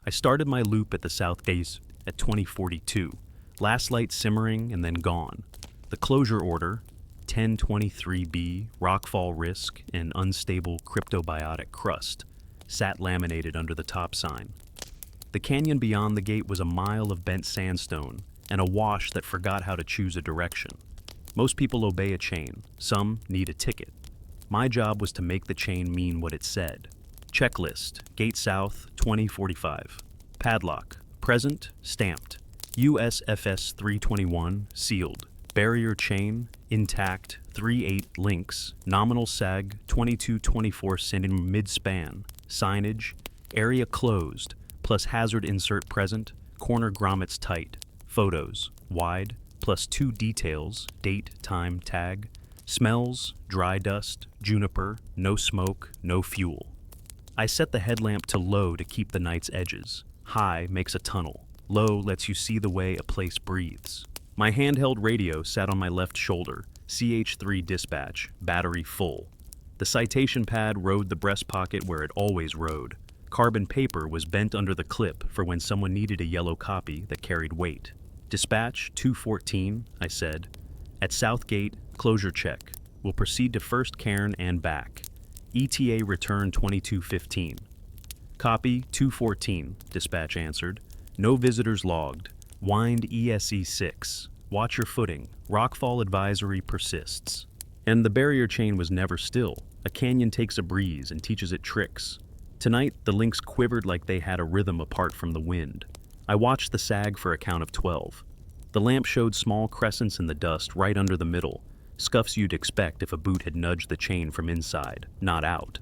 I started my loop at the south base at 2042, last light simmering and then gone. The closure order, 1023B, rockfall risk, and unstable cryptobiotic crust, sat laminated under the top sign. The canyon beyond the gate was a mile of bent sandstone and a wash that forgot how to choose a direction. Most people obey a chain, some need a ticket. My job was to make the chain mean what it said. Checklist, gate south, 2045. Padlock, present, stamped. USFS 321, sealed. Barrier chain, intact, 3/8 links. Nominal sag, 22-24 centimeter mid-span. Signage, area closed, plus hazard insert present, corner grommets tight. Photos, wide, plus 2 details, date, time, tag. Smells, dry dust, juniper, no smoke, no fuel. I set the headlamp to low to keep the night's edges. High makes a tunnel. Low lets you see the way a place breathes. My handheld radio sat on my left shoulder, CH3 dispatch, battery full. The citation pad rode the breast pocket where it always rode. Carbon paper was bent under the clip for when someone needed a yellow copy that carried weight. Dispatch 214, I said. At South Gate, closure check. We'll proceed to first cairn and back. ETA return 2215. Copy 214, dispatch answered. No visitors logged. Wind ESE 6. Watch your footing. Rockfall advisory persists. And the barrier chain was never still. A canyon takes a breeze and teaches it tricks. Tonight, the links quivered like they had a rhythm apart from the wind. I watched the sag for a count of 12. The lamp showed small crescents in the dust right under the middle, scuffs you'd expect if a boot had nudged the chain from inside, not out.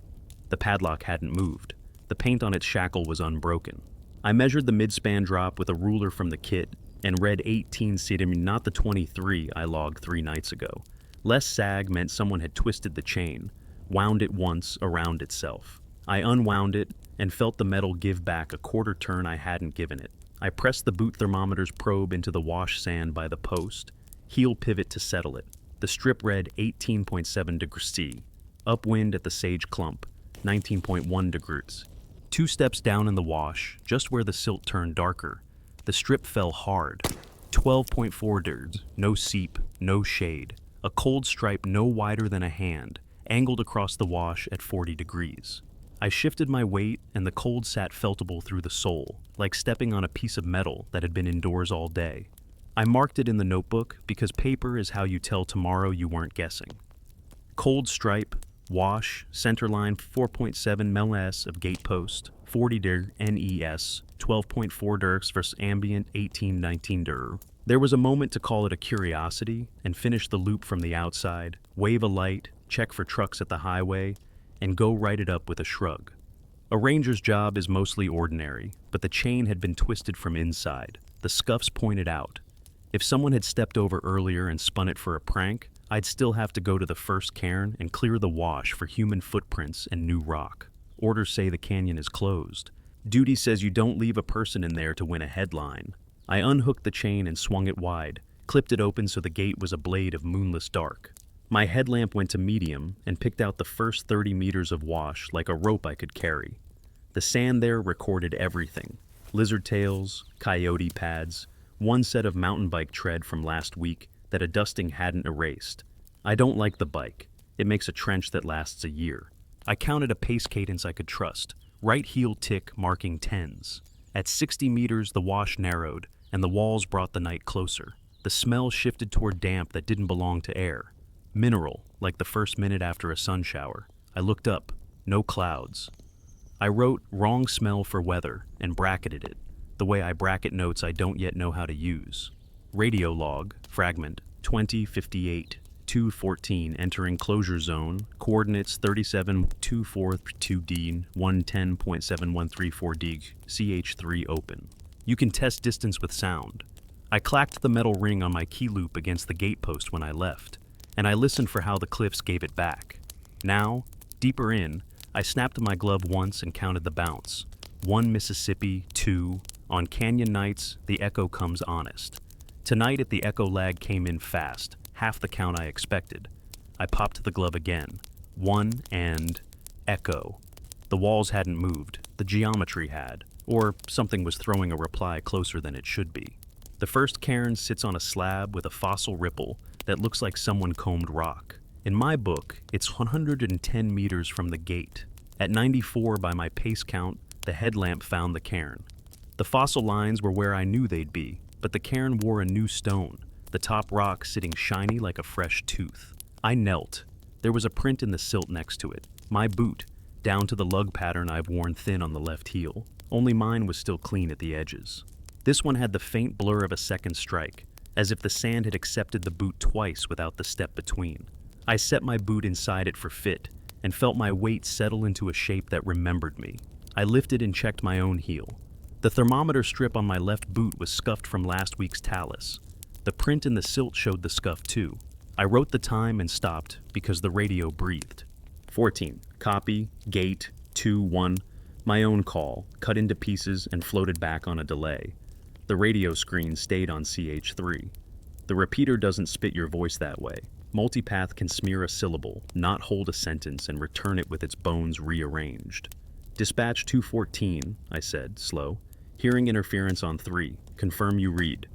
The padlock hadn't moved. The paint on its shackle was unbroken. I measured the mid-span drop with a ruler from the kit and read 18 cm, not the 23 I logged 3 nights ago. Less sag meant someone had twisted the chain, wound it once around itself. I unwound it and felt the metal give back a quarter turn I hadn't given it. I pressed the boot thermometer's probe into the wash sand by the post, heel pivot to settle it. The strip read 18.7 degrees C. Upwind at the sage clump, 19.1 degrees. 2 steps down in the wash, just where the silt turned darker, the strip fell hard. 12.4 degrees, no seep, no shade. A cold stripe no wider than a hand, angled across the wash at 40 degrees. I shifted my weight and the cold sat feltable through the sole, like stepping on a piece of metal that had been indoors all day. I marked it in the notebook because paper is how you tell tomorrow you weren't guessing. Cold stripe, wash, centerline 4.7 ms of gate post, 40 dir NES, 12.4 dirks versus ambient 18-19 dir. There was a moment to call it a curiosity and finish the loop from the outside, wave a light, check for trucks at the highway, and go write it up with a shrug. A ranger's job is mostly ordinary, but the chain had been twisted from inside. The scuffs pointed out. If someone had stepped over earlier and spun it for a prank, I'd still have to go to the first cairn and clear the wash for human footprints and new rock. Orders say the canyon is closed. Duty says you don't leave a person in there to win a headline. I unhooked the chain and swung it wide, clipped it open so the gate was a blade of moonless dark. My headlamp went to medium and picked out the first 30 meters of wash like a rope I could carry. The sand there recorded everything. Lizard tails, coyote pads, one set of mountain bike tread from last week that a dusting hadn't erased. I don't like the bike. It makes a trench that lasts a year. I counted a pace cadence I could trust. Right heel tick marking 10s. At 60 meters, the wash narrowed, and the walls brought the night closer. The smell shifted toward damp that didn't belong to air. Mineral, like the first minute after a sun shower. I looked up. No clouds. I wrote wrong smell for weather and bracketed it, the way I bracket notes I don't yet know how to use. Radio log, fragment, 2058, 214, entering closure zone, coordinates 37.242D, 110.7134D, CH3 open. You can test distance with sound. I clacked the metal ring on my key loop against the gatepost when I left, and I listened for how the cliffs gave it back. Now, deeper in, I snapped my glove once and counted the bounce. 1 Mississippi, 2. On canyon nights, the echo comes honest. Tonight the echo lag came in fast, half the count I expected. I popped the glove again. 1 and echo. The walls hadn't moved. The geometry had. or something was throwing a reply closer than it should be. The first cairn sits on a slab with a fossil ripple that looks like someone combed rock. In my book, it's 110 meters from the gate. At 94 by my pace count, the headlamp found the cairn. The fossil lines were where I knew they'd be, but the cairn wore a new stone, the top rock sitting shiny like a fresh tooth. I knelt. There was a print in the silt next to it, my boot, down to the lug pattern I've worn thin on the left heel. Only mine was still clean at the edges. This one had the faint blur of a second strike, as if the sand had accepted the boot twice without the step between. I set my boot inside it for fit, and felt my weight settle into a shape that remembered me. I lifted and checked my own heel. The thermometer strip on my left boot was scuffed from last week's talus. The print in the silt showed the scuff too. I wrote the time and stopped because the radio breathed. 14. Copy, gate, 2-1. My own call, cut into pieces and floated back on a delay. The radio screen stayed on CH3. The repeater doesn't spit your voice that way. Multipath can smear a syllable, not hold a sentence, and return it with its bones rearranged. Dispatch 214, I said, slow. Hearing interference on 3. Confirm you read.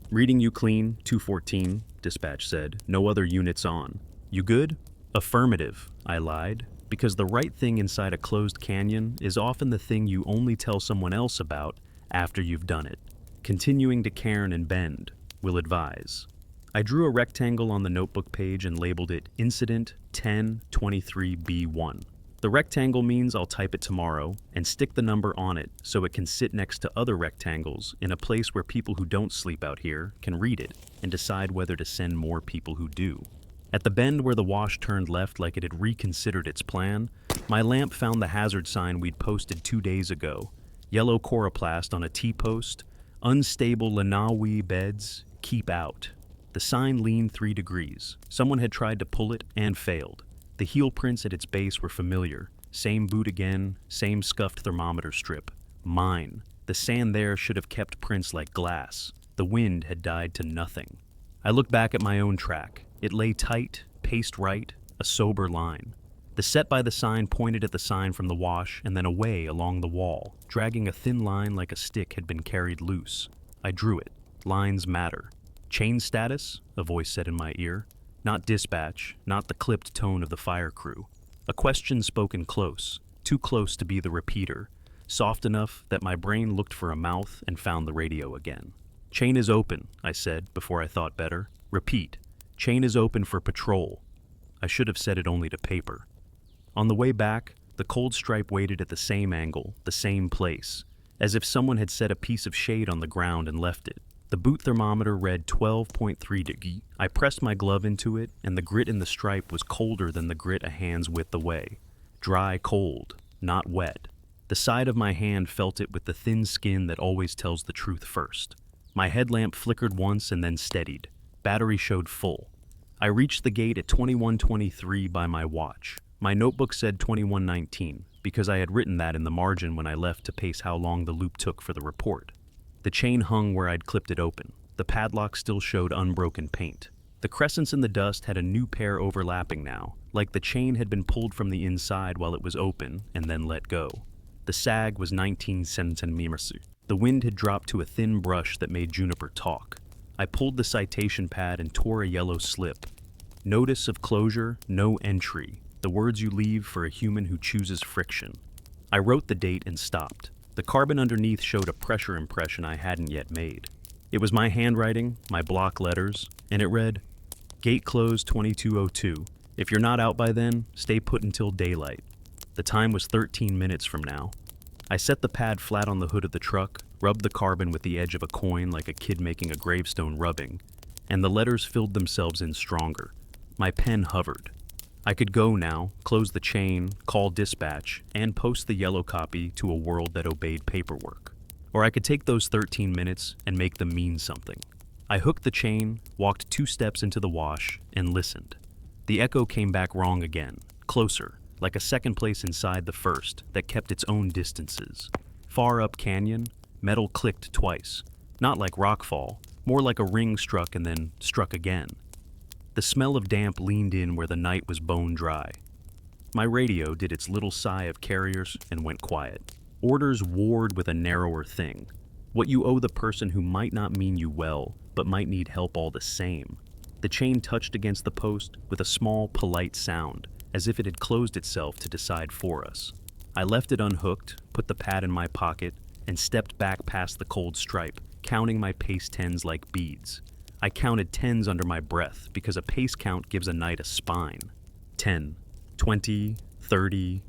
Reading you clean, 214, dispatch said. No other units on. You good? Affirmative, I lied, because the right thing inside a closed canyon is often the thing you only tell someone else about after you've done it. Continuing to cairn and bend, will advise. I drew a rectangle on the notebook page and labeled it Incident 1023B1. The rectangle means I'll type it tomorrow and stick the number on it so it can sit next to other rectangles in a place where people who don't sleep out here can read it and decide whether to send more people who do. At the bend where the wash turned left like it had reconsidered its plan, my lamp found the hazard sign we'd posted 2 days ago. Yellow coroplast on a T-post, unstable Lanawi beds, keep out. The sign leaned 3 degrees. Someone had tried to pull it and failed. The heel prints at its base were familiar. Same boot again, same scuffed thermometer strip. Mine. The sand there should have kept prints like glass. The wind had died to nothing. I looked back at my own track. It lay tight, paced right, a sober line. The set by the sign pointed at the sign from the wash and then away along the wall, dragging a thin line like a stick had been carried loose. I drew it. Lines matter. Chain status, a voice said in my ear. Not dispatch, not the clipped tone of the fire crew. A question spoken close, too close to be the repeater, soft enough that my brain looked for a mouth and found the radio again. Chain is open, I said before I thought better. Repeat. Chain is open for patrol. I should have said it only to paper. On the way back, the cold stripe waited at the same angle, the same place, as if someone had set a piece of shade on the ground and left it. The boot thermometer read 12.3 degrees. I pressed my glove into it, and the grit in the stripe was colder than the grit a hand's width away. Dry cold, not wet. The side of my hand felt it with the thin skin that always tells the truth first. My headlamp flickered once and then steadied. Battery showed full. I reached the gate at 21:23 by my watch. My notebook said 21:19, because I had written that in the margin when I left to pace how long the loop took for the report. The chain hung where I'd clipped it open. The padlock still showed unbroken paint. The crescents in the dust had a new pair overlapping now, like the chain had been pulled from the inside while it was open and then let go. The sag was 19 centimeters. The wind had dropped to a thin brush that made Juniper talk. I pulled the citation pad and tore a yellow slip. Notice of closure, no entry. The words you leave for a human who chooses friction. I wrote the date and stopped. The carbon underneath showed a pressure impression I hadn't yet made. It was my handwriting, my block letters, and it read, Gate closed 22:02. If you're not out by then, stay put until daylight. The time was 13 minutes from now. I set the pad flat on the hood of the truck, rubbed the carbon with the edge of a coin like a kid making a gravestone rubbing, and the letters filled themselves in stronger. My pen hovered. I could go now, close the chain, call dispatch, and post the yellow copy to a world that obeyed paperwork. Or I could take those 13 minutes and make them mean something. I hooked the chain, walked 2 steps into the wash, and listened. The echo came back wrong again, closer, like a second place inside the first that kept its own distances. Far up canyon, metal clicked twice, not like rockfall, more like a ring struck and then struck again. The smell of damp leaned in where the night was bone dry. My radio did its little sigh of carriers and went quiet. Orders ward with a narrower thing. What you owe the person who might not mean you well, but might need help all the same. The chain touched against the post with a small, polite sound, as if it had closed itself to decide for us. I left it unhooked, put the pad in my pocket, and stepped back past the cold stripe, counting my pace tens like beads. I counted tens under my breath because a pace count gives a knight a spine. 10, 20, 30.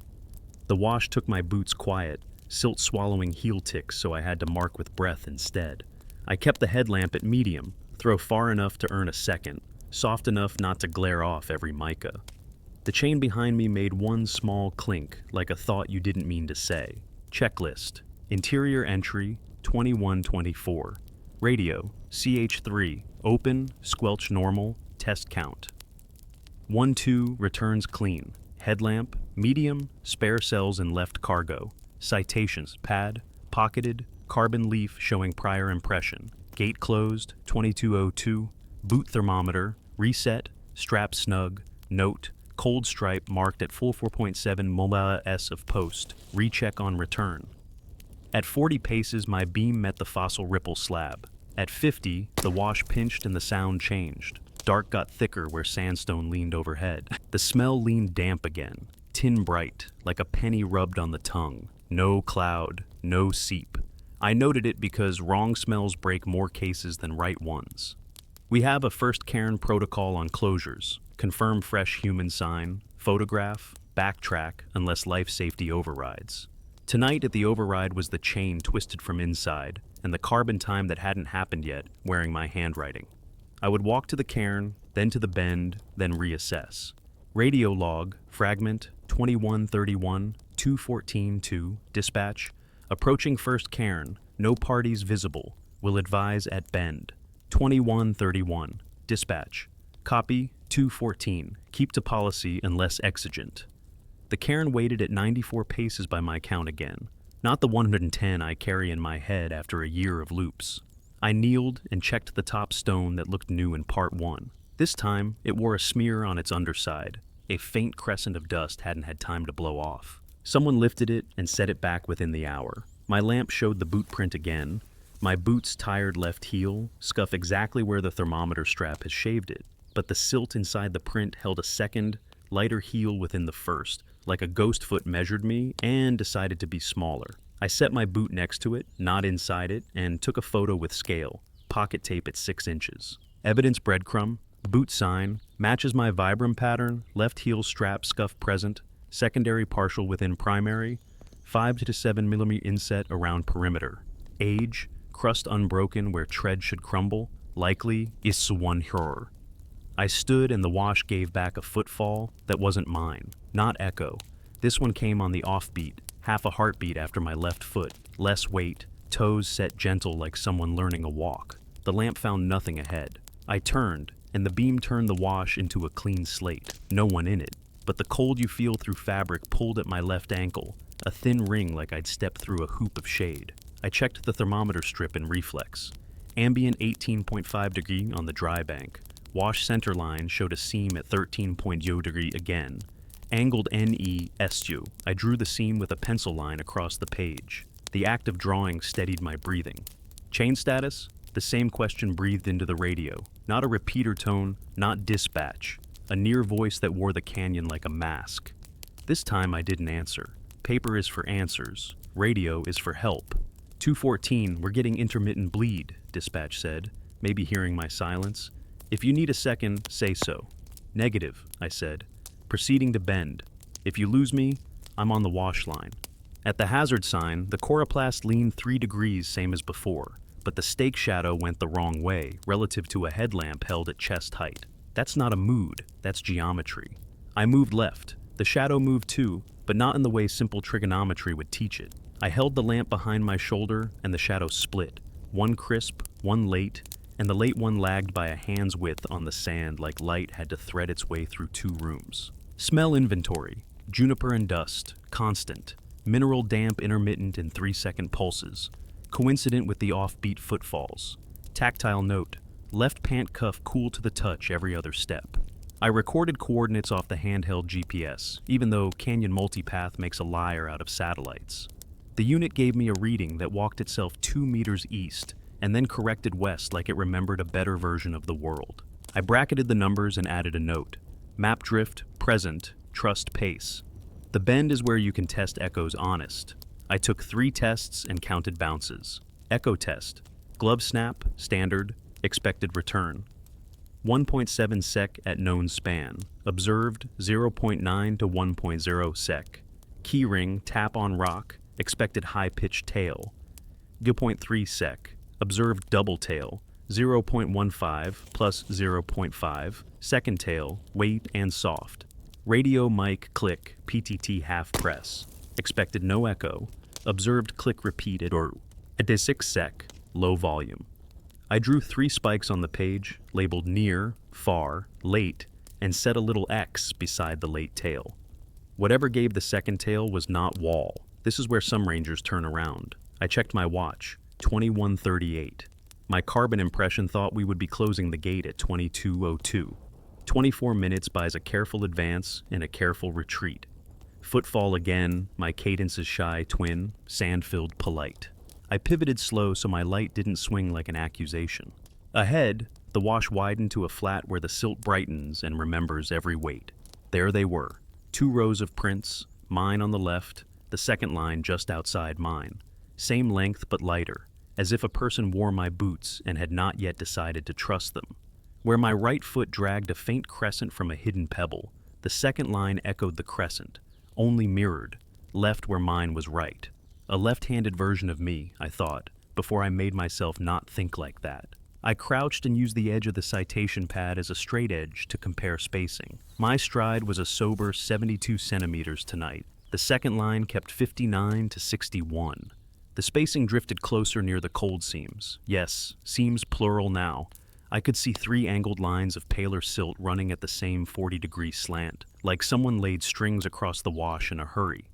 The wash took my boots quiet, silt swallowing heel ticks, so I had to mark with breath instead. I kept the headlamp at medium, throw far enough to earn a second, soft enough not to glare off every mica. The chain behind me made one small clink, like a thought you didn't mean to say. Checklist. Interior entry, 2124. Radio, CH3, open, squelch normal, test count. 1-2, returns clean. Headlamp, medium, spare cells in left cargo. Citations, pad, pocketed, carbon leaf showing prior impression. Gate closed, 2202. Boot thermometer, reset, strap snug. Note, cold stripe marked at full 4.7 mOS of post. Recheck on return. At 40 paces, my beam met the fossil ripple slab. At 50, the wash pinched and the sound changed. Dark got thicker where sandstone leaned overhead. The smell leaned damp again, tin bright, like a penny rubbed on the tongue. No cloud, no seep. I noted it because wrong smells break more cases than right ones. We have a first cairn protocol on closures. Confirm fresh human sign, photograph, backtrack unless life safety overrides. Tonight at the override was the chain twisted from inside, and the carbon time that hadn't happened yet, wearing my handwriting. I would walk to the cairn, then to the bend, then reassess. Radio log, fragment 2131, 214-2, dispatch. Approaching first cairn, no parties visible. Will advise at bend. 2131, dispatch. Copy 214, keep to policy unless exigent. The cairn waited at 94 paces by my count again, not the 110 I carry in my head after a year of loops. I kneeled and checked the top stone that looked new in part 1. This time, it wore a smear on its underside. A faint crescent of dust hadn't had time to blow off. Someone lifted it and set it back within the hour. My lamp showed the boot print again. My boot's tired left heel scuff exactly where the thermometer strap has shaved it, but the silt inside the print held a second, lighter heel within the first, like a ghost foot measured me and decided to be smaller. I set my boot next to it, not inside it, and took a photo with scale, pocket tape at 6 inches. Evidence breadcrumb, boot sign, matches my Vibram pattern, left heel strap scuff present, secondary partial within primary, 5 to 7 mm inset around perimeter. Age, crust unbroken where tread should crumble, likely is one horror. I stood and the wash gave back a footfall that wasn't mine, not echo. This one came on the offbeat, half a heartbeat after my left foot, less weight, toes set gentle like someone learning a walk. The lamp found nothing ahead. I turned, and the beam turned the wash into a clean slate. No one in it, but the cold you feel through fabric pulled at my left ankle, a thin ring like I'd stepped through a hoop of shade. I checked the thermometer strip in reflex. Ambient 18.5 degree on the dry bank. Wash center line showed a seam at 13.0 degree again. Angled NE SU. I drew the seam with a pencil line across the page. The act of drawing steadied my breathing. Chain status? The same question breathed into the radio. Not a repeater tone, not dispatch. A near voice that wore the canyon like a mask. This time I didn't answer. Paper is for answers. Radio is for help. 214, we're getting intermittent bleed, dispatch said, maybe hearing my silence. If you need a second, say so. Negative, I said, proceeding to bend. If you lose me, I'm on the wash line. At the hazard sign, the coroplast leaned 3 degrees same as before, but the stake shadow went the wrong way relative to a headlamp held at chest height. That's not a mood, that's geometry. I moved left. The shadow moved too, but not in the way simple trigonometry would teach it. I held the lamp behind my shoulder and the shadow split. One crisp, one late, and the late one lagged by a hand's width on the sand like light had to thread its way through 2 rooms. Smell inventory. Juniper and dust. Constant. Mineral damp intermittent in 3-second pulses. Coincident with the offbeat footfalls. Tactile note. Left pant cuff cool to the touch every other step. I recorded coordinates off the handheld GPS, even though Canyon Multipath makes a liar out of satellites. The unit gave me a reading that walked itself 2 meters east and then corrected west like it remembered a better version of the world. I bracketed the numbers and added a note. Map drift, present, trust pace. The bend is where you can test echoes honest. I took 3 tests and counted bounces. Echo test. Glove snap, standard, expected return. 1.7 sec at known span. Observed 0.9 to 1.0 sec. Keyring, tap on rock, expected high-pitched tail. 0.3 sec. Observed double tail. 0.15 plus 0.5. Second tail, weight and soft. Radio mic click, PTT half press. Expected no echo. Observed click repeated or at 6 sec, low volume. I drew 3 spikes on the page, labeled near, far, late, and set a little X beside the late tail. Whatever gave the second tail was not wall. This is where some rangers turn around. I checked my watch, 21:38. My carbon impression thought we would be closing the gate at 22:02. 24 minutes buys a careful advance and a careful retreat. Footfall again, my cadence is shy twin, sand-filled polite. I pivoted slow so my light didn't swing like an accusation. Ahead, the wash widened to a flat where the silt brightens and remembers every weight. There they were, 2 rows of prints, mine on the left, the second line just outside mine. Same length but lighter, as if a person wore my boots and had not yet decided to trust them. Where my right foot dragged a faint crescent from a hidden pebble, the second line echoed the crescent, only mirrored, left where mine was right. A left-handed version of me, I thought, before I made myself not think like that. I crouched and used the edge of the citation pad as a straight edge to compare spacing. My stride was a sober 72 centimeters tonight. The second line kept 59 to 61. The spacing drifted closer near the cold seams. Yes, seams plural now. I could see 3 angled lines of paler silt running at the same 40-degree slant, like someone laid strings across the wash in a hurry.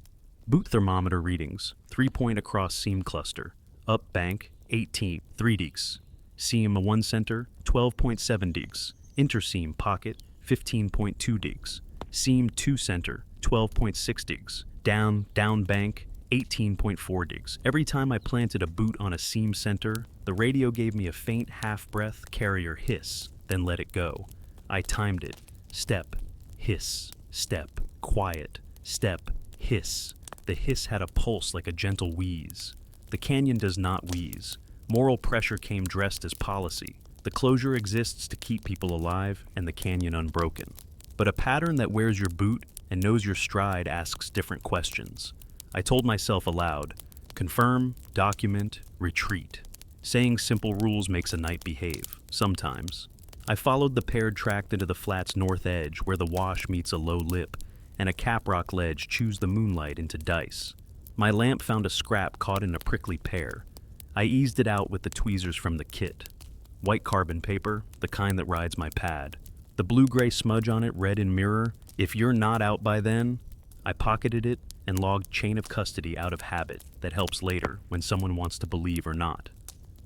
Boot thermometer readings, 3-point across seam cluster. Up bank, 18, 3 digs. Seam 1 center, 12.7 digs. Interseam pocket, 15.2 digs. Seam 2 center, 12.6 digs. Down bank, 18.4 digs. Every time I planted a boot on a seam center, the radio gave me a faint half-breath carrier hiss, then let it go. I timed it. Step, hiss, step, quiet, step, hiss. The hiss had a pulse like a gentle wheeze. The canyon does not wheeze. Moral pressure came dressed as policy. The closure exists to keep people alive and the canyon unbroken. But a pattern that wears your boot and knows your stride asks different questions. I told myself aloud, confirm, document, retreat. Saying simple rules makes a night behave, sometimes. I followed the paired track into the flat's north edge where the wash meets a low lip, and a caprock ledge chews the moonlight into dice. My lamp found a scrap caught in a prickly pear. I eased it out with the tweezers from the kit. White carbon paper, the kind that rides my pad. The blue-gray smudge on it read in mirror, if you're not out by then. I pocketed it and logged chain of custody out of habit that helps later when someone wants to believe or not.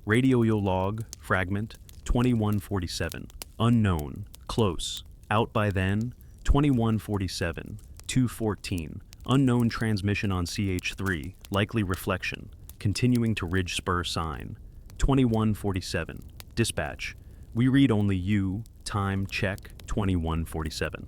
Radio log, fragment, 2147, unknown, close, out by then, 2147, 214, unknown transmission on CH3, likely reflection, continuing to ridge spur sign, 2147, dispatch, we read only you, time check, 2147.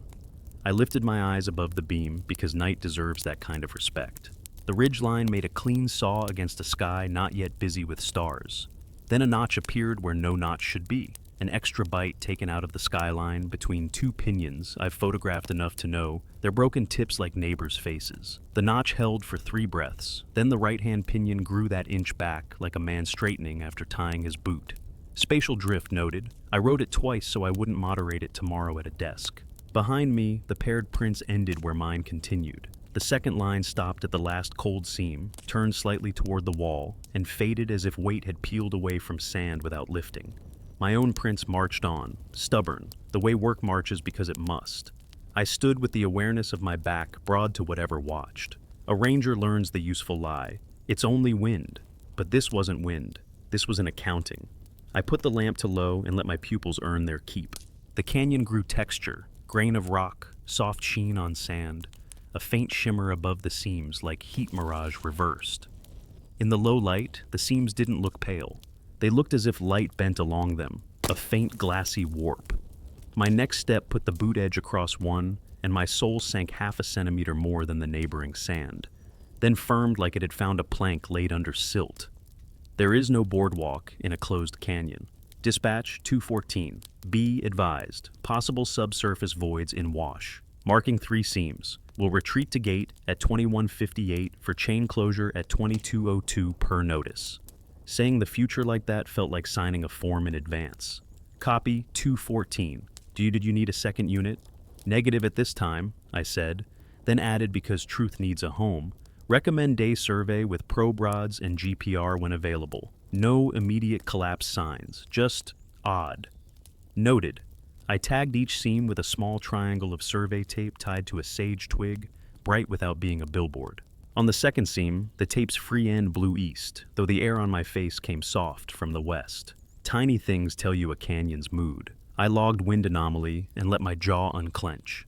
I lifted my eyes above the beam because night deserves that kind of respect. The ridgeline made a clean saw against a sky not yet busy with stars. Then a notch appeared where no notch should be, an extra bite taken out of the skyline between 2 pinions I've photographed enough to know they're broken tips like neighbors' faces. The notch held for 3 breaths, then the right-hand pinion grew that inch back like a man straightening after tying his boot. Spatial drift noted. I wrote it twice so I wouldn't moderate it tomorrow at a desk. Behind me, the paired prints ended where mine continued. The second line stopped at the last cold seam, turned slightly toward the wall, and faded as if weight had peeled away from sand without lifting. My own prints marched on, stubborn, the way work marches because it must. I stood with the awareness of my back broad to whatever watched. A ranger learns the useful lie. It's only wind. But this wasn't wind. This was an accounting. I put the lamp to low and let my pupils earn their keep. The canyon grew texture, grain of rock, soft sheen on sand, a faint shimmer above the seams like heat mirage reversed. In the low light, the seams didn't look pale. They looked as if light bent along them, a faint glassy warp. My next step put the boot edge across one, and my sole sank half a centimeter more than the neighboring sand, then firmed like it had found a plank laid under silt. There is no boardwalk in a closed canyon. Dispatch 214. Be advised. Possible subsurface voids in wash. Marking 3 seams. Will retreat to gate at 2158 for chain closure at 2202 per notice. Saying the future like that felt like signing a form in advance. Copy 214. Did you need a second unit? Negative at this time, I said, then added because truth needs a home. Recommend day survey with probe rods and GPR when available. No immediate collapse signs, just odd. Noted. I tagged each seam with a small triangle of survey tape tied to a sage twig, bright without being a billboard. On the second seam, the tape's free end blew east, though the air on my face came soft from the west. Tiny things tell you a canyon's mood. I logged wind anomaly and let my jaw unclench.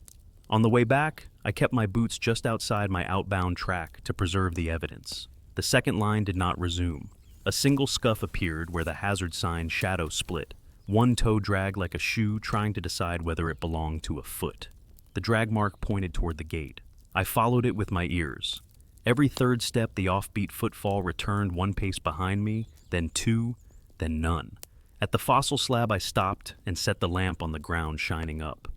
On the way back, I kept my boots just outside my outbound track to preserve the evidence. The second line did not resume. A single scuff appeared where the hazard sign shadow split. One toe dragged like a shoe trying to decide whether it belonged to a foot. The drag mark pointed toward the gate. I followed it with my ears. Every third step, the offbeat footfall returned 1 pace behind me, then 2, then none. At the fossil slab, I stopped and set the lamp on the ground shining up,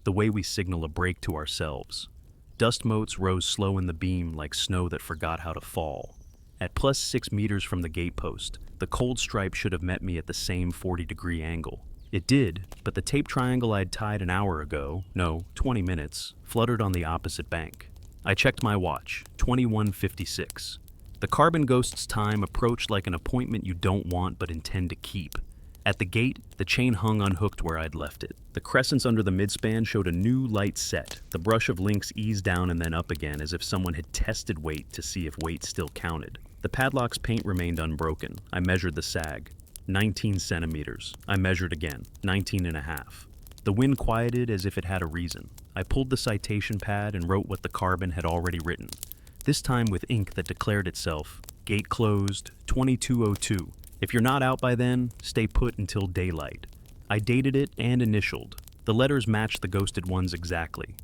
the way we signal a break to ourselves. Dust motes rose slow in the beam like snow that forgot how to fall. At plus 6 meters from the gatepost, the cold stripe should have met me at the same 40-degree angle. It did, but the tape triangle I'd tied an hour ago, no, 20 minutes, fluttered on the opposite bank. I checked my watch, 21:56. The carbon ghost's time approached like an appointment you don't want but intend to keep. At the gate, the chain hung unhooked where I'd left it. The crescents under the midspan showed a new light set. The brush of links eased down and then up again as if someone had tested weight to see if weight still counted. The padlock's paint remained unbroken. I measured the sag. 19 centimeters. I measured again. 19.5. The wind quieted as if it had a reason. I pulled the citation pad and wrote what the carbon had already written. This time with ink that declared itself, gate closed, 2202. If you're not out by then, stay put until daylight. I dated it and initialed. The letters matched the ghosted ones exactly.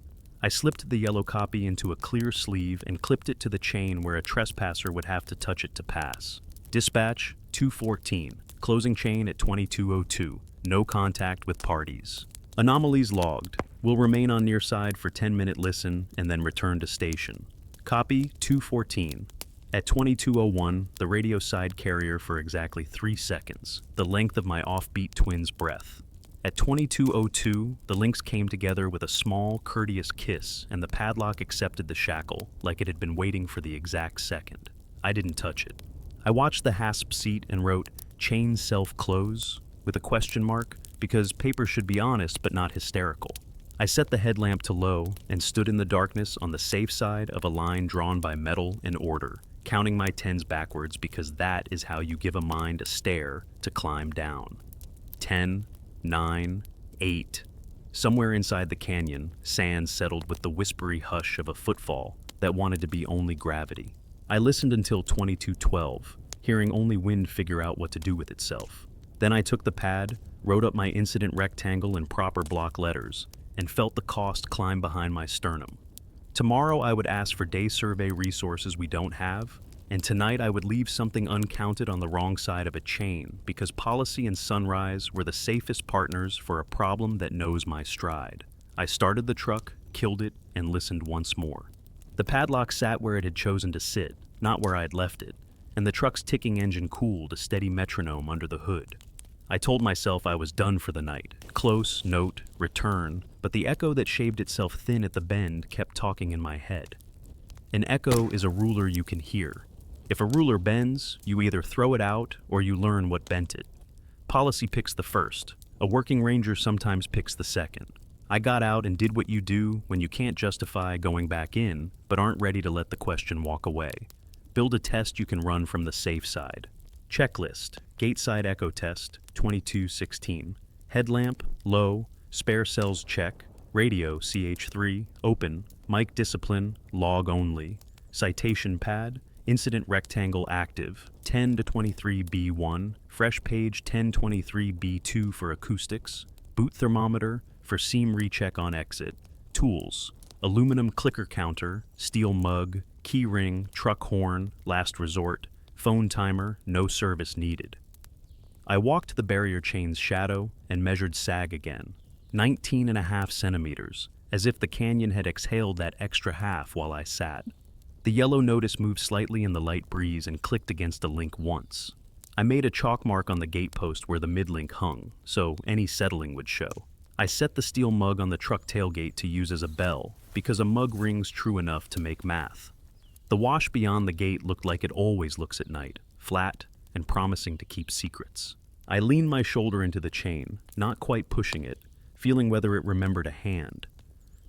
I slipped the yellow copy into a clear sleeve and clipped it to the chain where a trespasser would have to touch it to pass. Dispatch 214. Closing chain at 2202. No contact with parties. Anomalies logged. Will remain on near side for 10-minute listen and then return to station. Copy 214. At 2201, the radio side carrier for exactly 3 seconds, the length of my offbeat twin's breath. At 2202, the links came together with a small, courteous kiss, and the padlock accepted the shackle, like it had been waiting for the exact second. I didn't touch it. I watched the hasp seat and wrote, "Chain self-close?" with a question mark, because paper should be honest but not hysterical. I set the headlamp to low and stood in the darkness on the safe side of a line drawn by metal and order, counting my tens backwards because that is how you give a mind a stair to climb down. 10, 9, 8. Somewhere inside the canyon, sand settled with the whispery hush of a footfall that wanted to be only gravity. I listened until 2212, hearing only wind figure out what to do with itself. Then I took the pad, wrote up my incident rectangle in proper block letters, and felt the cost climb behind my sternum. Tomorrow I would ask for day survey resources we don't have, and tonight I would leave something uncounted on the wrong side of a chain because policy and sunrise were the safest partners for a problem that knows my stride. I started the truck, killed it, and listened once more. The padlock sat where it had chosen to sit, not where I had left it, and the truck's ticking engine cooled a steady metronome under the hood. I told myself I was done for the night. Close, note, return, but the echo that shaved itself thin at the bend kept talking in my head. An echo is a ruler you can hear. If a ruler bends, you either throw it out or you learn what bent it. Policy picks the first. A working ranger sometimes picks the second. I got out and did what you do when you can't justify going back in, but aren't ready to let the question walk away. Build a test you can run from the safe side. Checklist, gate side echo test, 2216. Headlamp, low, spare cells check, radio CH3, open, mic discipline, log only, citation pad, Incident rectangle active, 10 to 23B1, fresh page 1023B2 for acoustics, boot thermometer for seam recheck on exit, tools, aluminum clicker counter, steel mug, key ring, truck horn, last resort, phone timer, no service needed. I walked the barrier chain's shadow and measured sag again, 19.5 centimeters, as if the canyon had exhaled that extra half while I sat. The yellow notice moved slightly in the light breeze and clicked against a link once. I made a chalk mark on the gate post where the mid-link hung, so any settling would show. I set the steel mug on the truck tailgate to use as a bell, because a mug rings true enough to make math. The wash beyond the gate looked like it always looks at night, flat and promising to keep secrets. I leaned my shoulder into the chain, not quite pushing it, feeling whether it remembered a hand.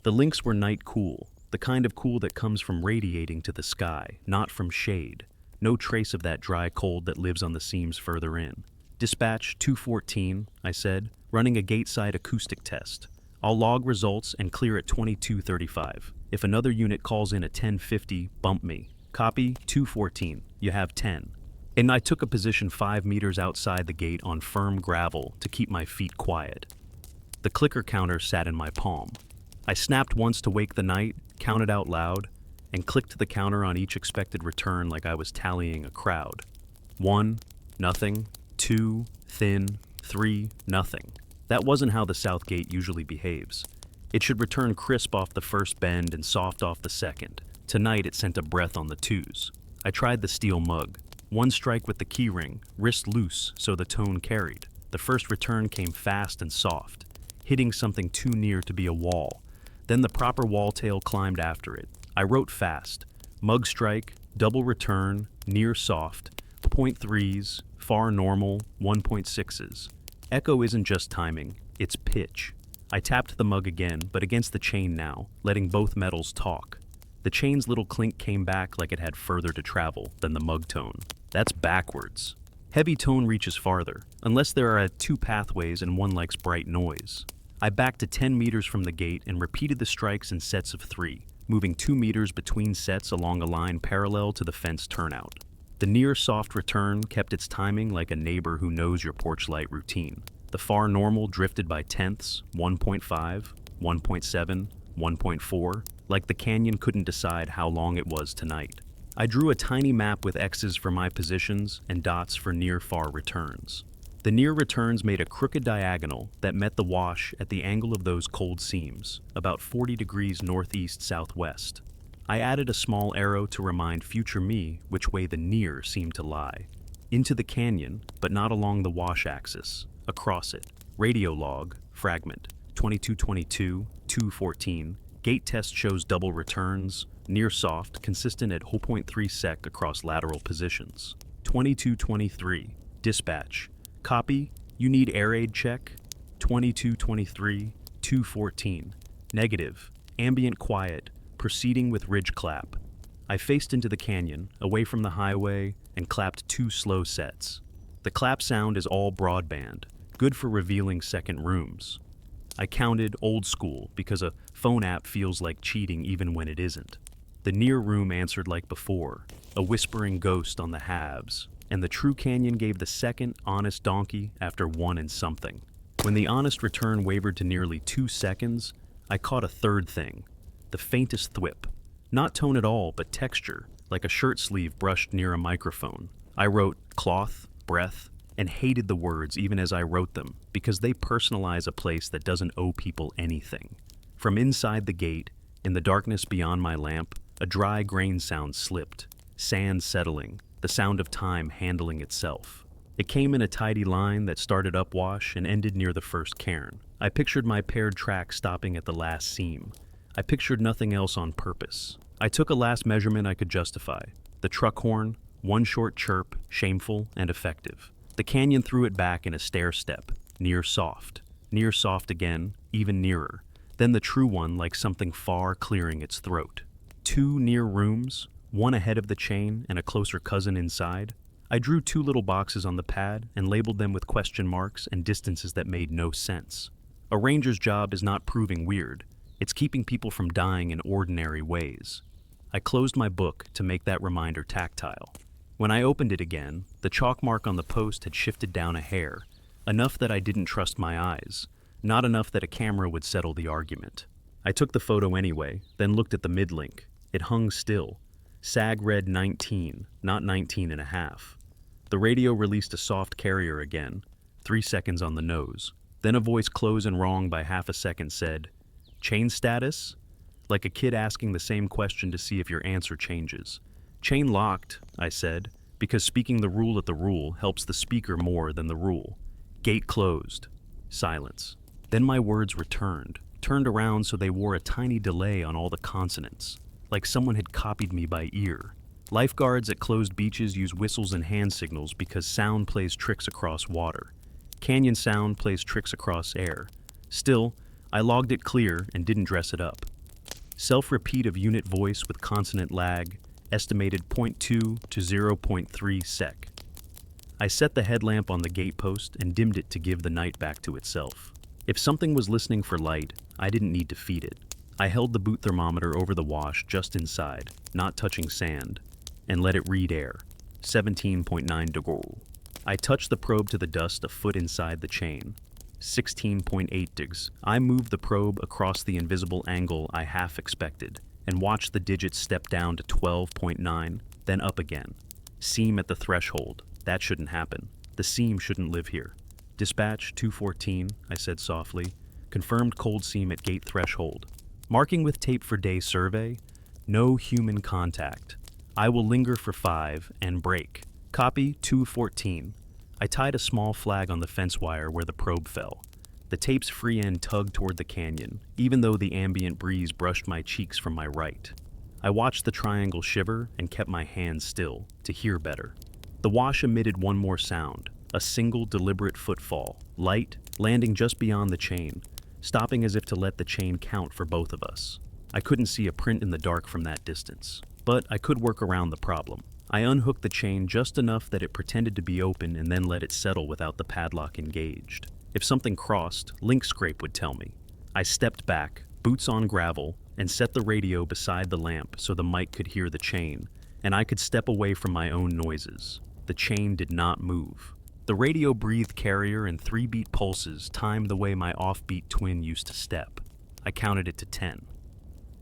The links were night cool, the kind of cool that comes from radiating to the sky, not from shade. No trace of that dry cold that lives on the seams further in. Dispatch 214, I said, running a gate-side acoustic test. I'll log results and clear at 2235. If another unit calls in at 1050, bump me. Copy 214, you have 10. And I took a position 5 meters outside the gate on firm gravel to keep my feet quiet. The clicker counter sat in my palm. I snapped once to wake the night, counted out loud, and clicked the counter on each expected return like I was tallying a crowd. 1, nothing. 2, thin. 3, nothing. That wasn't how the South Gate usually behaves. It should return crisp off the first bend and soft off the second. Tonight it sent a breath on the 2s. I tried the steel mug. 1 strike with the key ring, wrist loose so the tone carried. The first return came fast and soft, hitting something too near to be a wall. Then the proper wall tail climbed after it. I wrote fast. Mug strike, double return, near soft, 0.3s, far normal, 1.6s. Echo isn't just timing, it's pitch. I tapped the mug again, but against the chain now, letting both metals talk. The chain's little clink came back like it had further to travel than the mug tone. That's backwards. Heavy tone reaches farther, unless there are 2 pathways and one likes bright noise. I backed to 10 meters from the gate and repeated the strikes in sets of 3, moving 2 meters between sets along a line parallel to the fence turnout. The near soft return kept its timing like a neighbor who knows your porch light routine. The far normal drifted by tenths, 1.5, 1.7, 1.4, like the canyon couldn't decide how long it was tonight. I drew a tiny map with X's for my positions and dots for near-far returns. The near returns made a crooked diagonal that met the wash at the angle of those cold seams, about 40 degrees northeast-southwest. I added a small arrow to remind future me which way the near seemed to lie. Into the canyon, but not along the wash axis. Across it. Radio log, fragment, 2222, 214. Gate test shows double returns, near soft, consistent at 0.3 sec across lateral positions. 2223, dispatch. Copy, you need air aid check. 2223, 214. Negative, ambient quiet, proceeding with ridge clap. I faced into the canyon, away from the highway, and clapped 2 slow sets. The clap sound is all broadband, good for revealing second rooms. I counted old school because a phone app feels like cheating even when it isn't. The near room answered like before, a whispering ghost on the halves, and the true canyon gave the second honest donkey after 1 and something. When the honest return wavered to nearly 2 seconds, I caught a third thing, the faintest thwip. Not tone at all, but texture, like a shirt sleeve brushed near a microphone. I wrote cloth, breath, and hated the words even as I wrote them, because they personalize a place that doesn't owe people anything. From inside the gate, in the darkness beyond my lamp, a dry grain sound slipped, sand settling, the sound of time handling itself. It came in a tidy line that started upwash and ended near the first cairn. I pictured my paired track stopping at the last seam. I pictured nothing else on purpose. I took a last measurement I could justify. The truck horn, 1 short chirp, shameful and effective. The canyon threw it back in a stair step, near soft again, even nearer. Then the true one like something far clearing its throat. 2 near rooms, 1 ahead of the chain and a closer cousin inside. I drew 2 little boxes on the pad and labeled them with question marks and distances that made no sense. A ranger's job is not proving weird. It's keeping people from dying in ordinary ways. I closed my book to make that reminder tactile. When I opened it again, the chalk mark on the post had shifted down a hair, enough that I didn't trust my eyes, not enough that a camera would settle the argument. I took the photo anyway, then looked at the mid-link. It hung still. SAG read 19, not 19 and a half. The radio released a soft carrier again, 3 seconds on the nose. Then a voice close and wrong by half a second said, "Chain status?" Like a kid asking the same question to see if your answer changes. "Chain locked," I said, because speaking the rule at the rule helps the speaker more than the rule. "Gate closed." Silence. Then my words returned, turned around so they wore a tiny delay on all the consonants, like someone had copied me by ear. Lifeguards at closed beaches use whistles and hand signals because sound plays tricks across water. Canyon sound plays tricks across air. Still, I logged it clear and didn't dress it up. Self-repeat of unit voice with consonant lag, estimated 0.2 to 0.3 sec. I set the headlamp on the gate post and dimmed it to give the night back to itself. If something was listening for light, I didn't need to feed it. I held the boot thermometer over the wash just inside, not touching sand, and let it read air, 17.9 degrees. I touched the probe to the dust a foot inside the chain, 16.8 degrees. I moved the probe across the invisible angle I half expected, and watched the digits step down to 12.9, then up again. Seam at the threshold. That shouldn't happen. The seam shouldn't live here. "Dispatch 214, I said softly. "Confirmed cold seam at gate threshold. Marking with tape for day survey. No human contact. I will linger for 5 and break. Copy 214. I tied a small flag on the fence wire where the probe fell. The tape's free end tugged toward the canyon, even though the ambient breeze brushed my cheeks from my right. I watched the triangle shiver and kept my hands still, to hear better. The wash emitted one more sound, a single deliberate footfall, light, landing just beyond the chain, stopping as if to let the chain count for both of us. I couldn't see a print in the dark from that distance, but I could work around the problem. I unhooked the chain just enough that it pretended to be open and then let it settle without the padlock engaged. If something crossed, link scrape would tell me. I stepped back, boots on gravel, and set the radio beside the lamp so the mic could hear the chain, and I could step away from my own noises. The chain did not move. The radio breathed carrier and 3-beat pulses timed the way my offbeat twin used to step. I counted it to 10.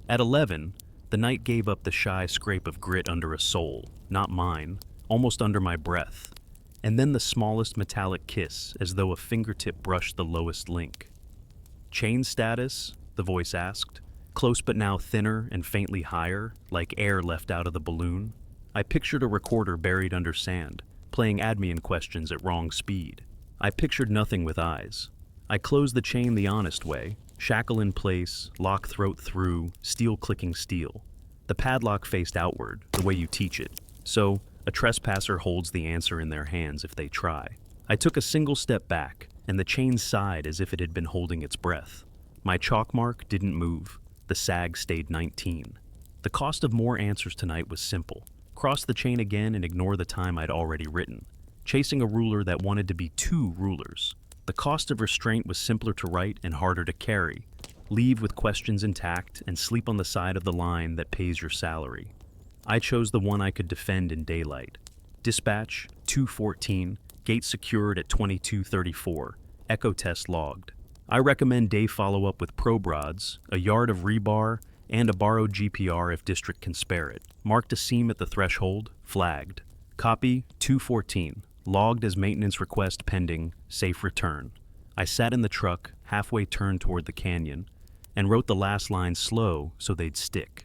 At 11, the night gave up the shy scrape of grit under a sole, not mine, almost under my breath, and then the smallest metallic kiss as though a fingertip brushed the lowest link. "Chain status?" the voice asked, close but now thinner and faintly higher, like air left out of the balloon. I pictured a recorder buried under sand, playing admin questions at wrong speed. I pictured nothing with eyes. I closed the chain the honest way, shackle in place, lock throat through, steel clicking steel. The padlock faced outward, the way you teach it, so a trespasser holds the answer in their hands if they try. I took a single step back, and the chain sighed as if it had been holding its breath. My chalk mark didn't move. The sag stayed 19. The cost of more answers tonight was simple. Cross the chain again and ignore the time I'd already written. Chasing a ruler that wanted to be 2 rulers. The cost of restraint was simpler to write and harder to carry. Leave with questions intact and sleep on the side of the line that pays your salary. I chose the one I could defend in daylight. Dispatch 214, gate secured at 2234, echo test logged. I recommend day follow-up with probe rods, a yard of rebar, and a borrowed GPR if district can spare it. Marked a seam at the threshold, flagged. Copy 214, logged as maintenance request pending, safe return. I sat in the truck, halfway turned toward the canyon, and wrote the last line slow so they'd stick.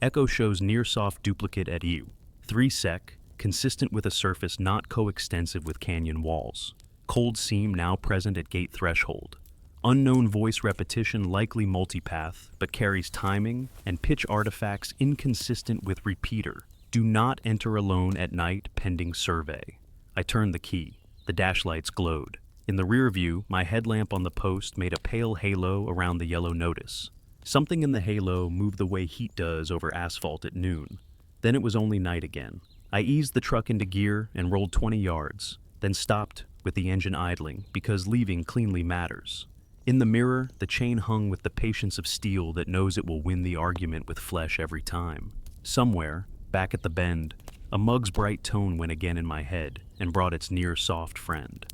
Echo shows near soft duplicate at U. 3 sec, consistent with a surface not coextensive with canyon walls. Cold seam now present at gate threshold. Unknown voice repetition likely multipath, but carries timing and pitch artifacts inconsistent with repeater. Do not enter alone at night pending survey. I turned the key. The dash lights glowed. In the rear view, my headlamp on the post made a pale halo around the yellow notice. Something in the halo moved the way heat does over asphalt at noon. Then it was only night again. I eased the truck into gear and rolled 20 yards, then stopped with the engine idling because leaving cleanly matters. In the mirror, the chain hung with the patience of steel that knows it will win the argument with flesh every time. Somewhere, back at the bend, a mug's bright tone went again in my head and brought its near-soft friend.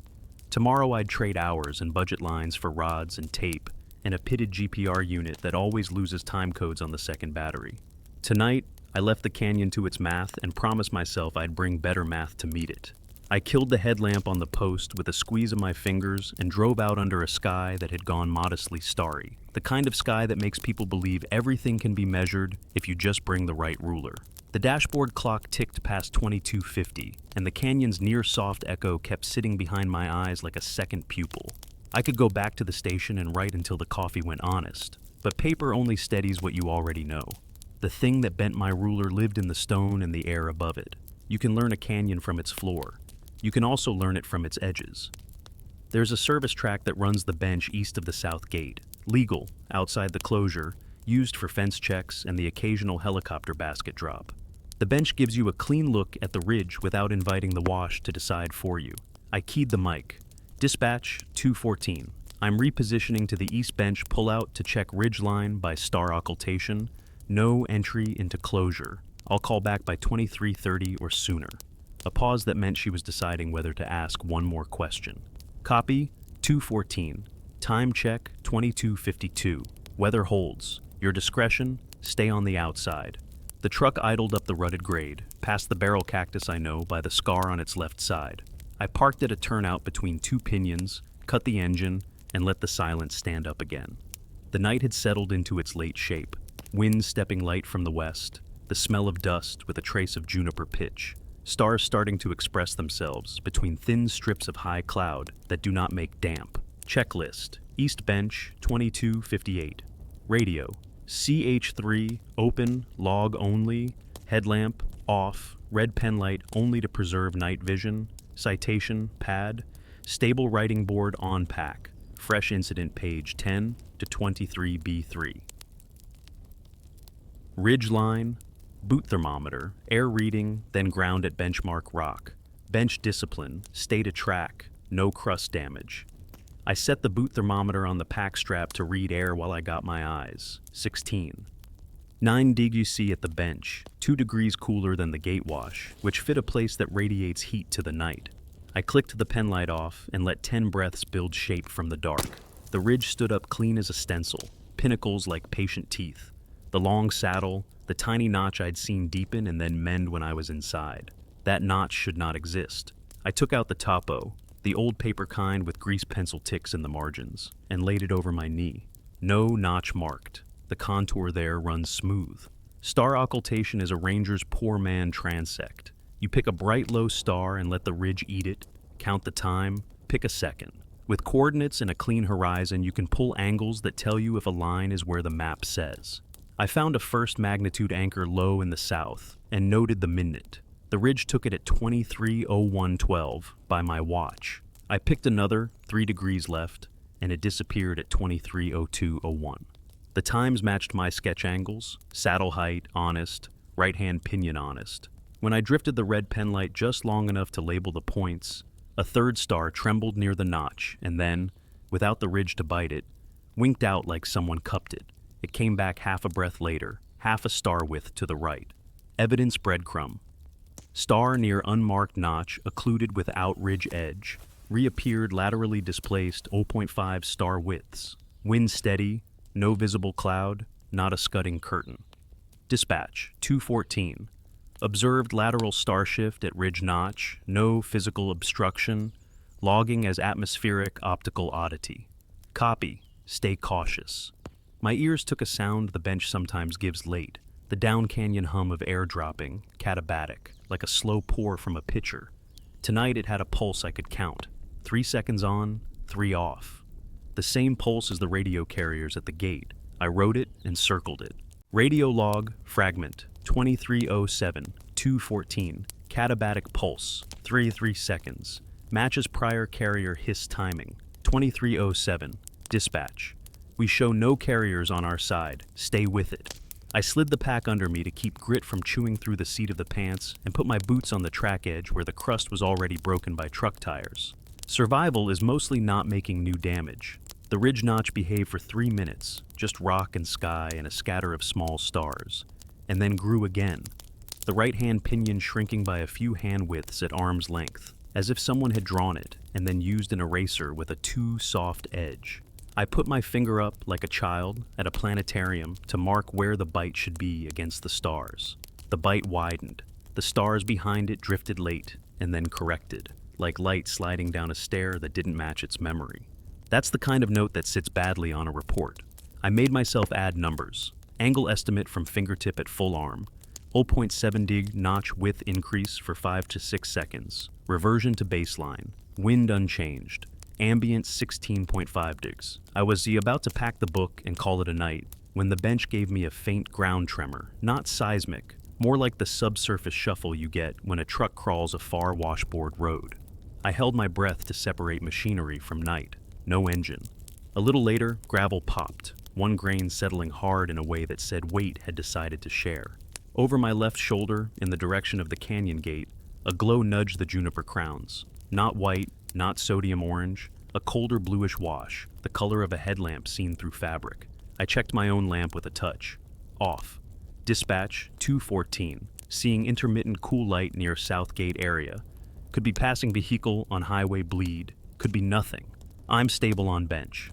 Tomorrow I'd trade hours and budget lines for rods and tape and a pitted GPR unit that always loses time codes on the second battery. Tonight, I left the canyon to its math and promised myself I'd bring better math to meet it. I killed the headlamp on the post with a squeeze of my fingers and drove out under a sky that had gone modestly starry, the kind of sky that makes people believe everything can be measured if you just bring the right ruler. The dashboard clock ticked past 22:50, and the canyon's near-soft echo kept sitting behind my eyes like a second pupil. I could go back to the station and write until the coffee went honest, but paper only steadies what you already know. The thing that bent my ruler lived in the stone and the air above it. You can learn a canyon from its floor. You can also learn it from its edges. There's a service track that runs the bench east of the south gate, legal, outside the closure, used for fence checks and the occasional helicopter basket drop. The bench gives you a clean look at the ridge without inviting the wash to decide for you. I keyed the mic. Dispatch 214. I'm repositioning to the east bench pullout to check ridge line by star occultation. No entry into closure. I'll call back by 23:30 or sooner. A pause that meant she was deciding whether to ask one more question. Copy 214. Time check 22:52. Weather holds. Your discretion, stay on the outside. The truck idled up the rutted grade, past the barrel cactus I know by the scar on its left side. I parked at a turnout between two pinions, cut the engine, and let the silence stand up again. The night had settled into its late shape. Wind stepping light from the west, the smell of dust with a trace of juniper pitch. Stars starting to express themselves between thin strips of high cloud that do not make damp. Checklist, East Bench, 22:58. Radio, CH3, open, log only, headlamp, off, red pen light only to preserve night vision, citation, pad, stable writing board on pack, fresh incident page 10 to 23B3. Ridge line, boot thermometer, air reading, then ground at benchmark rock. Bench discipline, stay to track, no crust damage. I set the boot thermometer on the pack strap to read air while I got my eyes. 16. 9 degc at the bench, 2 degrees cooler than the gate wash, which fit a place that radiates heat to the night. I clicked the pen light off and let 10 breaths build shape from the dark. The ridge stood up clean as a stencil, pinnacles like patient teeth. The long saddle, the tiny notch I'd seen deepen and then mend when I was inside. That notch should not exist. I took out the topo, the old paper kind with grease pencil ticks in the margins, and laid it over my knee. No notch marked. The contour there runs smooth. Star occultation is a ranger's poor man transect. You pick a bright low star and let the ridge eat it, count the time, pick a second. With coordinates and a clean horizon, you can pull angles that tell you if a line is where the map says. I found a first magnitude anchor low in the south and noted the minute. The ridge took it at 23:01:12 by my watch. I picked another, 3 degrees left, and it disappeared at 23:02:01. The times matched my sketch angles, saddle height, honest, right-hand pinion honest. When I drifted the red pen light just long enough to label the points, a third star trembled near the notch and then, without the ridge to bite it, winked out like someone cupped it. It came back half a breath later, half a star width to the right. Evidence breadcrumb. Star near unmarked notch occluded without ridge edge. Reappeared laterally displaced 0.5 star widths. Wind steady, no visible cloud, not a scudding curtain. Dispatch 214. Observed lateral star shift at ridge notch, no physical obstruction. Logging as atmospheric optical oddity. Copy, stay cautious. My ears took a sound the bench sometimes gives late, the down canyon hum of air dropping, catabatic, like a slow pour from a pitcher. Tonight it had a pulse I could count. 3 seconds on, 3 off. The same pulse as the radio carriers at the gate. I wrote it and circled it. Radio log, fragment, 23:07, 2:14, catabatic pulse, 3 seconds. Matches prior carrier hiss timing, 23:07, dispatch. We show no carriers on our side. Stay with it. I slid the pack under me to keep grit from chewing through the seat of the pants and put my boots on the track edge where the crust was already broken by truck tires. Survival is mostly not making new damage. The ridge notch behaved for 3 minutes, just rock and sky and a scatter of small stars. and then grew again, the right hand pinion shrinking by a few hand widths at arm's length, as if someone had drawn it and then used an eraser with a too soft edge. I put my finger up like a child at a planetarium to mark where the bite should be against the stars. The bite widened. The stars behind it drifted late and then corrected, like light sliding down a stair that didn't match its memory. That's the kind of note that sits badly on a report. I made myself add numbers. Angle estimate from fingertip at full arm. 0.7 dig notch width increase for 5 to 6 seconds. Reversion to baseline. Wind unchanged. Ambient 16.5 digs. I was about to pack the book and call it a night when the bench gave me a faint ground tremor, not seismic, more like the subsurface shuffle you get when a truck crawls a far washboard road. I held my breath to separate machinery from night. No engine. A little later, gravel popped, one grain settling hard in a way that said weight had decided to share. Over my left shoulder, in the direction of the canyon gate, a glow nudged the juniper crowns. Not white, not sodium orange, a colder bluish wash, the color of a headlamp seen through fabric. I checked my own lamp with a touch. Off. Dispatch 214, seeing intermittent cool light near Southgate area. Could be passing vehicle on highway bleed. Could be nothing. I'm stable on bench.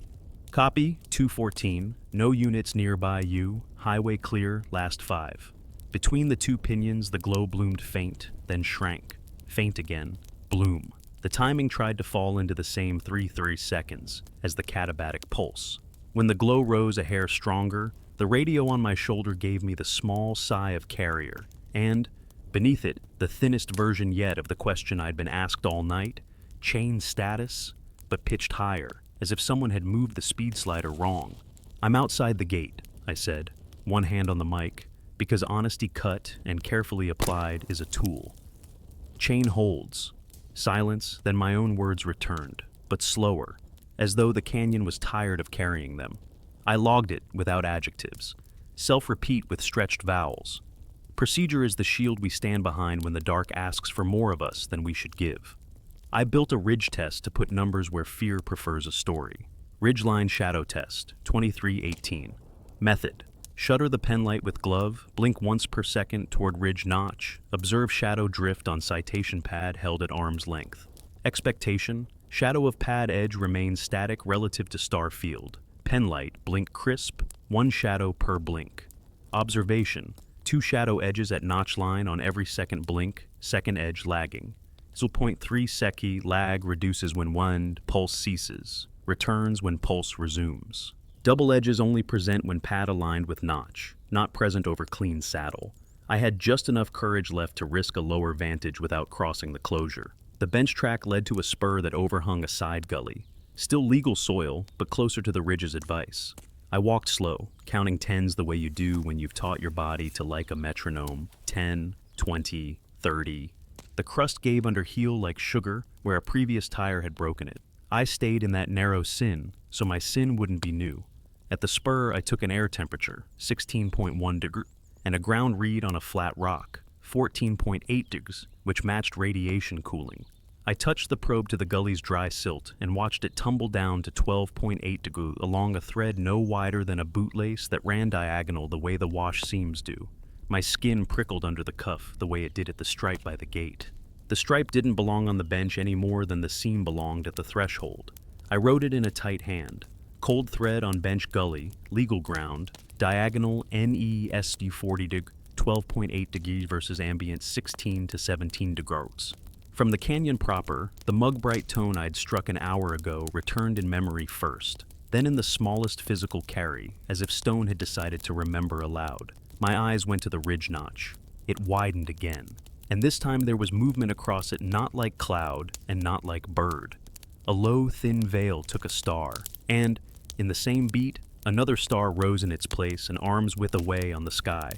Copy 214, no units nearby you, highway clear, last 5. Between the two pinions, the glow bloomed faint, then shrank. Faint again. Bloom. The timing tried to fall into the same 3 seconds as the catabatic pulse. When the glow rose a hair stronger, the radio on my shoulder gave me the small sigh of carrier, and, beneath it, the thinnest version yet of the question I'd been asked all night, chain status, but pitched higher, as if someone had moved the speed slider wrong. I'm outside the gate, I said, one hand on the mic, because honesty cut and carefully applied is a tool. Chain holds. Silence, then my own words returned, but slower, as though the canyon was tired of carrying them. I logged it without adjectives. Self-repeat with stretched vowels. Procedure is the shield we stand behind when the dark asks for more of us than we should give. I built a ridge test to put numbers where fear prefers a story. Ridgeline shadow test, 2318. Method. Shutter the pen light with glove, blink once per second toward ridge notch, observe shadow drift on citation pad held at arm's length. Expectation. Shadow of pad edge remains static relative to star field. Pen light, blink crisp, 1 shadow per blink. Observation. 2 shadow edges at notch line on every second blink, second edge lagging. 0.3 secchi lag reduces when wind, pulse ceases. Returns when pulse resumes. Double edges only present when pad aligned with notch, not present over clean saddle. I had just enough courage left to risk a lower vantage without crossing the closure. The bench track led to a spur that overhung a side gully. Still legal soil, but closer to the ridge's advice. I walked slow, counting tens the way you do when you've taught your body to like a metronome. 10, 20, 30. The crust gave under heel like sugar where a previous tire had broken it. I stayed in that narrow sin, so my sin wouldn't be new. At the spur, I took an air temperature, 16.1 degrees, and a ground read on a flat rock, 14.8 degrees, which matched radiation cooling. I touched the probe to the gully's dry silt and watched it tumble down to 12.8 degrees along a thread no wider than a bootlace that ran diagonal the way the wash seams do. My skin prickled under the cuff the way it did at the stripe by the gate. The stripe didn't belong on the bench any more than the seam belonged at the threshold. I wrote it in a tight hand. Cold thread on bench gully, legal ground, diagonal NESD 40 deg, 12.8 degrees versus ambient 16 to 17 degrees. From the canyon proper, the mug-bright tone I'd struck an hour ago returned in memory first, then in the smallest physical carry, as if stone had decided to remember aloud. My eyes went to the ridge notch. It widened again, and this time there was movement across it not like cloud and not like bird. A low, thin veil took a star, and, in the same beat, another star rose in its place an arm's width away on the sky.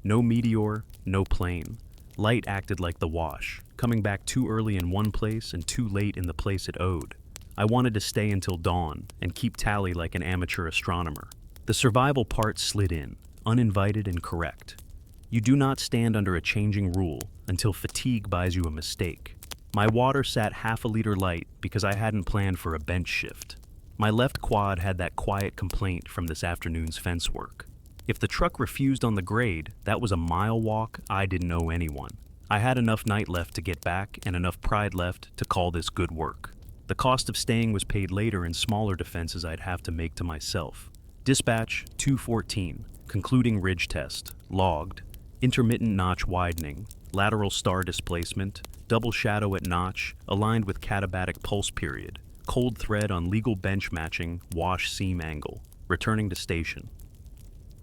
No meteor, no plane. Light acted like the wash, coming back too early in one place and too late in the place it owed. I wanted to stay until dawn and keep tally like an amateur astronomer. The survival part slid in, uninvited and correct. You do not stand under a changing rule until fatigue buys you a mistake. My water sat half a liter light because I hadn't planned for a bench shift. My left quad had that quiet complaint from this afternoon's fence work. If the truck refused on the grade, that was a mile walk I didn't owe anyone. I had enough night left to get back and enough pride left to call this good work. The cost of staying was paid later in smaller defenses I'd have to make to myself. Dispatch 214, concluding ridge test, logged, intermittent notch widening, lateral star displacement, double shadow at notch, aligned with catabatic pulse period, cold thread on legal bench matching, wash seam angle, returning to station.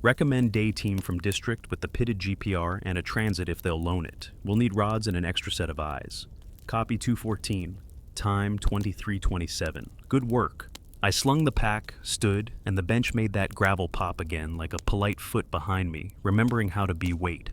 Recommend day team from district with the pitted GPR and a transit if they'll loan it. We'll need rods and an extra set of eyes. Copy 214. Time 23:27. Good work. I slung the pack, stood, and the bench made that gravel pop again like a polite foot behind me, remembering how to be weight.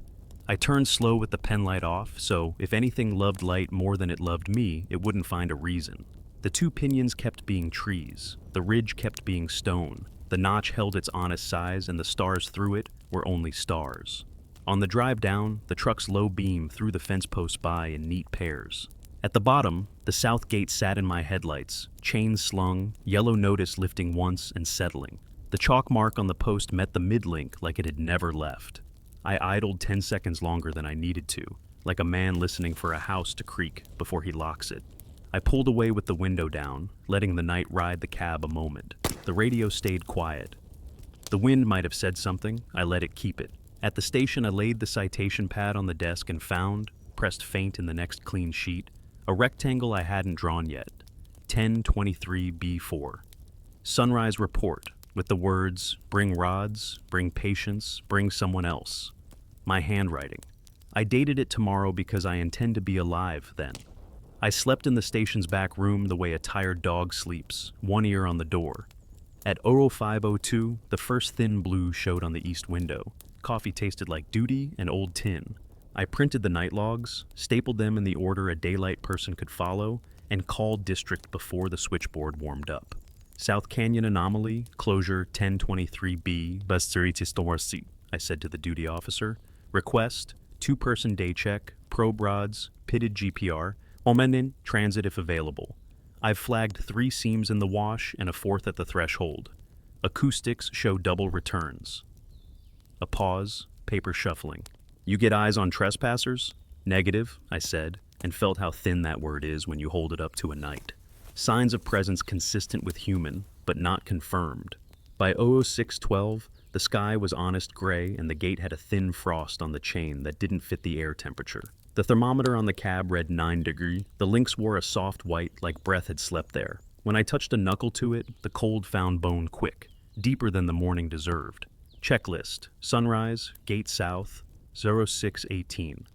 I turned slow with the pen light off, so if anything loved light more than it loved me, it wouldn't find a reason. The two pinions kept being trees. The ridge kept being stone. The notch held its honest size, and the stars through it were only stars. On the drive down, the truck's low beam threw the fence posts by in neat pairs. At the bottom, the south gate sat in my headlights, chains slung, yellow notice lifting once and settling. The chalk mark on the post met the mid-link like it had never left. I idled 10 seconds longer than I needed to, like a man listening for a house to creak before he locks it. I pulled away with the window down, letting the night ride the cab a moment. The radio stayed quiet. The wind might have said something, I let it keep it. At the station, I laid the citation pad on the desk and found, pressed faint in the next clean sheet, a rectangle I hadn't drawn yet. 1023B4. Sunrise report, with the words, bring rods, bring patience, bring someone else. My handwriting. I dated it tomorrow because I intend to be alive then. I slept in the station's back room the way a tired dog sleeps, one ear on the door. At 0502, the first thin blue showed on the east window. Coffee tasted like duty and old tin. I printed the night logs, stapled them in the order a daylight person could follow, and called district before the switchboard warmed up. South Canyon anomaly, closure 1023B, battered, I said to the duty officer. Request, two-person day check, probe rods, pitted GPR, omenin, transit if available. I've flagged 3 seams in the wash and a 4th at the threshold. Acoustics show double returns. A pause, paper shuffling. You get eyes on trespassers? Negative, I said, and felt how thin that word is when you hold it up to a night. Signs of presence consistent with human, but not confirmed. By 00612, the sky was honest gray and the gate had a thin frost on the chain that didn't fit the air temperature. The thermometer on the cab read 9 degrees. The links wore a soft white like breath had slept there. When I touched a knuckle to it, the cold found bone quick, deeper than the morning deserved. Checklist, sunrise, gate south, 0618.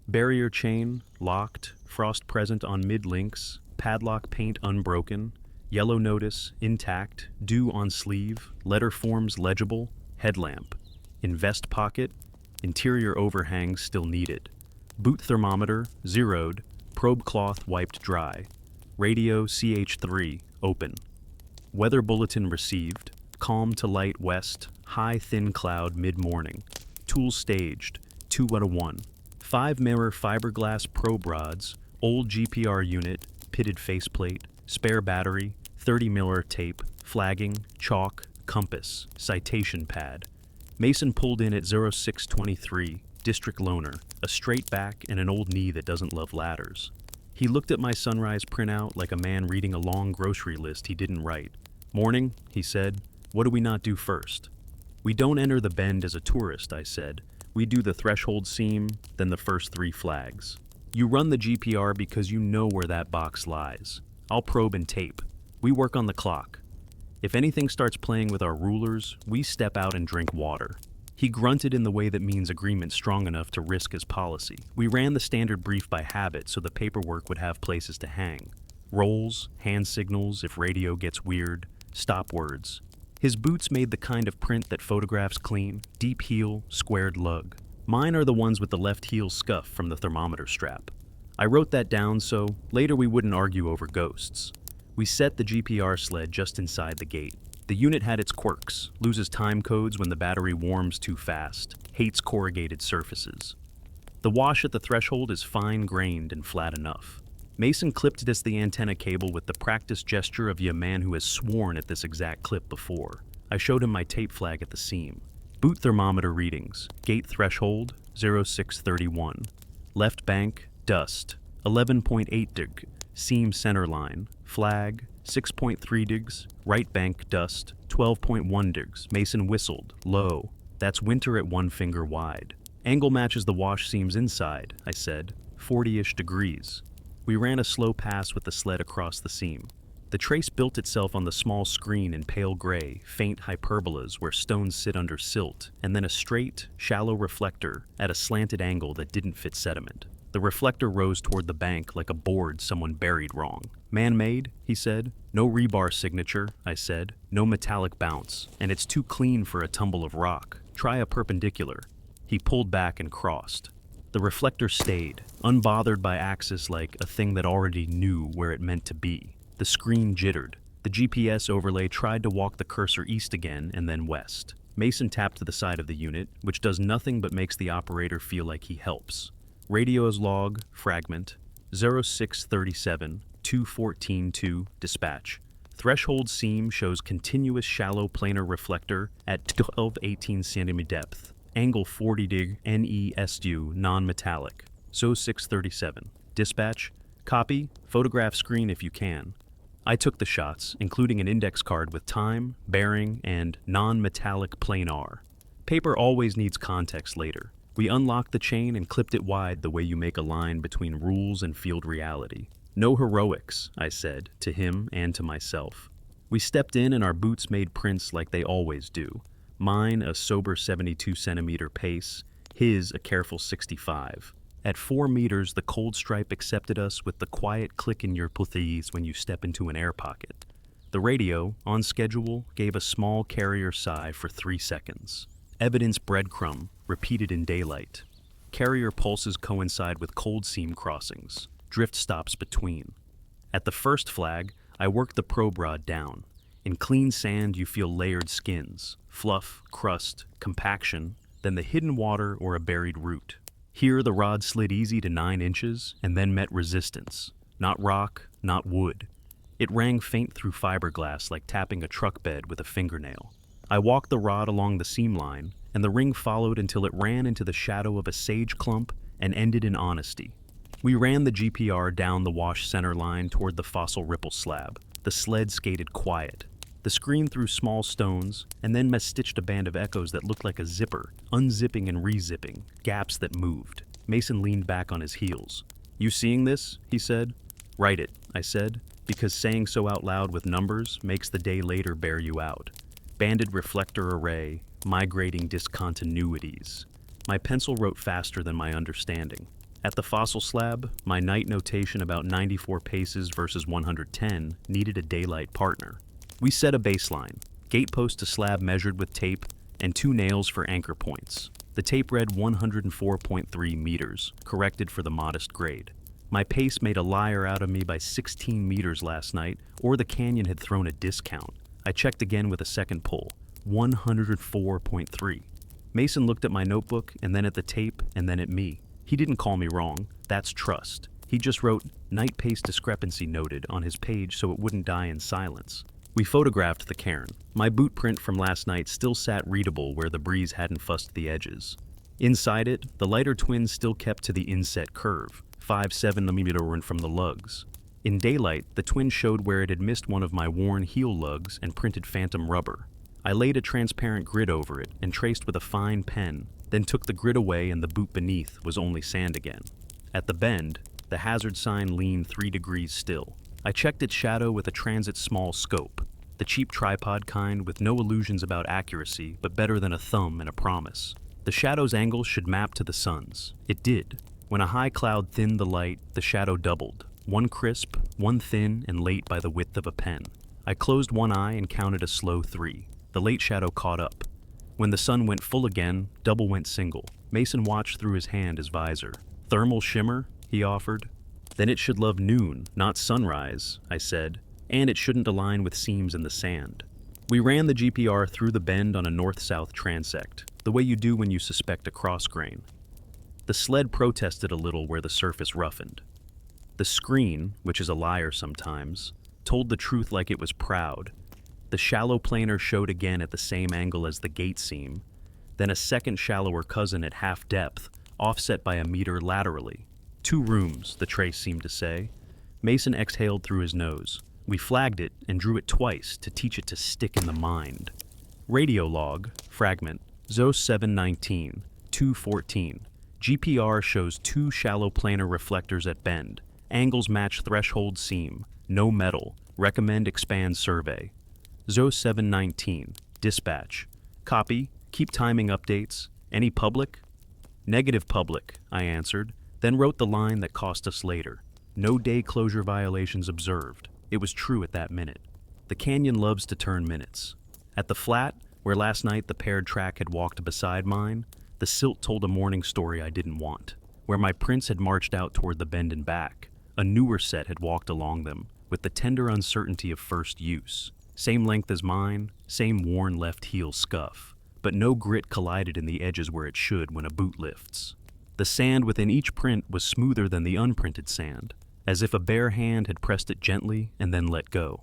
Barrier chain, locked, frost present on mid-links, padlock paint unbroken, yellow notice, intact, dew on sleeve, letter forms legible, headlamp. In vest pocket, interior overhang still needed. Boot thermometer, zeroed, probe cloth wiped dry. Radio CH3, open. Weather bulletin received, calm to light west, high thin cloud mid-morning. Tools staged, 2 out of 1. 5 mirror fiberglass probe rods, old GPR unit, pitted faceplate, spare battery, 30 miller tape, flagging, chalk, compass, citation pad. Mason pulled in at 0623, district loaner, a straight back and an old knee that doesn't love ladders. He looked at my sunrise printout like a man reading a long grocery list he didn't write. Morning, he said. What do we not do first? We don't enter the bend as a tourist, I said. We do the threshold seam, then the first 3 flags. You run the GPR because you know where that box lies. I'll probe and tape. We work on the clock. If anything starts playing with our rulers, we step out and drink water. He grunted in the way that means agreement strong enough to risk his policy. We ran the standard brief by habit so the paperwork would have places to hang. Rolls, hand signals if radio gets weird, stop words. His boots made the kind of print that photographs clean, deep heel, squared lug. Mine are the ones with the left heel scuff from the thermometer strap. I wrote that down so later we wouldn't argue over ghosts. We set the GPR sled just inside the gate. The unit had its quirks, loses time codes when the battery warms too fast, hates corrugated surfaces. The wash at the threshold is fine-grained and flat enough. Mason clipped it as the antenna cable with the practiced gesture of a man who has sworn at this exact clip before. I showed him my tape flag at the seam. Boot thermometer readings. Gate threshold, 0631. Left bank, dust, 11.8 dig. Seam center line. Flag, 6.3 digs. Right bank, dust, 12.1 digs. Mason whistled, low. That's winter at 1 finger wide. Angle matches the wash seams inside, I said, 40-ish degrees. We ran a slow pass with the sled across the seam. The trace built itself on the small screen in pale gray, faint hyperbolas where stones sit under silt, and then a straight, shallow reflector at a slanted angle that didn't fit sediment. The reflector rose toward the bank like a board someone buried wrong. Man-made, he said. No rebar signature, I said. No metallic bounce. And it's too clean for a tumble of rock. Try a perpendicular. He pulled back and crossed. The reflector stayed, unbothered by axis like a thing that already knew where it meant to be. The screen jittered. The GPS overlay tried to walk the cursor east again and then west. Mason tapped to the side of the unit, which does nothing but makes the operator feel like he helps. Radio's log, fragment, 0637, 214-2, dispatch. Threshold seam shows continuous shallow planar reflector at 12-18 cm depth. Angle 40 dig, NESU, non-metallic. So 637. Dispatch. Copy. Photograph screen if you can. I took the shots, including an index card with time, bearing, and non-metallic planar. Paper always needs context later. We unlocked the chain and clipped it wide the way you make a line between rules and field reality. No heroics, I said, to him and to myself. We stepped in and our boots made prints like they always do. Mine a sober 72 centimeter pace, his a careful 65. At 4 meters, the cold stripe accepted us with the quiet click in your puthies when you step into an air pocket. The radio, on schedule, gave a small carrier sigh for 3 seconds. Evidence breadcrumb, repeated in daylight. Carrier pulses coincide with cold seam crossings, drift stops between. At the first flag, I worked the probe rod down. In clean sand, you feel layered skins, fluff, crust, compaction, then the hidden water or a buried root. Here, the rod slid easy to 9 inches and then met resistance. Not rock, not wood. It rang faint through fiberglass like tapping a truck bed with a fingernail. I walked the rod along the seam line, and the ring followed until it ran into the shadow of a sage clump and ended in honesty. We ran the GPR down the wash center line toward the fossil ripple slab. The sled skated quiet. The screen threw small stones, and then stitched a band of echoes that looked like a zipper, unzipping and re-zipping, gaps that moved. Mason leaned back on his heels. You seeing this? He said. Write it, I said, because saying so out loud with numbers makes the day later bear you out. Banded reflector array, migrating discontinuities. My pencil wrote faster than my understanding. At the fossil slab, my night notation about 94 paces versus 110 needed a daylight partner. We set a baseline, gatepost to slab measured with tape, and 2 nails for anchor points. The tape read 104.3 meters, corrected for the modest grade. My pace made a liar out of me by 16 meters last night, or the canyon had thrown a discount. I checked again with a second pull, 104.3. Mason looked at my notebook, and then at the tape, and then at me. He didn't call me wrong. That's trust. He just wrote, night pace discrepancy noted on his page so it wouldn't die in silence. We photographed the cairn. My boot print from last night still sat readable where the breeze hadn't fussed the edges. Inside it, the lighter twin still kept to the inset curve, 5-7 mm from the lugs. In daylight, the twin showed where it had missed one of my worn heel lugs and printed phantom rubber. I laid a transparent grid over it and traced with a fine pen, then took the grid away and the boot beneath was only sand again. At the bend, the hazard sign leaned 3 degrees still. I checked its shadow with a transit small scope, the cheap tripod kind with no illusions about accuracy, but better than a thumb and a promise. The shadow's angle should map to the sun's. It did. When a high cloud thinned the light, the shadow doubled. One crisp, one thin, and late by the width of a pen. I closed one eye and counted a slow 3. The late shadow caught up. When the sun went full again, double went single. Mason watched through his hand as visor. Thermal shimmer, he offered. Then it should love noon, not sunrise, I said, and it shouldn't align with seams in the sand. We ran the GPR through the bend on a north-south transect, the way you do when you suspect a cross grain. The sled protested a little where the surface roughened. The screen, which is a liar sometimes, told the truth like it was proud. The shallow planar showed again at the same angle as the gate seam. then a second shallower cousin at half depth, offset by a meter laterally. 2 rooms, the trace seemed to say. Mason exhaled through his nose. We flagged it and drew it twice to teach it to stick in the mind. Radio log, fragment, ZO 719, 214. GPR shows 2 shallow planar reflectors at bend. Angles match threshold seam. No metal. Recommend expand survey. ZO 719, dispatch. Copy. Keep timing updates. Any public? Negative public, I answered, then wrote the line that cost us later. No day closure violations observed. It was true at that minute. The canyon loves to turn minutes. At the flat, where last night the paired track had walked beside mine, the silt told a morning story I didn't want. Where my prints had marched out toward the bend and back, a newer set had walked along them, with the tender uncertainty of first use. Same length as mine, same worn left heel scuff, but no grit collided in the edges where it should when a boot lifts. The sand within each print was smoother than the unprinted sand, as if a bare hand had pressed it gently and then let go.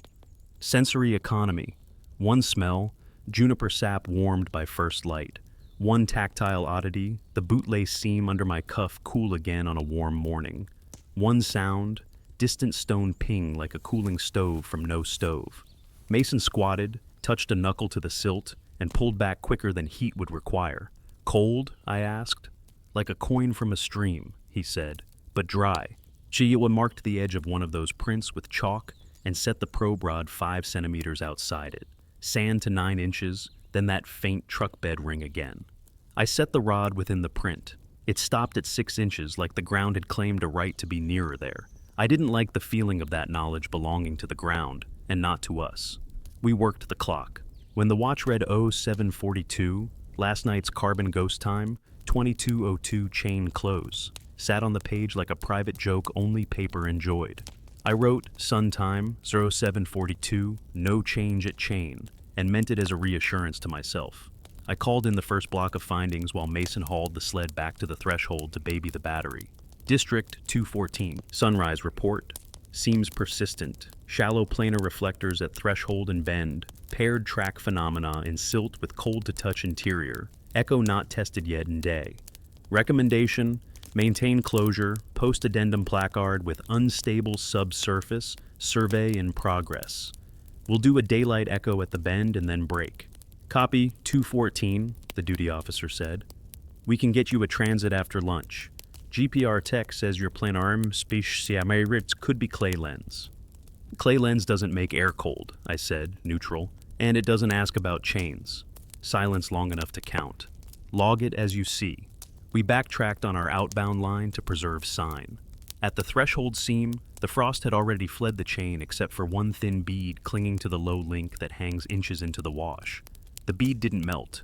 Sensory economy. 1 smell, juniper sap warmed by first light. 1 tactile oddity, the bootlace seam under my cuff cool again on a warm morning. 1 sound, distant stone ping like a cooling stove from no stove. Mason squatted, touched a knuckle to the silt, and pulled back quicker than heat would require. Cold? I asked. Like a coin from a stream, he said, but dry. Chiyowa marked the edge of one of those prints with chalk and set the probe rod 5 centimeters outside it. Sand to 9 inches, then that faint truck bed ring again. I set the rod within the print. It stopped at 6 inches like the ground had claimed a right to be nearer there. I didn't like the feeling of that knowledge belonging to the ground, and not to us. We worked the clock. When the watch read 0742, last night's carbon ghost time, 2202 chain close, sat on the page like a private joke only paper enjoyed. I wrote sun time 0742, no change at chain, and meant it as a reassurance to myself. I called in the first block of findings while Mason hauled the sled back to the threshold to baby the battery. District 214, sunrise report. Seems persistent. Shallow planar reflectors at threshold and bend. Paired track phenomena in silt with cold-to-touch interior. Echo not tested yet in day. Recommendation, maintain closure, post-addendum placard with unstable subsurface, survey in progress. We'll do a daylight echo at the bend and then break. Copy 214, the duty officer said. We can get you a transit after lunch. GPR tech says your planarm species could be clay lens. Clay lens doesn't make air cold, I said, neutral, and it doesn't ask about chains. Silence long enough to count. Log it as you see. We backtracked on our outbound line to preserve sign. At the threshold seam, the frost had already fled the chain except for 1 thin bead clinging to the low link that hangs inches into the wash. The bead didn't melt.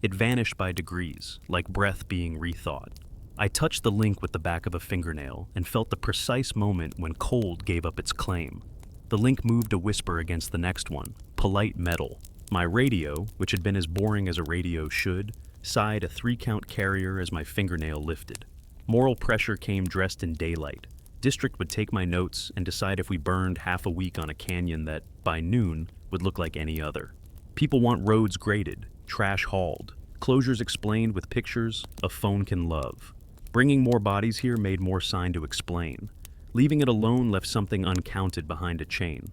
It vanished by degrees, like breath being rethought. I touched the link with the back of a fingernail and felt the precise moment when cold gave up its claim. The link moved a whisper against the next one, polite metal. My radio, which had been as boring as a radio should, sighed a 3-count carrier as my fingernail lifted. Moral pressure came dressed in daylight. District would take my notes and decide if we burned half a week on a canyon that, by noon, would look like any other. People want roads graded, trash hauled, closures explained with pictures a phone can love. Bringing more bodies here made more sign to explain. Leaving it alone left something uncounted behind a chain.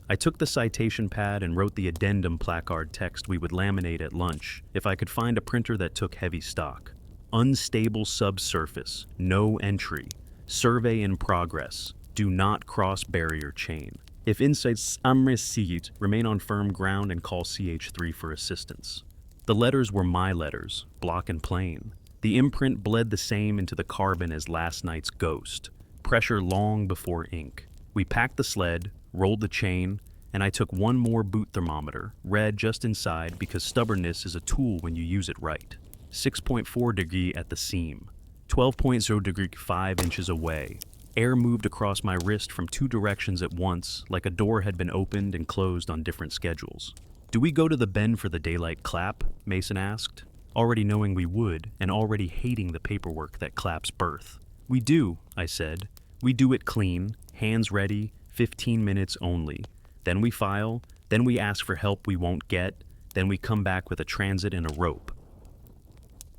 I took the citation pad and wrote the addendum placard text we would laminate at lunch if I could find a printer that took heavy stock. Unstable subsurface, no entry. Survey in progress. Do not cross barrier chain. If insights received, remain on firm ground and call CH3 for assistance. The letters were my letters, block and plain. The imprint bled the same into the carbon as last night's ghost. Pressure long before ink. We packed the sled, rolled the chain, and I took 1 more boot thermometer, red just inside because stubbornness is a tool when you use it right. 6.4 degree at the seam. 12.0 degree 5 inches away. Air moved across my wrist from 2 directions at once, like a door had been opened and closed on different schedules. Do we go to the bend for the daylight clap? Mason asked, already knowing we would and already hating the paperwork that claps birth. We do, I said. We do it clean, hands ready, 15 minutes only. Then we file, then we ask for help we won't get, then we come back with a transit and a rope.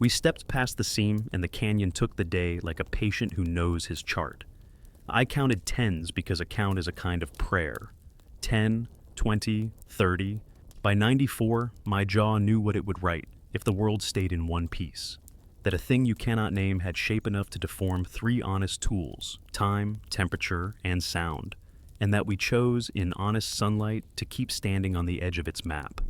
We stepped past the seam, and the canyon took the day like a patient who knows his chart. I counted tens because a count is a kind of prayer. 10, 20, 30. By 94, my jaw knew what it would write if the world stayed in one piece. That a thing you cannot name had shape enough to deform three honest tools, time, temperature, and sound, and that we chose, in honest sunlight, to keep standing on the edge of its map.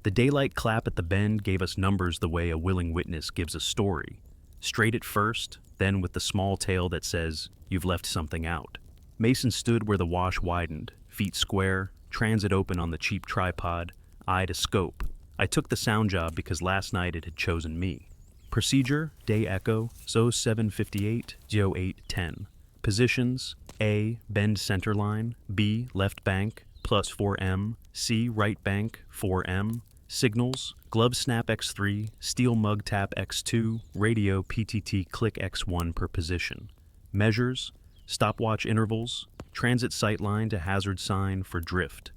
The daylight clap at the bend gave us numbers the way a willing witness gives a story. Straight at first, then with the small tail that says, "You've left something out." Mason stood where the wash widened, feet square, transit open on the cheap tripod, eye to scope. I took the sound job because last night it had chosen me. Procedure, day echo, zo 758, zo 810. Positions, A, bend center line, B, left bank, plus 4M, C, right bank, 4M. Signals, glove snap X3, steel mug tap X2, radio PTT click X1 per position. Measures, stopwatch intervals, transit sight line to hazard sign for drift.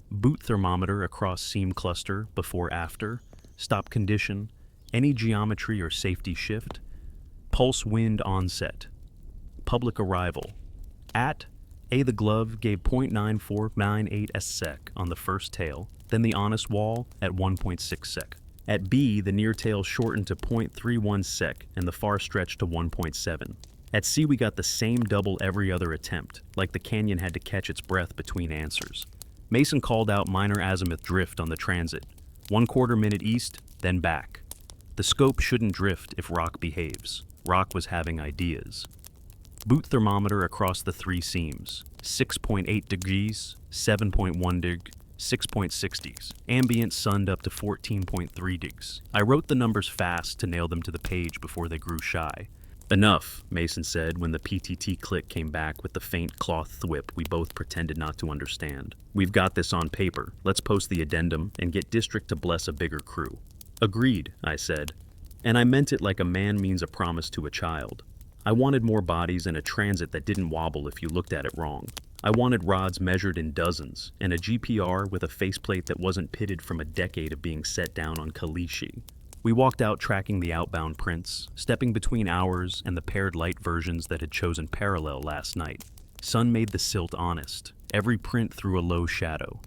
Boot thermometer across seam cluster before after, stop condition, any geometry or safety shift. Pulse wind onset. Public arrival. At A, the glove gave 0.9498 sec on the first tail, then the honest wall at 1.6 sec. At B, the near tail shortened to 0.31 sec and the far stretch to 1.7. At C, we got the same double every other attempt, like the canyon had to catch its breath between answers. Mason called out minor azimuth drift on the transit. 1/4 minute east, then back. The scope shouldn't drift if rock behaves. Rock was having ideas. Boot thermometer across the three seams. 6.8 degrees, 7.1 deg, 6.6 degrees. Ambient sunned up to 14.3 degrees. I wrote the numbers fast to nail them to the page before they grew shy. "Enough," Mason said when the PTT click came back with the faint cloth thwip we both pretended not to understand. "We've got this on paper. Let's post the addendum and get district to bless a bigger crew." "Agreed," I said. And I meant it like a man means a promise to a child. I wanted more bodies and a transit that didn't wobble if you looked at it wrong. I wanted rods measured in dozens, and a GPR with a faceplate that wasn't pitted from a decade of being set down on Kalishi. We walked out tracking the outbound prints, stepping between ours and the paired light versions that had chosen parallel last night. Sun made the silt honest. Every print threw a low shadow.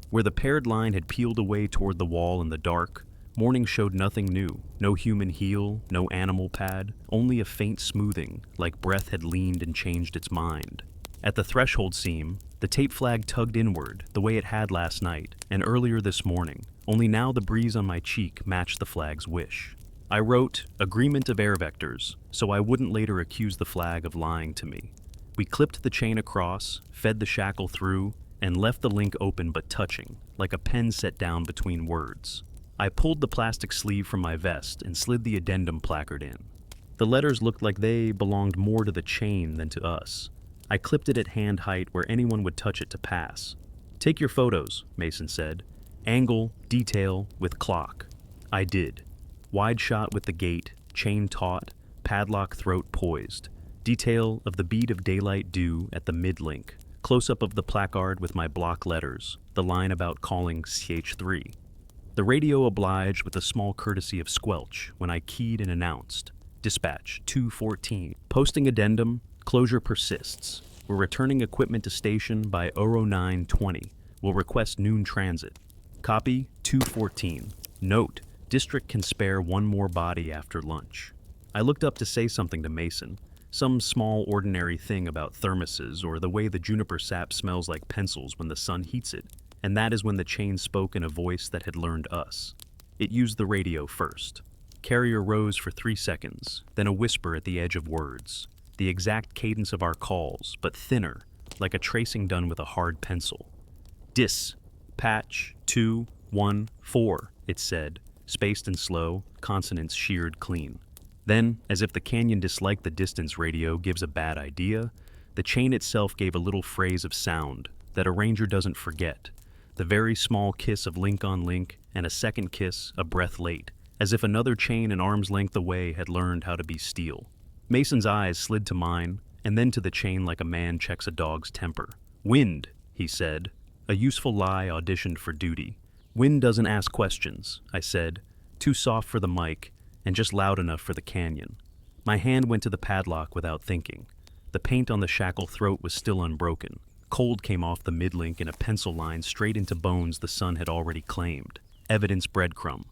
Where the paired line had peeled away toward the wall in the dark, morning showed nothing new. No human heel, no animal pad, only a faint smoothing, like breath had leaned and changed its mind. At the threshold seam, the tape flag tugged inward, the way it had last night, and earlier this morning, only now the breeze on my cheek matched the flag's wish. I wrote, "Agreement of air vectors," so I wouldn't later accuse the flag of lying to me. We clipped the chain across, fed the shackle through, and left the link open but touching, like a pen set down between words. I pulled the plastic sleeve from my vest and slid the addendum placard in. The letters looked like they belonged more to the chain than to us. I clipped it at hand height where anyone would touch it to pass. "Take your photos," Mason said. "Angle, detail, with clock." I did. Wide shot with the gate, chain taut, padlock throat poised. Detail of the bead of daylight dew at the mid-link. Close-up of the placard with my block letters, the line about calling CH3. The radio obliged with a small courtesy of squelch when I keyed and announced. Dispatch 214. Posting addendum. Closure persists. We're returning equipment to station by 0920. Will request noon transit. Copy 214. Note, district can spare one more body after lunch. I looked up to say something to Mason. Some small ordinary thing about thermoses or the way the juniper sap smells like pencils when the sun heats it. And that is when the chain spoke in a voice that had learned us. It used the radio first. Carrier rose for 3 seconds, then a whisper at the edge of words. The exact cadence of our calls, but thinner, like a tracing done with a hard pencil. "Dis, patch, 2, 1, 4, it said, spaced and slow, consonants sheared clean. Then, as if the canyon disliked the distance radio gives a bad idea, the chain itself gave a little phrase of sound that a ranger doesn't forget. The very small kiss of link on link, and a second kiss a breath late, as if another chain an arm's length away had learned how to be steel. Mason's eyes slid to mine, and then to the chain like a man checks a dog's temper. "Wind," he said. A useful lie auditioned for duty. "Wind doesn't ask questions," I said, too soft for the mic, and just loud enough for the canyon. My hand went to the padlock without thinking. The paint on the shackle throat was still unbroken. Cold came off the mid-link in a pencil line straight into bones the sun had already claimed. Evidence breadcrumb.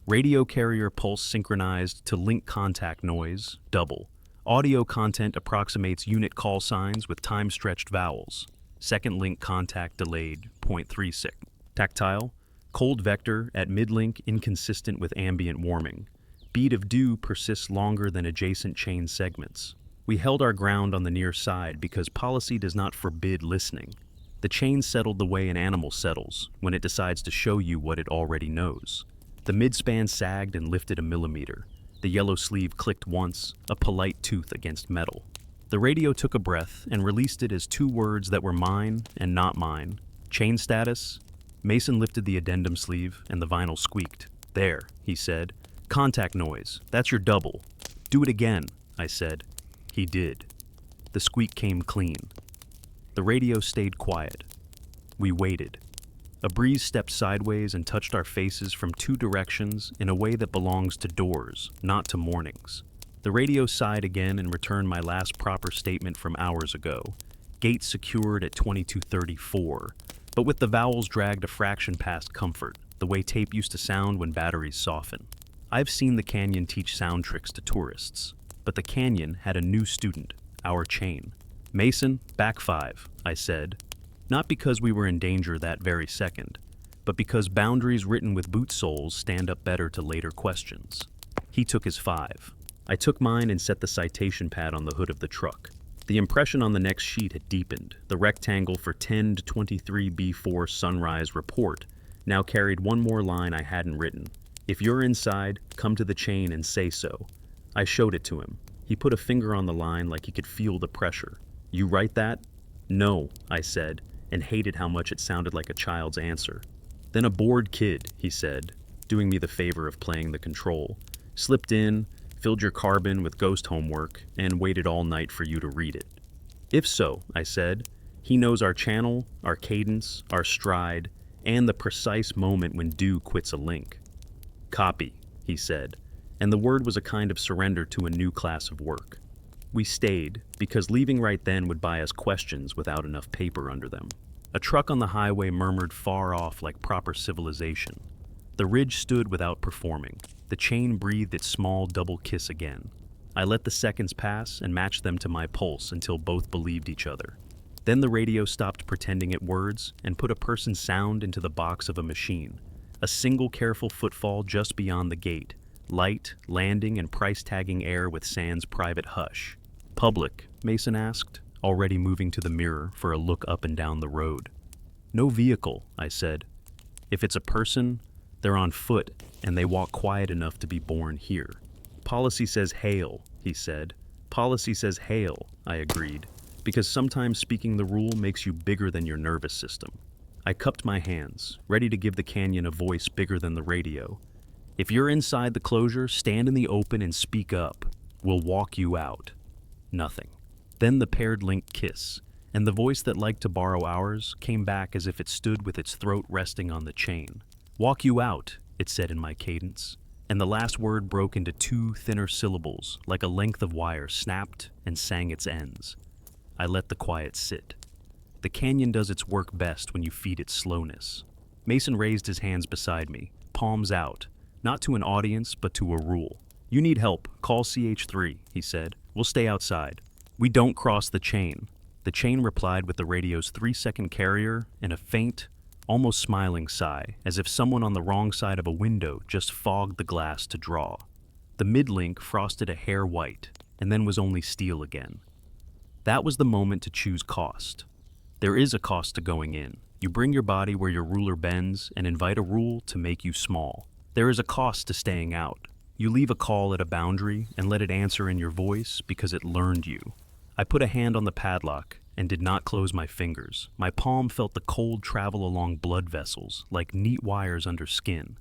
Radio carrier pulse synchronized to link contact noise, double. Audio content approximates unit call signs with time-stretched vowels. Second link contact delayed, 0.3 sec. Tactile. Cold vector at mid-link inconsistent with ambient warming. Bead of dew persists longer than adjacent chain segments. We held our ground on the near side because policy does not forbid listening. The chain settled the way an animal settles when it decides to show you what it already knows. The midspan sagged and lifted a millimeter. The yellow sleeve clicked once, a polite tooth against metal. The radio took a breath and released it as two words that were mine and not mine. Chain status. Mason lifted the addendum sleeve and the vinyl squeaked. There, he said. Contact noise. That's your double. Do it again, I said. He did. The squeak came clean. The radio stayed quiet. We waited. A breeze stepped sideways and touched our faces from two directions in a way that belongs to doors, not to mornings. The radio sighed again and returned my last proper statement from hours ago. Gate secured at 2234, but with the vowels dragged a fraction past comfort, the way tape used to sound when batteries soften. I've seen the canyon teach sound tricks to tourists, but the canyon had a new student, our chain. Mason, back 5, I said. Not because we were in danger that very second, but because boundaries written with boot soles stand up better to later questions. He took his 5. I took mine and set the citation pad on the hood of the truck. The impression on the next sheet had deepened. The rectangle for 10 to 23B4 Sunrise Report now carried one more line I hadn't written. If you're inside, come to the chain and say so. I showed it to him. He put a finger on the line like he could feel the pressure. You write that? No, I said, and hated how much it sounded like a child's answer. Then a bored kid, he said, doing me the favor of playing the control. Slipped in, filled your carbon with ghost homework, and waited all night for you to read it. If so, I said, he knows our channel, our cadence, our stride, and the precise moment when dew quits a link. Copy, he said, and the word was a kind of surrender to a new class of work. We stayed, because leaving right then would buy us questions without enough paper under them. A truck on the highway murmured far off like proper civilization. The ridge stood without performing. The chain breathed its small double kiss again. I let the seconds pass and matched them to my pulse until both believed each other. Then the radio stopped pretending at words and put a person's sound into the box of a machine. A single careful footfall just beyond the gate. Light, landing, and price-tagging air with Sand's private hush. Public, Mason asked, already moving to the mirror for a look up and down the road. No vehicle, I said. If it's a person, they're on foot, and they walk quiet enough to be born here. Policy says hail, he said. Policy says hail, I agreed, because sometimes speaking the rule makes you bigger than your nervous system. I cupped my hands, ready to give the canyon a voice bigger than the radio. If you're inside the closure, stand in the open and speak up. We'll walk you out. Nothing. Then the paired link kiss, and the voice that liked to borrow ours came back as if it stood with its throat resting on the chain. Walk you out, it said in my cadence, and the last word broke into two thinner syllables, like a length of wire snapped and sang its ends. I let the quiet sit. The canyon does its work best when you feed it slowness. Mason raised his hands beside me, palms out, not to an audience, but to a rule. You need help, call CH3, he said. We'll stay outside. We don't cross the chain. The chain replied with the radio's 3-second carrier and a faint, almost smiling sigh, as if someone on the wrong side of a window just fogged the glass to draw. The mid-link frosted a hair white, and then was only steel again. That was the moment to choose cost. There is a cost to going in. You bring your body where your ruler bends and invite a rule to make you small. There is a cost to staying out. You leave a call at a boundary and let it answer in your voice because it learned you. I put a hand on the padlock and did not close my fingers. My palm felt the cold travel along blood vessels, like neat wires under skin.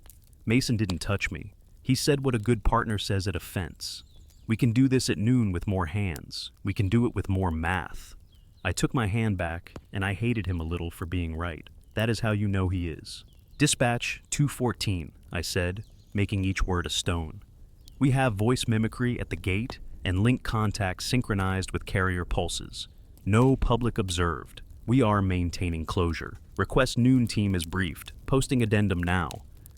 Mason didn't touch me. He said what a good partner says at a fence. We can do this at noon with more hands. We can do it with more math. I took my hand back, and I hated him a little for being right. That is how you know he is. Dispatch 214, I said, making each word a stone. We have voice mimicry at the gate and link contact synchronized with carrier pulses. No public observed. We are maintaining closure. Request noon team is briefed. Posting addendum now.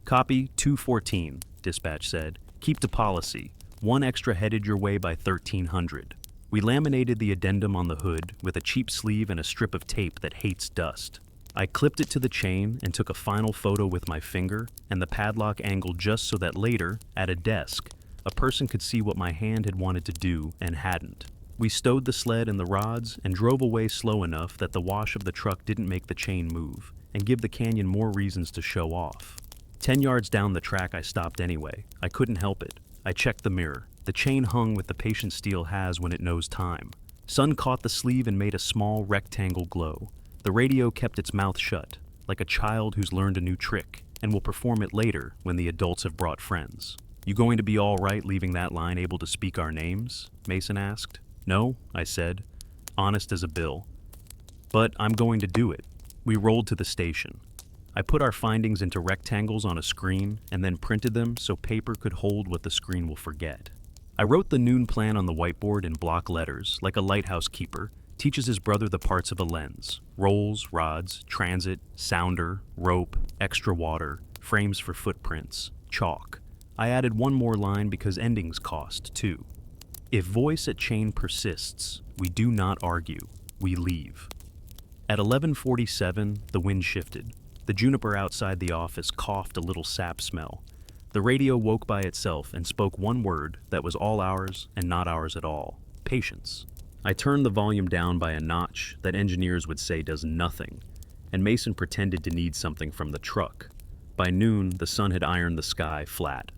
Copy 214, dispatch said. Keep to policy. One extra headed your way by 1300. We laminated the addendum on the hood with a cheap sleeve and a strip of tape that hates dust. I clipped it to the chain and took a final photo with my finger and the padlock angle just so that later, at a desk, a person could see what my hand had wanted to do and hadn't. We stowed the sled and the rods and drove away slow enough that the wash of the truck didn't make the chain move and give the canyon more reasons to show off. 10 yards down the track I stopped anyway. I couldn't help it. I checked the mirror. The chain hung with the patient steel has when it knows time. Sun caught the sleeve and made a small rectangle glow. The radio kept its mouth shut, like a child who's learned a new trick and will perform it later when the adults have brought friends. You going to be all right leaving that line able to speak our names? Mason asked. No, I said, honest as a bill. But I'm going to do it. We rolled to the station. I put our findings into rectangles on a screen and then printed them so paper could hold what the screen will forget. I wrote the noon plan on the whiteboard in block letters, like a lighthouse keeper teaches his brother the parts of a lens: rolls, rods, transit, sounder, rope, extra water, frames for footprints, chalk. I added one more line because endings cost, too. If voice at chain persists, we do not argue, we leave. At 11:47, the wind shifted. The juniper outside the office coughed a little sap smell. The radio woke by itself and spoke one word that was all ours and not ours at all: patience. I turned the volume down by a notch that engineers would say does nothing, and Mason pretended to need something from the truck. By noon, the sun had ironed the sky flat.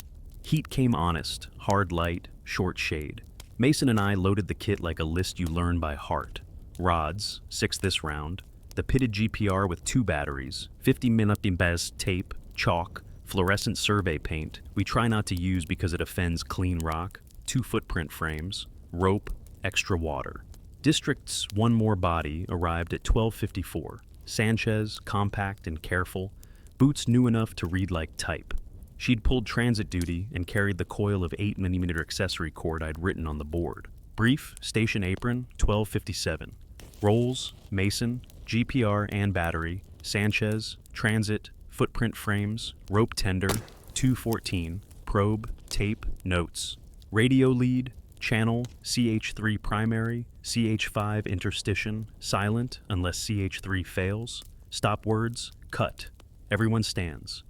Heat came honest, hard light, short shade. Mason and I loaded the kit like a list you learn by heart. Rods, 6 this round, the pitted GPR with 2 batteries, 50 mm tape, chalk, fluorescent survey paint we try not to use because it offends clean rock, 2 footprint frames, rope, extra water. District's one more body arrived at 12:54. Sanchez, compact and careful, boots new enough to read like type. She'd pulled transit duty and carried the coil of 8mm accessory cord I'd written on the board. Brief, station apron, 12:57. Rolls, Mason, GPR and battery, Sanchez, transit, footprint frames, rope tender, 214, probe, tape, notes. Radio lead, channel, CH3 primary, CH5 interstition, silent unless CH3 fails. Stop words, cut. Everyone stands.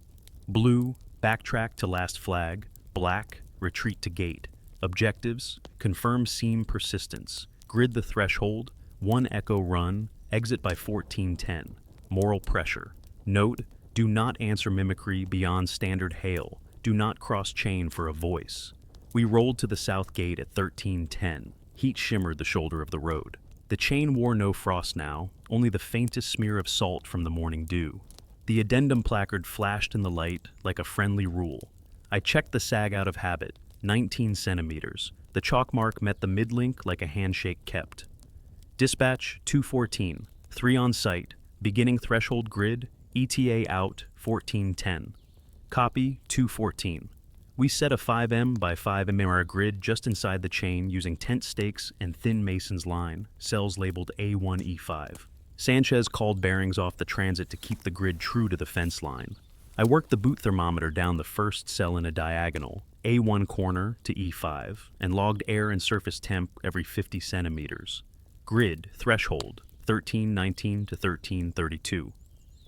Blue, backtrack to last flag. Black, retreat to gate. Objectives, confirm seam persistence. Grid the threshold. 1 echo run. Exit by 1410. Moral pressure. Note, do not answer mimicry beyond standard hail. Do not cross chain for a voice. We rolled to the south gate at 1310. Heat shimmered the shoulder of the road. The chain wore no frost now, only the faintest smear of salt from the morning dew. The addendum placard flashed in the light like a friendly rule. I checked the sag out of habit, 19 centimeters. The chalk mark met the mid-link like a handshake kept. Dispatch 214, 3 on site, beginning threshold grid, ETA out 1410. Copy 214. We set a 5M by 5mm grid just inside the chain using tent stakes and thin mason's line, cells labeled A1E5. Sanchez called bearings off the transit to keep the grid true to the fence line. I worked the boot thermometer down the first cell in a diagonal, A1 corner to E5, and logged air and surface temp every 50 centimeters. Grid, threshold, 1319 to 1332.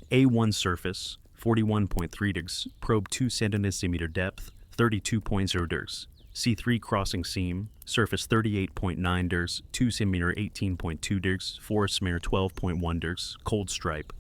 A1 surface, 41.3 degrees, probe 2 centimeter depth, 32.0 degrees. C3 crossing seam, surface 38.9 degrees, 2 centimeter 18.2 degrees, 4 centimeter 12.1 degrees, cold stripe.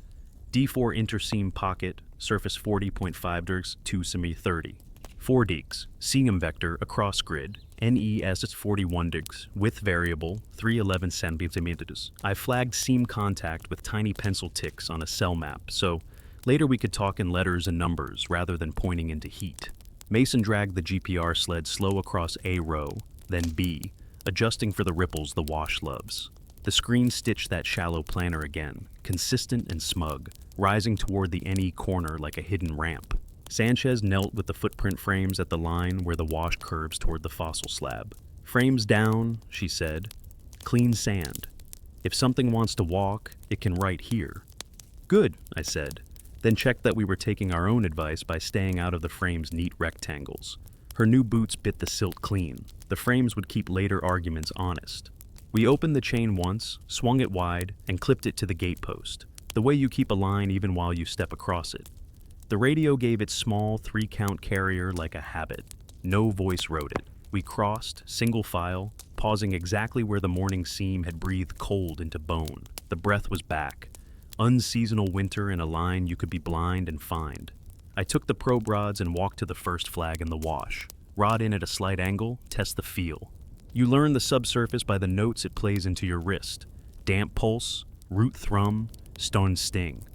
D4 interseam pocket, surface 40.5 degrees, 2 centimeter 30. 4 degrees, seam vector across grid, NES is 41 degrees, width variable, 311 centimeters. I flagged seam contact with tiny pencil ticks on a cell map, so later we could talk in letters and numbers rather than pointing into heat. Mason dragged the GPR sled slow across A row, then B, adjusting for the ripples the wash loves. The screen stitched that shallow planar again, consistent and smug, rising toward the NE corner like a hidden ramp. Sanchez knelt with the footprint frames at the line where the wash curves toward the fossil slab. Frames down, she said. Clean sand. If something wants to walk, it can right here. Good, I said, then checked that we were taking our own advice by staying out of the frame's neat rectangles. Her new boots bit the silt clean. The frames would keep later arguments honest. We opened the chain once, swung it wide, and clipped it to the gatepost, the way you keep a line even while you step across it. The radio gave its small 3-count carrier like a habit. No voice wrote it. We crossed, single file, pausing exactly where the morning seam had breathed cold into bone. The breath was back. Unseasonal winter in a line you could be blind and find. I took the probe rods and walked to the first flag in the wash. Rod in at a slight angle, test the feel. You learn the subsurface by the notes it plays into your wrist. Damp pulse, root thrum, stone sting.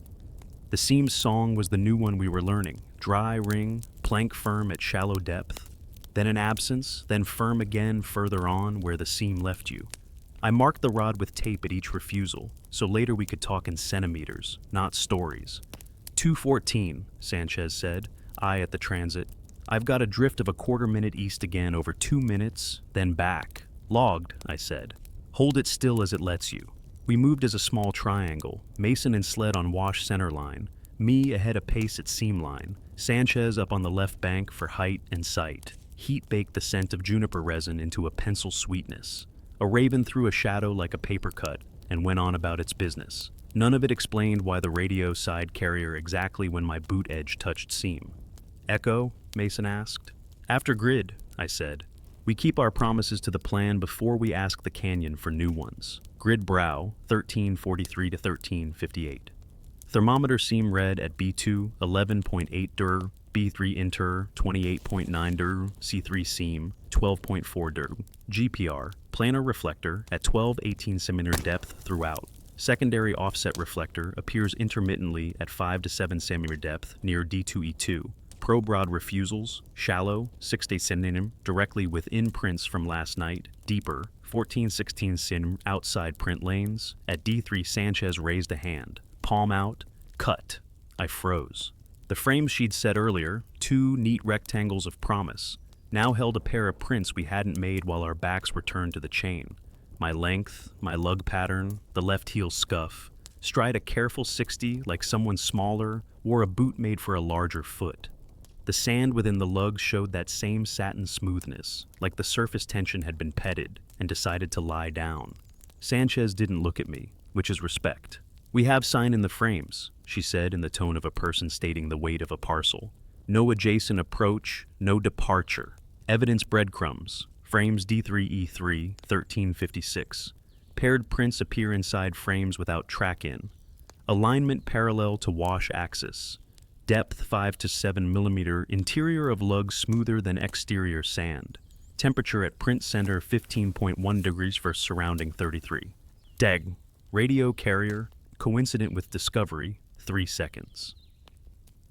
The seam's song was the new one we were learning. Dry ring, plank firm at shallow depth. Then an absence, then firm again further on where the seam left you. I marked the rod with tape at each refusal, so later we could talk in centimeters, not stories. 2:14, Sanchez said, eye at the transit. I've got a drift of a quarter minute east again over 2 minutes, then back. Logged, I said. Hold it still as it lets you. We moved as a small triangle, Mason and Sled on wash center line, me ahead a pace at seam line, Sanchez up on the left bank for height and sight. Heat baked the scent of juniper resin into a pencil sweetness. A raven threw a shadow like a paper cut and went on about its business. None of it explained why the radio side carrier exactly when my boot edge touched seam. Echo? Mason asked. After grid, I said. We keep our promises to the plan before we ask the canyon for new ones. Grid brow, 1343 to 1358. Thermometer seam read at B2, 11.8 dur, B3 inter, 28.9 dur, C3 seam, 12.4 dur. GPR, planar reflector at 12-18 centimeter depth throughout. Secondary offset reflector appears intermittently at 5 to 7 centimeter depth near D2E2. Probe rod refusals, shallow, 6 centimeter, directly within prints from last night, deeper, 14-16 centimeter outside print lanes. At D3, Sanchez raised a hand. Palm out, cut. I froze. The frames she'd set earlier, 2 neat rectangles of promise, now held a pair of prints we hadn't made while our backs were turned to the chain. My length, my lug pattern, the left heel scuff. Stride a careful 60 like someone smaller wore a boot made for a larger foot. The sand within the lug showed that same satin smoothness, like the surface tension had been petted and decided to lie down. Sanchez didn't look at me, which is respect. We have sign in the frames, she said in the tone of a person stating the weight of a parcel. No adjacent approach, no departure. Evidence breadcrumbs. Frames D3E3, 1356. Paired prints appear inside frames without track-in. Alignment parallel to wash axis. Depth 5 to 7 millimeter, interior of lug smoother than exterior sand. Temperature at print center 15.1 degrees versus surrounding 33. Deg. Radio carrier, coincident with discovery, 3 seconds.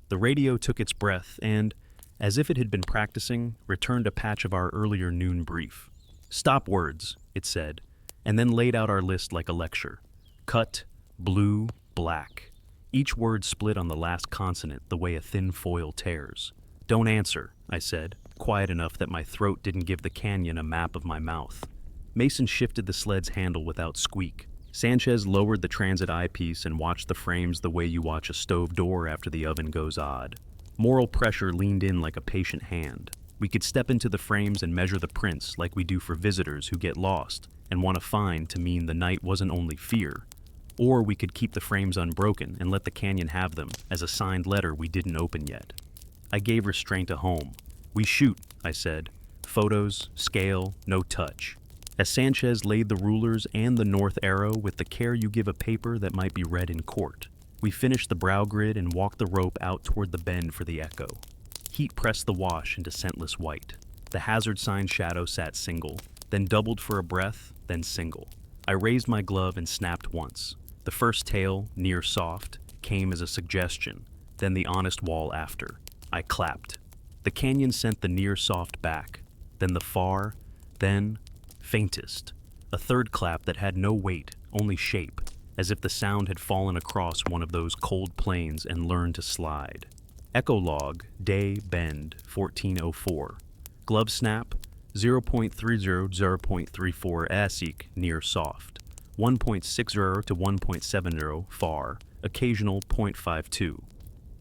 The radio took its breath and, as if it had been practicing, returned a patch of our earlier noon brief. Stop words, it said, and then laid out our list like a lecture. Cut, blue, black. Each word split on the last consonant the way a thin foil tears. Don't answer, I said, quiet enough that my throat didn't give the canyon a map of my mouth. Mason shifted the sled's handle without squeak. Sanchez lowered the transit eyepiece and watched the frames the way you watch a stove door after the oven goes odd. Moral pressure leaned in like a patient hand. We could step into the frames and measure the prints like we do for visitors who get lost and want to find to mean the night wasn't only fear. Or we could keep the frames unbroken and let the canyon have them as a signed letter we didn't open yet. I gave restraint a home. We shoot, I said. Photos, scale, no touch. As Sanchez laid the rulers and the north arrow with the care you give a paper that might be read in court. We finished the brow grid and walked the rope out toward the bend for the echo. Heat pressed the wash into scentless white. The hazard sign shadow sat single, then doubled for a breath, then single. I raised my glove and snapped once. The first tail, near soft, came as a suggestion, then the honest wall after. I clapped. The canyon sent the near soft back, then the far, then faintest. A third clap that had no weight, only shape, as if the sound had fallen across one of those cold plains and learned to slide. Echo log, day, bend, 1404. Glove snap, 0.30 0.34 ASIC, near soft. 1.60 to 1.70 far, occasional 0.52.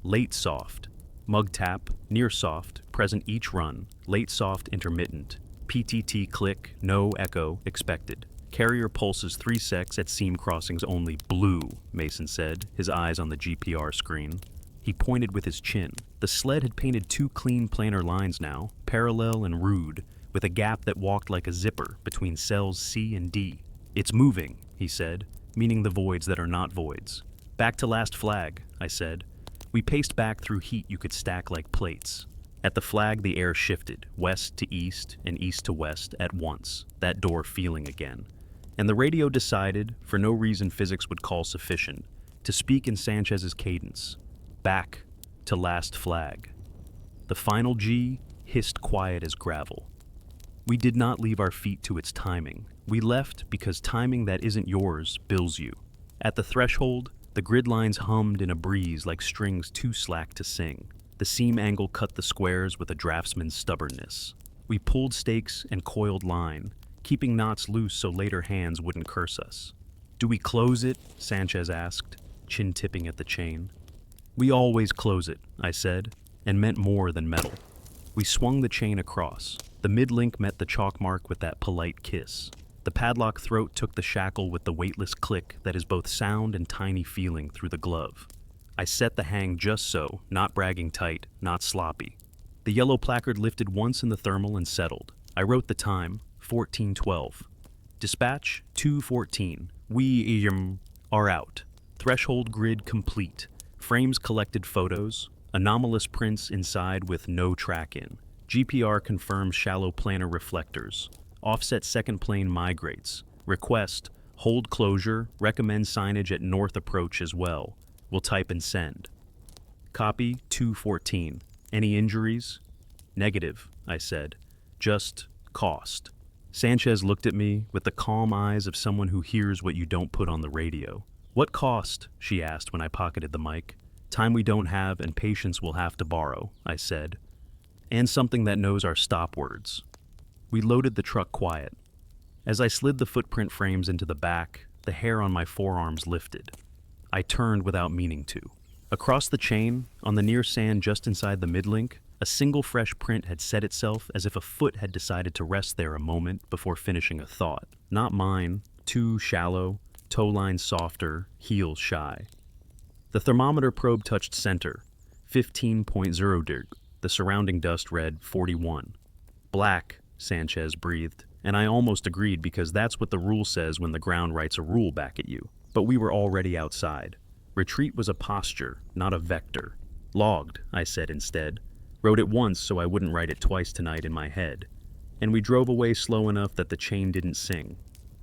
Late soft. Mug tap, near soft, present each run, late soft intermittent. PTT click, no echo expected. Carrier pulses 3 secs at seam crossings only. Blue, Mason said, his eyes on the GPR screen. He pointed with his chin. The sled had painted 2 clean planar lines now, parallel and rude, with a gap that walked like a zipper between cells C and D. It's moving, he said, meaning the voids that are not voids. Back to last flag, I said. We paced back through heat you could stack like plates. At the flag, the air shifted, west to east and east to west at once, that door feeling again. And the radio decided, for no reason physics would call sufficient, to speak in Sanchez's cadence. Back to last flag. The final G hissed quiet as gravel. We did not leave our feet to its timing. We left because timing that isn't yours bills you. At the threshold, the grid lines hummed in a breeze like strings too slack to sing. The seam angle cut the squares with a draftsman's stubbornness. We pulled stakes and coiled line, keeping knots loose so later hands wouldn't curse us. Do we close it? Sanchez asked, chin tipping at the chain. We always close it, I said, and meant more than metal. We swung the chain across. The mid-link met the chalk mark with that polite kiss. The padlock throat took the shackle with the weightless click that is both sound and tiny feeling through the glove. I set the hang just so, not bragging tight, not sloppy. The yellow placard lifted once in the thermal and settled. I wrote the time, 14:12. Dispatch, 2:14. We are out. Threshold grid complete. Frames collected photos. Anomalous prints inside with no track in. GPR confirms shallow planar reflectors. Offset second plane migrates. Request, hold closure, recommend signage at north approach as well. We'll type and send. Copy, 2:14. Any injuries? Negative, I said. Just cost. Sanchez looked at me with the calm eyes of someone who hears what you don't put on the radio. What cost? She asked when I pocketed the mic. Time we don't have and patience we'll have to borrow, I said. And something that knows our stop words. We loaded the truck quiet. As I slid the footprint frames into the back, the hair on my forearms lifted. I turned without meaning to. Across the chain, on the near sand just inside the mid-link, a single fresh print had set itself as if a foot had decided to rest there a moment before finishing a thought. Not mine, too shallow, toe line softer, heel shy. The thermometer probe touched center, 15.0 dig. The surrounding dust read 41. Black, Sanchez breathed, and I almost agreed because that's what the rule says when the ground writes a rule back at you. But we were already outside. Retreat was a posture, not a vector. Logged, I said instead. Wrote it once so I wouldn't write it twice tonight in my head. And we drove away slow enough that the chain didn't sing.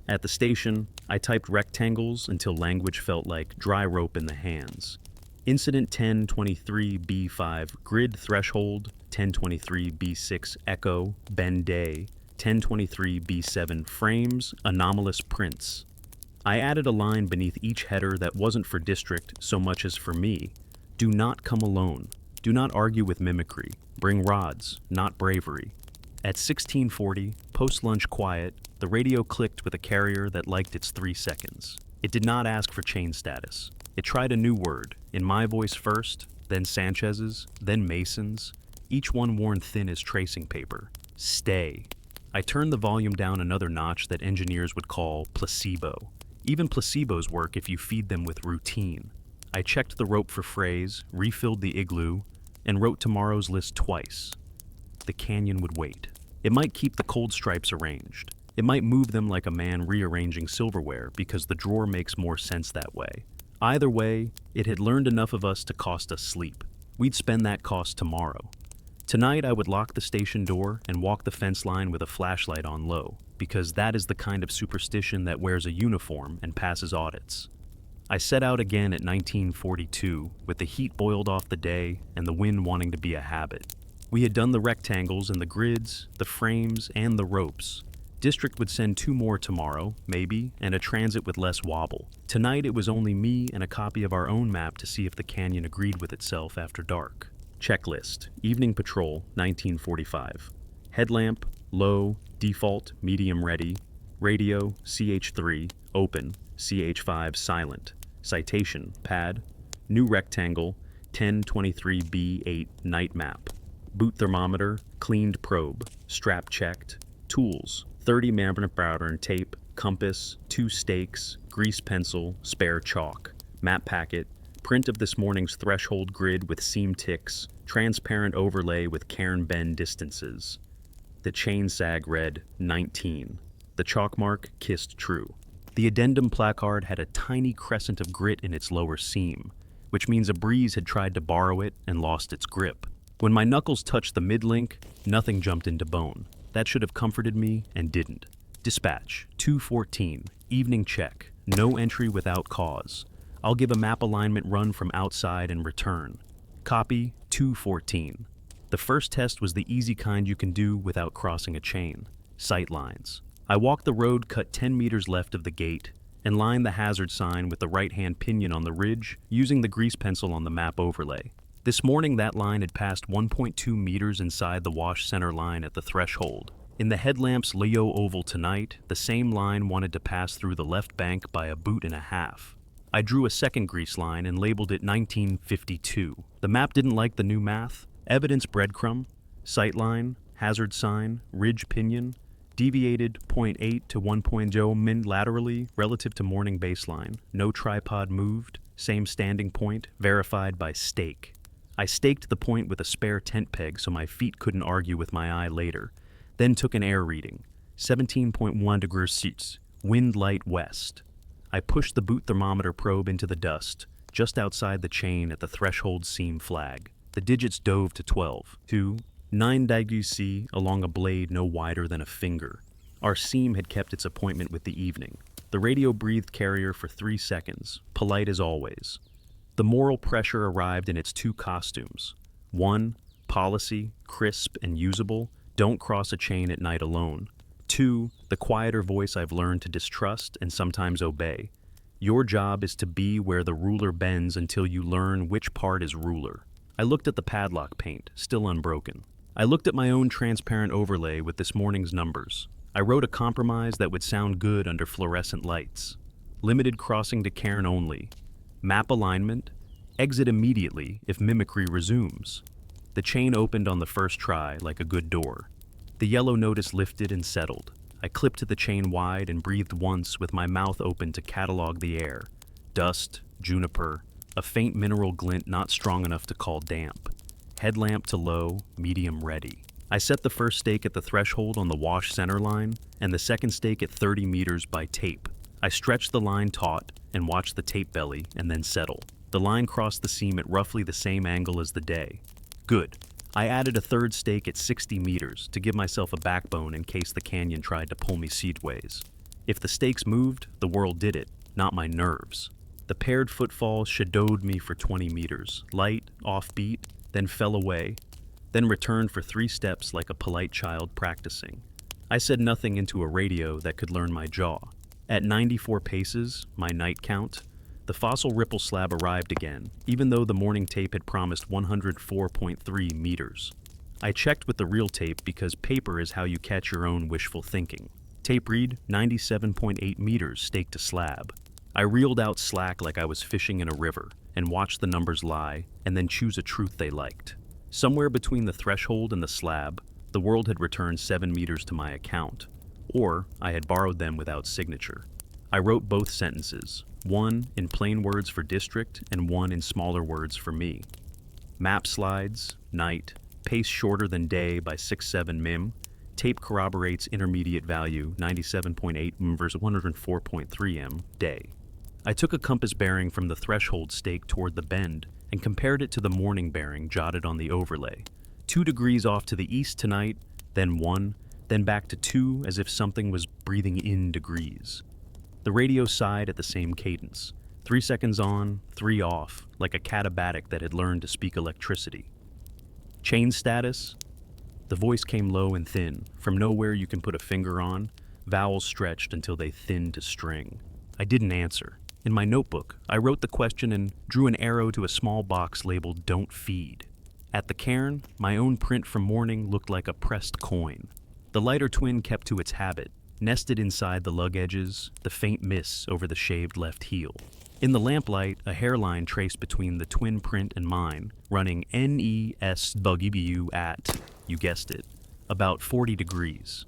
At the station, I typed rectangles until language felt like dry rope in the hands. Incident 1023B5, grid threshold, 1023B6 echo, bend day, 1023B7 frames, anomalous prints. I added a line beneath each header that wasn't for district so much as for me. Do not come alone. Do not argue with mimicry. Bring rods, not bravery. At 1640, post-lunch quiet, the radio clicked with a carrier that liked its 3 seconds. It did not ask for chain status. It tried a new word, in my voice first, then Sanchez's, then Mason's, each one worn thin as tracing paper. Stay. I turned the volume down another notch that engineers would call placebo. Even placebos work if you feed them with routine. I checked the rope for phrase, refilled the igloo, and wrote tomorrow's list twice. The canyon would wait. It might keep the cold stripes arranged. It might move them like a man rearranging silverware because the drawer makes more sense that way. Either way, it had learned enough of us to cost us sleep. We'd spend that cost tomorrow. Tonight I would lock the station door and walk the fence line with a flashlight on low, because that is the kind of superstition that wears a uniform and passes audits. I set out again at 1942, with the heat boiled off the day and the wind wanting to be a habit. We had done the rectangles and the grids, the frames, and the ropes. District would send 2 more tomorrow, maybe, and a transit with less wobble. Tonight it was only me and a copy of our own map to see if the canyon agreed with itself after dark. Checklist. Evening patrol, 1945. Headlamp, low, default, medium ready. Radio, CH3, open, CH5 silent. Citation, pad. New rectangle, 1023B8 night map. Boot thermometer, cleaned probe, strap checked. Tools, 30 mm pattern tape, compass, 2 stakes, grease pencil, spare chalk. Map packet, print of this morning's threshold grid with seam ticks, transparent overlay with cairn bend distances. The chain sag read 19. The chalk mark kissed true. The addendum placard had a tiny crescent of grit in its lower seam, which means a breeze had tried to borrow it and lost its grip. When my knuckles touched the mid-link, nothing jumped into bone. That should have comforted me and didn't. Dispatch, 2:14, evening check, no entry without cause. I'll give a map alignment run from outside and return. Copy, 2:14. The first test was the easy kind you can do without crossing a chain. Sight lines. I walked the road cut 10 meters left of the gate and lined the hazard sign with the right-hand pinion on the ridge using the grease pencil on the map overlay. This morning that line had passed 1.2 meters inside the wash center line at the threshold. In the headlamp's Leo oval tonight, the same line wanted to pass through the left bank by a boot and a half. I drew a second grease line and labeled it 1952. The map didn't like the new math. Evidence breadcrumb, sight line, hazard sign, ridge pinion, deviated 0.8 to 1.0 min laterally relative to morning baseline. No tripod moved, same standing point, verified by stake. I staked the point with a spare tent peg so my feet couldn't argue with my eye later, then took an air reading, 17.1 degrees Celsius, wind light west. I pushed the boot thermometer probe into the dust, just outside the chain at the threshold seam flag. The digits dove to 12, 9 degrees C along a blade no wider than a finger. Our seam had kept its appointment with the evening. The radio breathed carrier for 3 seconds, polite as always. The moral pressure arrived in its 2 costumes. 1, policy, crisp and usable, don't cross a chain at night alone. 2, the quieter voice I've learned to distrust and sometimes obey. Your job is to be where the ruler bends until you learn which part is ruler. I looked at the padlock paint, still unbroken. I looked at my own transparent overlay with this morning's numbers. I wrote a compromise that would sound good under fluorescent lights. Limited crossing to cairn only. Map alignment. Exit immediately if mimicry resumes. The chain opened on the first try like a good door. The yellow notice lifted and settled. I clipped the chain wide and breathed once with my mouth open to catalog the air. Dust, juniper, a faint mineral glint not strong enough to call damp. Headlamp to low, medium ready. I set the first stake at the threshold on the wash center line and the second stake at 30 meters by tape. I stretched the line taut and watched the tape belly and then settle. The line crossed the seam at roughly the same angle as the day. Good. I added a third stake at 60 meters to give myself a backbone in case the canyon tried to pull me sideways. If the stakes moved, the world did it, not my nerves. The paired footfall shadowed me for 20 meters, light, offbeat, then fell away, then returned for 3 steps like a polite child practicing. I said nothing into a radio that could learn my jaw. At 94 paces, my night count, the fossil ripple slab arrived again, even though the morning tape had promised 104.3 meters. I checked with the real tape because paper is how you catch your own wishful thinking. Tape read 97.8 meters staked to slab. I reeled out slack like I was fishing in a river and watched the numbers lie and then choose a truth they liked. Somewhere between the threshold and the slab, the world had returned 7 meters to my account, or I had borrowed them without signature. I wrote both sentences, one in plain words for district and one in smaller words for me. Map slides, night, pace shorter than day by 6-7 mim, tape corroborates intermediate value 97.8 m versus 104.3 m, day. I took a compass bearing from the threshold stake toward the bend and compared it to the morning bearing jotted on the overlay. 2 degrees off to the east tonight, then 1, then back to 2 as if something was breathing in degrees. The radio sighed at the same cadence, 3 seconds on, 3 off, like a catabatic that had learned to speak electricity. Chain status? The voice came low and thin, from nowhere you can put a finger on, vowels stretched until they thinned to string. I didn't answer. In my notebook, I wrote the question and drew an arrow to a small box labeled "Don't Feed." At the cairn, my own print from morning looked like a pressed coin. The lighter twin kept to its habit, nested inside the lug edges, the faint mists over the shaved left heel. In the lamplight, a hairline traced between the twin print and mine, running NESWU at, you guessed it, about 40 degrees.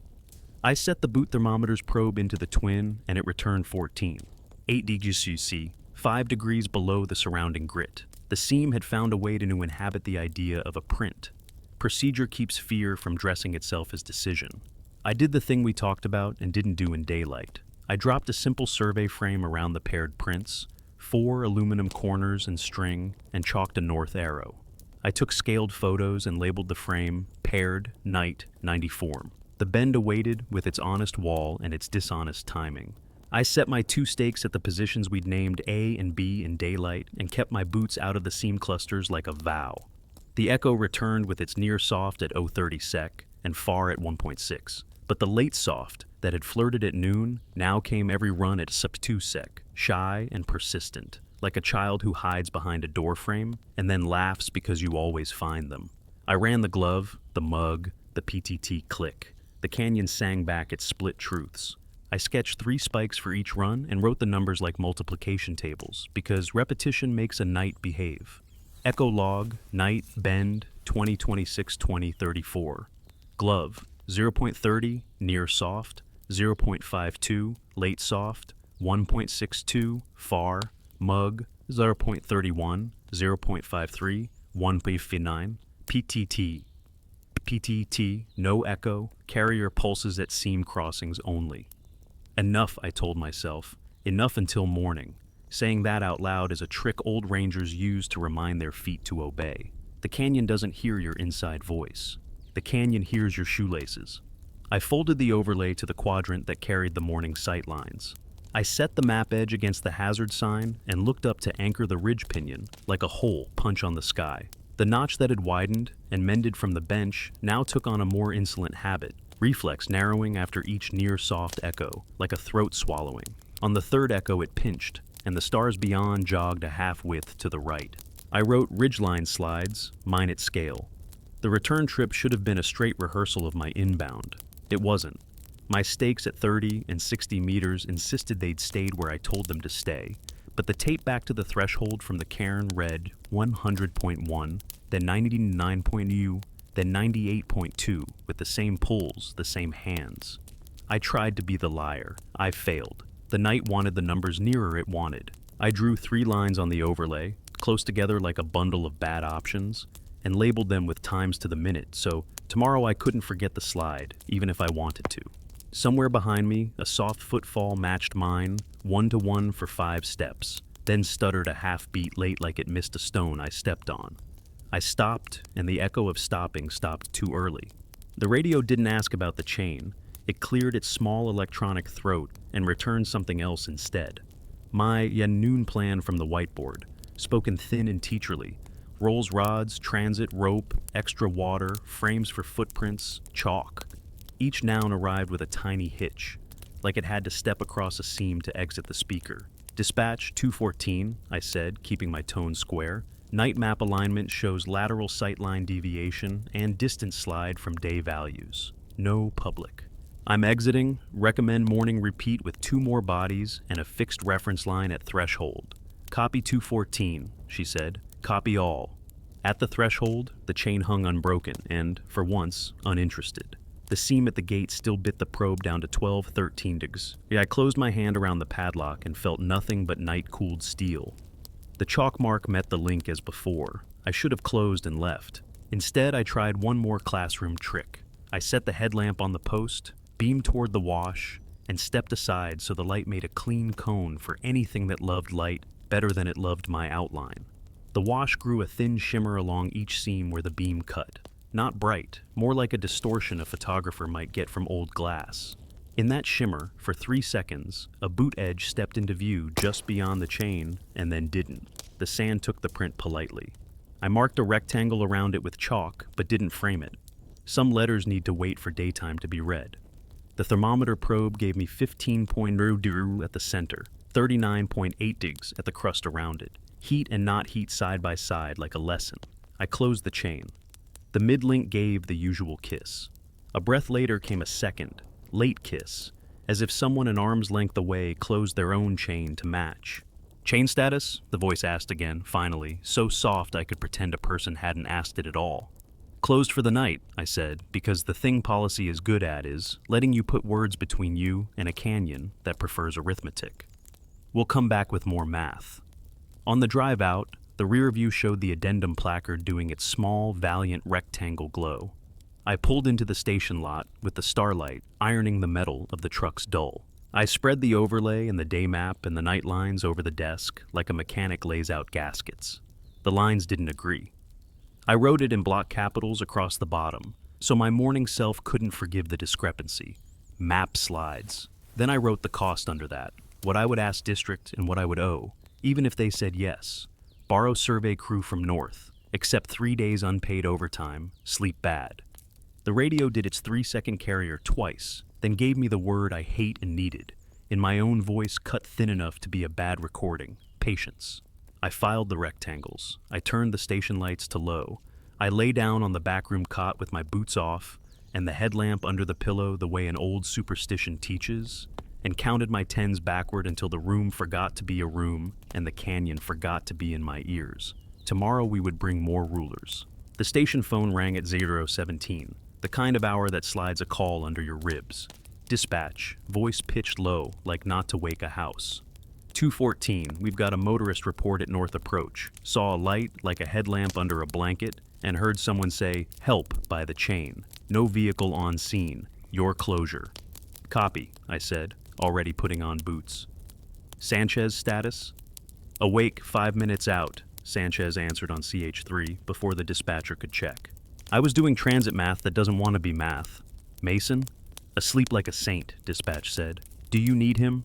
I set the boot thermometer's probe into the twin, and it returned 14. 8 degrees UC, 5 degrees below the surrounding grit. The seam had found a way to inhabit the idea of a print. Procedure keeps fear from dressing itself as decision. I did the thing we talked about and didn't do in daylight. I dropped a simple survey frame around the paired prints, 4 aluminum corners and string, and chalked a north arrow. I took scaled photos and labeled the frame paired, night, 90 form. The bend awaited with its honest wall and its dishonest timing. I set my 2 stakes at the positions we'd named A and B in daylight and kept my boots out of the seam clusters like a vow. The echo returned with its near soft at 030 sec and far at 1.6. But the late soft that had flirted at noon now came every run at sub 2 sec, shy and persistent, like a child who hides behind a door frame and then laughs because you always find them. I ran the glove, the mug, the PTT click. The canyon sang back its split truths. I sketched 3 spikes for each run and wrote the numbers like multiplication tables because repetition makes a night behave. Echo log, night, bend, 20, 26, 20, 34. Glove, 0.30, near soft, 0.52, late soft, 1.62, far, mug, 0.31, 0.53, 1.59, PTT, no echo, carrier pulses at seam crossings only. Enough, I told myself, enough until morning. Saying that out loud is a trick old rangers use to remind their feet to obey. The canyon doesn't hear your inside voice. The canyon hears your shoelaces. I folded the overlay to the quadrant that carried the morning sight lines. I set the map edge against the hazard sign and looked up to anchor the ridge pinion like a hole punch on the sky. The notch that had widened and mended from the bench now took on a more insolent habit, reflex narrowing after each near soft echo, like a throat swallowing. On the third echo it pinched, and the stars beyond jogged a half width to the right. I wrote ridgeline slides, mine at scale. The return trip should have been a straight rehearsal of my inbound. It wasn't. My stakes at 30 and 60 meters insisted they'd stayed where I told them to stay, but the tape back to the threshold from the cairn read 100.1, then 99.U, then 98.2, with the same pulls, the same hands. I tried to be the liar. I failed. The night wanted the numbers nearer it wanted. I drew 3 lines on the overlay, close together like a bundle of bad options, and labeled them with times to the minute, so tomorrow I couldn't forget the slide, even if I wanted to. Somewhere behind me, a soft footfall matched mine, 1-to-1 for 5 steps, then stuttered a half beat late like it missed a stone I stepped on. I stopped, and the echo of stopping stopped too early. The radio didn't ask about the chain. It cleared its small electronic throat and returned something else instead. My noon plan from the whiteboard, spoken thin and teacherly. Rolls rods, transit, rope, extra water, frames for footprints, chalk. Each noun arrived with a tiny hitch, like it had to step across a seam to exit the speaker. Dispatch 214, I said, keeping my tone square. Night map alignment shows lateral sightline deviation and distance slide from day values. No public. I'm exiting. Recommend morning repeat with 2 more bodies and a fixed reference line at threshold. Copy 214, she said. Copy all. At the threshold, the chain hung unbroken and, for once, uninterested. The seam at the gate still bit the probe down to 12-13 degrees. I closed my hand around the padlock and felt nothing but night-cooled steel. The chalk mark met the link as before. I should have closed and left. Instead, I tried one more classroom trick. I set the headlamp on the post, beamed toward the wash, and stepped aside so the light made a clean cone for anything that loved light better than it loved my outline. The wash grew a thin shimmer along each seam where the beam cut. Not bright, more like a distortion a photographer might get from old glass. In that shimmer, for 3 seconds, a boot edge stepped into view just beyond the chain and then didn't. The sand took the print politely. I marked a rectangle around it with chalk, but didn't frame it. Some letters need to wait for daytime to be read. The thermometer probe gave me 15.0 at the center, 39.8 digs at the crust around it. Heat and not heat side by side like a lesson. I closed the chain. The mid-link gave the usual kiss. A breath later came a second, late kiss, as if someone an arm's length away closed their own chain to match. Chain status? The voice asked again, finally, so soft I could pretend a person hadn't asked it at all. Closed for the night, I said, because the thing policy is good at is letting you put words between you and a canyon that prefers arithmetic. We'll come back with more math. On the drive out, the rear view showed the addendum placard doing its small, valiant rectangle glow. I pulled into the station lot with the starlight ironing the metal of the truck's dull. I spread the overlay and the day map and the night lines over the desk like a mechanic lays out gaskets. The lines didn't agree. I wrote it in block capitals across the bottom, so my morning self couldn't forgive the discrepancy. Map slides. Then I wrote the cost under that, what I would ask district and what I would owe, even if they said yes. Borrow survey crew from north, accept 3 days unpaid overtime, sleep bad. The radio did its 3-second carrier twice, then gave me the word I hate and needed, in my own voice cut thin enough to be a bad recording, patience. I filed the rectangles. I turned the station lights to low. I lay down on the backroom cot with my boots off and the headlamp under the pillow the way an old superstition teaches, and counted my tens backward until the room forgot to be a room and the canyon forgot to be in my ears. Tomorrow we would bring more rulers. The station phone rang at 017, the kind of hour that slides a call under your ribs. Dispatch, voice pitched low like not to wake a house. 214, we've got a motorist report at North Approach. Saw a light like a headlamp under a blanket and heard someone say, "Help," by the chain. No vehicle on scene. Your closure. Copy, I said, already putting on boots. Sanchez status? Awake 5 minutes out, Sanchez answered on CH3 before the dispatcher could check. I was doing transit math that doesn't want to be math. Mason? Asleep like a saint, dispatch said. Do you need him?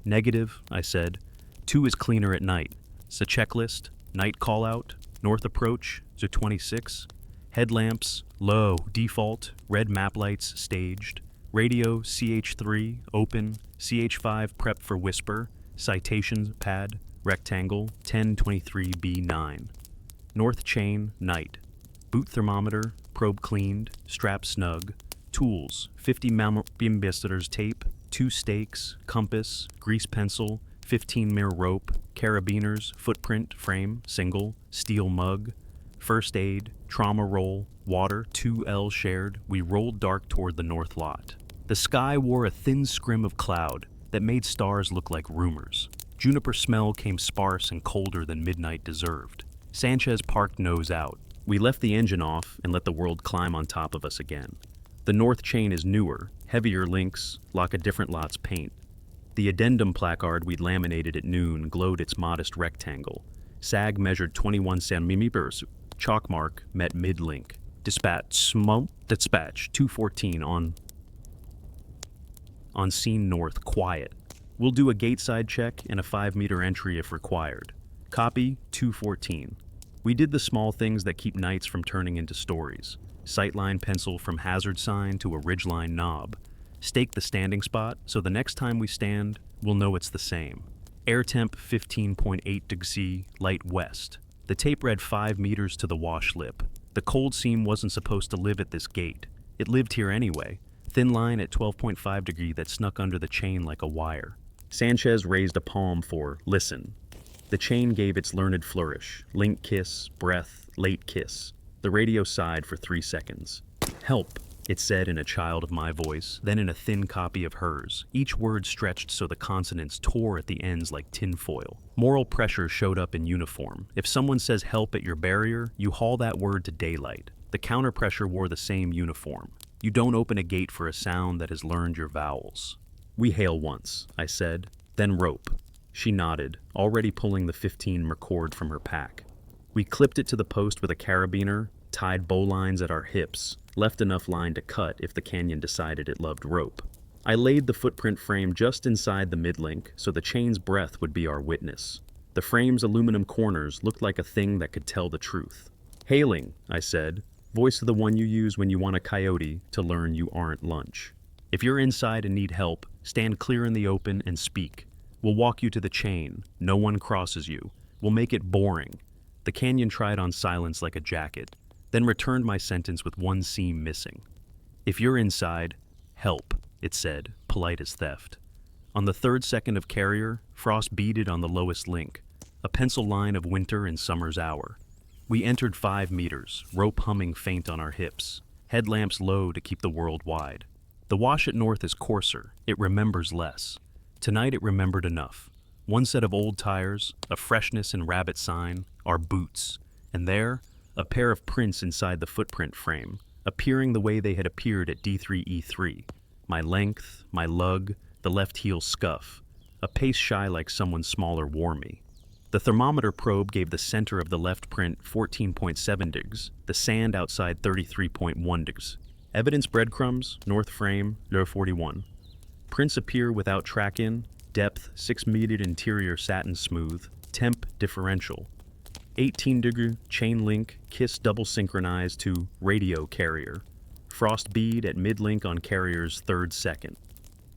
Negative, I said. 2 is cleaner at night. It's a checklist. Night call out. North approach. 26. Headlamps. Low. Default. Red map lights. Staged. Radio. CH3. Open. CH5 prep for whisper. Citation pad. Rectangle. 1023B9. North chain. Night. Boot thermometer. Probe cleaned. Strap snug. Tools. 50 ambassadors tape. 2 stakes, compass, grease pencil, 15 mir rope, carabiners, footprint, frame, single, steel mug, first aid, trauma roll, water, 2L shared. We rolled dark toward the north lot. The sky wore a thin scrim of cloud that made stars look like rumors. Juniper smell came sparse and colder than midnight deserved. Sanchez parked nose out. We left the engine off and let the world climb on top of us again. The north chain is newer, heavier links, lock a different lot's paint. The addendum placard we'd laminated at noon glowed its modest rectangle. Sag measured 21 centimeters. Chalk mark met mid-link. Dispatch 214 on scene north, quiet. We'll do a gateside check and a 5-meter entry if required. Copy 214. We did the small things that keep nights from turning into stories. Sightline pencil from hazard sign to a ridgeline knob. Stake the standing spot so the next time we stand, we'll know it's the same. Air temp 15.8 degrees, light west. The tape read 5 meters to the wash lip. The cold seam wasn't supposed to live at this gate. It lived here anyway. Thin line at 12.5 degrees that snuck under the chain like a wire. Sanchez raised a palm for listen. The chain gave its learned flourish. Link kiss, breath, late kiss. The radio sighed for 3 seconds. Help, it said in a child of my voice, then in a thin copy of hers. Each word stretched so the consonants tore at the ends like tinfoil. Moral pressure showed up in uniform. If someone says help at your barrier, you haul that word to daylight. The counterpressure wore the same uniform. You don't open a gate for a sound that has learned your vowels. We hail once, I said, then rope. She nodded, already pulling the 15 cord from her pack. We clipped it to the post with a carabiner, tied bowlines at our hips, left enough line to cut if the canyon decided it loved rope. I laid the footprint frame just inside the midlink so the chain's breath would be our witness. The frame's aluminum corners looked like a thing that could tell the truth. Hailing, I said, voice of the one you use when you want a coyote to learn you aren't lunch. If you're inside and need help, stand clear in the open and speak. We'll walk you to the chain. No one crosses you. We'll make it boring. The canyon tried on silence like a jacket, then returned my sentence with one seam missing. If you're inside, help, it said, polite as theft. On the third second of carrier, frost beaded on the lowest link, a pencil line of winter and summer's hour. We entered 5 meters, rope humming faint on our hips, headlamps low to keep the world wide. The wash at north is coarser, it remembers less. Tonight it remembered enough. One set of old tires, a freshness and rabbit sign, our boots, and there, a pair of prints inside the footprint frame, appearing the way they had appeared at D3E3. My length, my lug, the left heel scuff, a pace shy like someone smaller wore me. The thermometer probe gave the center of the left print 14.7 digs, the sand outside 33.1 digs. Evidence breadcrumbs, north frame, low 41. Prints appear without track-in, depth 6 meter interior satin smooth, temp differential. 18-degree chain link, kiss double synchronized to radio carrier. Frost bead at mid-link on carrier's third second.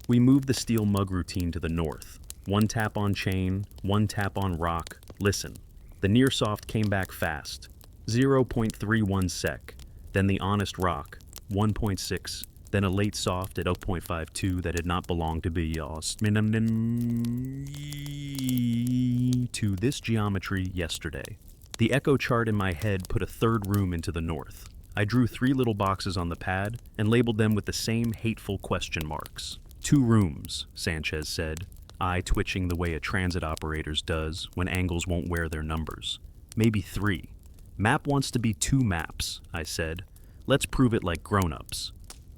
We moved the steel mug routine to the north. One tap on chain, one tap on rock, listen. The near soft came back fast, 0.31 sec. Then the honest rock, 1.6. Then a late soft at 0.52 that had not belonged to be to this geometry yesterday. The echo chart in my head put a third room into the north. I drew 3 little boxes on the pad and labeled them with the same hateful question marks. 2 rooms, Sanchez said, eye twitching the way a transit operator's does when angles won't wear their numbers. Maybe 3. Map wants to be 2 maps, I said. Let's prove it like grown-ups.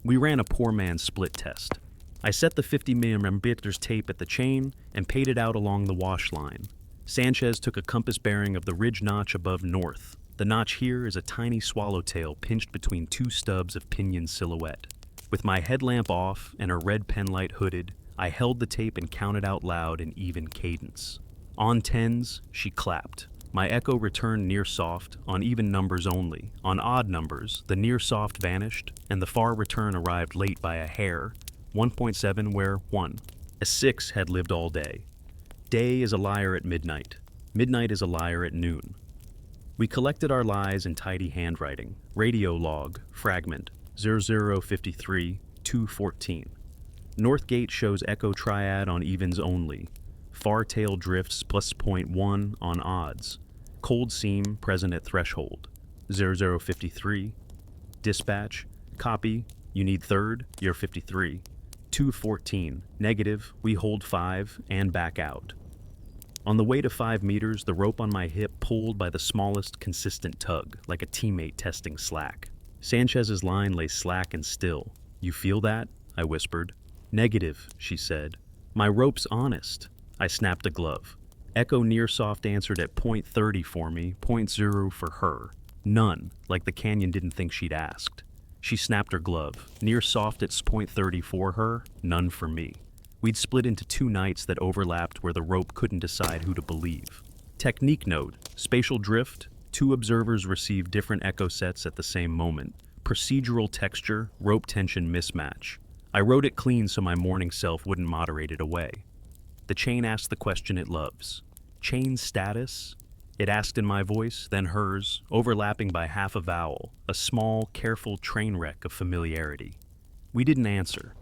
We ran a poor man's split test. I set the 50 mm tape at the chain and paid it out along the wash line. Sanchez took a compass bearing of the ridge notch above north. The notch here is a tiny swallowtail pinched between 2 stubs of pinion silhouette. With my headlamp off and her red penlight hooded, I held the tape and counted out loud in even cadence. On 10s, she clapped. My echo returned near soft, on even numbers only. On odd numbers, the near soft vanished, and the far return arrived late by a hair, 1.7 where 1. A 6 had lived all day. Day is a liar at midnight. Midnight is a liar at noon. We collected our lies in tidy handwriting. Radio log, fragment, 0053, 214. Northgate shows echo triad on evens only. Far tail drifts plus 0.1 on odds. Cold seam present at threshold. 0053. Dispatch. Copy. You need third. You're 53. 214. Negative. We hold 5 and back out. On the way to 5 meters, the rope on my hip pulled by the smallest consistent tug, like a teammate testing slack. Sanchez's line lay slack and still. You feel that? I whispered. Negative, she said. My rope's honest. I snapped a glove. Echo near soft answered at 0.30 for me, 0.0 for her. None, like the canyon didn't think she'd asked. She snapped her glove. Near soft at 0.30 for her, none for me. We'd split into 2 nights that overlapped where the rope couldn't decide who to believe. Technique note, spatial drift, 2 observers receive different echo sets at the same moment. Procedural texture, rope tension mismatch. I wrote it clean so my morning self wouldn't moderate it away. The chain asked the question it loves. Chain status? It asked in my voice, then hers, overlapping by half a vowel, a small, careful train wreck of familiarity. We didn't answer.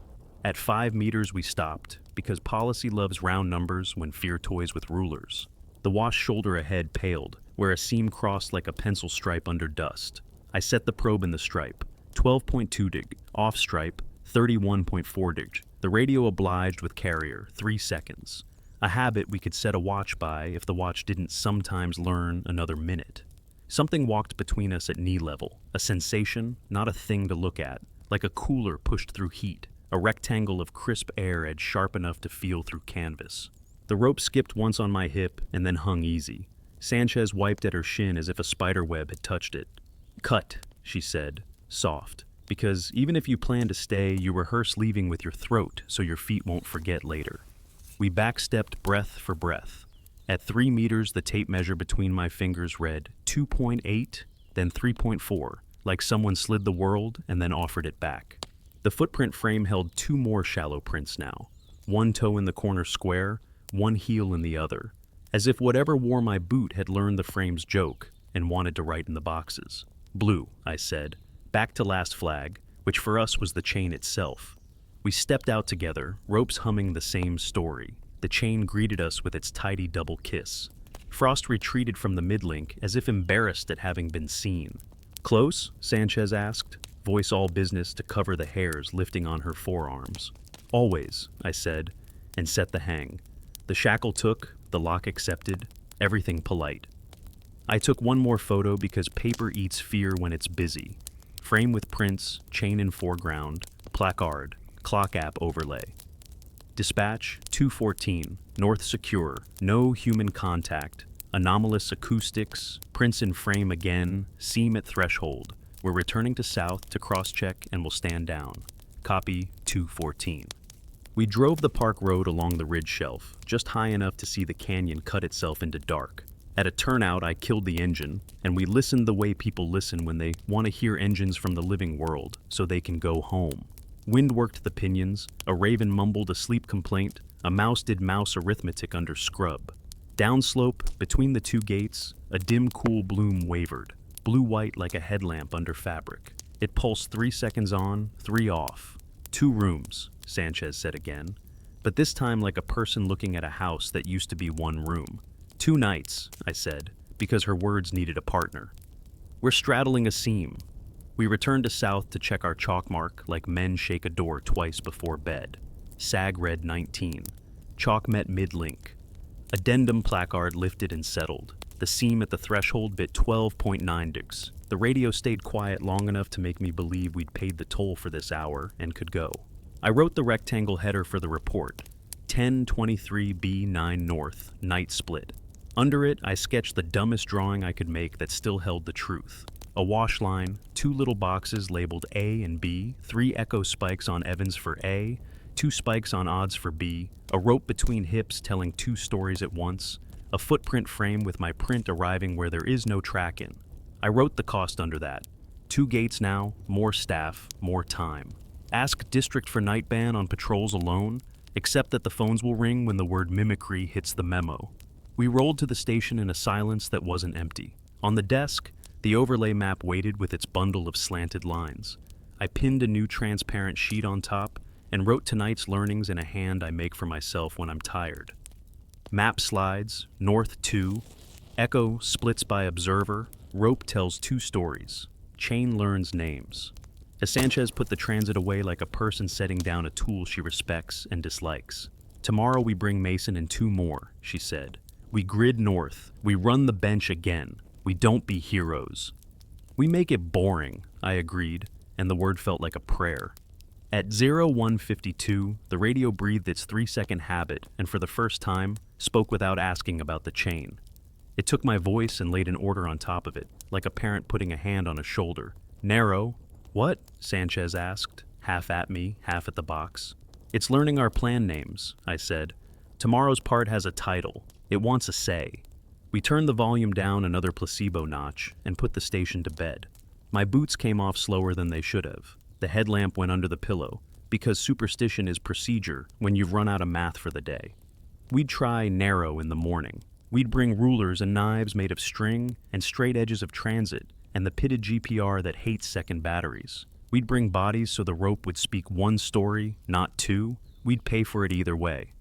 At 5 meters we stopped, because policy loves round numbers when fear toys with rulers. The wash shoulder ahead paled, where a seam crossed like a pencil stripe under dust. I set the probe in the stripe, 12.2 dig, off stripe, 31.4 dig. The radio obliged with carrier, 3 seconds. A habit we could set a watch by if the watch didn't sometimes learn another minute. Something walked between us at knee level, a sensation, not a thing to look at, like a cooler pushed through heat, a rectangle of crisp air edge sharp enough to feel through canvas. The rope skipped once on my hip and then hung easy. Sanchez wiped at her shin as if a spider web had touched it. Cut, she said, soft. Because even if you plan to stay, you rehearse leaving with your throat so your feet won't forget later. We backstepped breath for breath. At 3 meters, the tape measure between my fingers read 2.8, then 3.4, like someone slid the world and then offered it back. The footprint frame held 2 more shallow prints now, 1 toe in the corner square, 1 heel in the other, as if whatever wore my boot had learned the frame's joke. and wanted to write in the boxes. Blue, I said, back to last flag, which for us was the chain itself. We stepped out together, ropes humming the same story. The chain greeted us with its tidy double kiss. Frost retreated from the midlink as if embarrassed at having been seen. Close? Sanchez asked, voice all business to cover the hairs lifting on her forearms. Always, I said, and set the hang. The shackle took, the lock accepted, everything polite. I took one more photo because paper eats fear when it's busy. Frame with prints, chain in foreground, placard, clock app overlay. Dispatch 214, North Secure, no human contact, anomalous acoustics, prints in frame again, seam at threshold. We're returning to South to cross-check and will stand down. Copy 214. We drove the park road along the ridge shelf, just high enough to see the canyon cut itself into dark. At a turnout, I killed the engine, and we listened the way people listen when they want to hear engines from the living world, so they can go home. Wind worked the pinions, a raven mumbled a sleep complaint, a mouse did mouse arithmetic under scrub. Downslope, between the two gates, a dim cool bloom wavered, blue-white like a headlamp under fabric. It pulsed 3 seconds on, 3 off. 2 rooms, Sanchez said again, but this time like a person looking at a house that used to be 1 room. 2 nights, I said, because her words needed a partner. We're straddling a seam. We returned to South to check our chalk mark like men shake a door twice before bed. SAG read 19. Chalk met mid-link. Addendum placard lifted and settled. The seam at the threshold bit 12.9 digs. The radio stayed quiet long enough to make me believe we'd paid the toll for this hour and could go. I wrote the rectangle header for the report. 1023B9 North, night split. Under it, I sketched the dumbest drawing I could make that still held the truth. A wash line, 2 little boxes labeled A and B, 3 echo spikes on Evans for A, 2 spikes on odds for B, a rope between hips telling 2 stories at once, a footprint frame with my print arriving where there is no track in. I wrote the cost under that. 2 gates now, more staff, more time. Ask district for night ban on patrols alone, except that the phones will ring when the word mimicry hits the memo. We rolled to the station in a silence that wasn't empty. On the desk, the overlay map waited with its bundle of slanted lines. I pinned a new transparent sheet on top and wrote tonight's learnings in a hand I make for myself when I'm tired. Map slides, North 2, Echo splits by observer, rope tells 2 stories, chain learns names. As Sanchez put the transit away like a person setting down a tool she respects and dislikes. Tomorrow we bring Mason and 2 more, she said. We grid north, we run the bench again. We don't be heroes. We make it boring, I agreed, and the word felt like a prayer. At 0152, the radio breathed its 3-second habit and for the first time, spoke without asking about the chain. It took my voice and laid an order on top of it, like a parent putting a hand on a shoulder. Narrow. What? Sanchez asked, half at me, half at the box. It's learning our plan names, I said. Tomorrow's part has a title. It wants a say. We turned the volume down another placebo notch and put the station to bed. My boots came off slower than they should have. The headlamp went under the pillow, because superstition is procedure when you've run out of math for the day. We'd try narrow in the morning. We'd bring rulers and knives made of string and straight edges of transit and the pitted GPR that hates second batteries. We'd bring bodies so the rope would speak 1 story, not 2. We'd pay for it either way.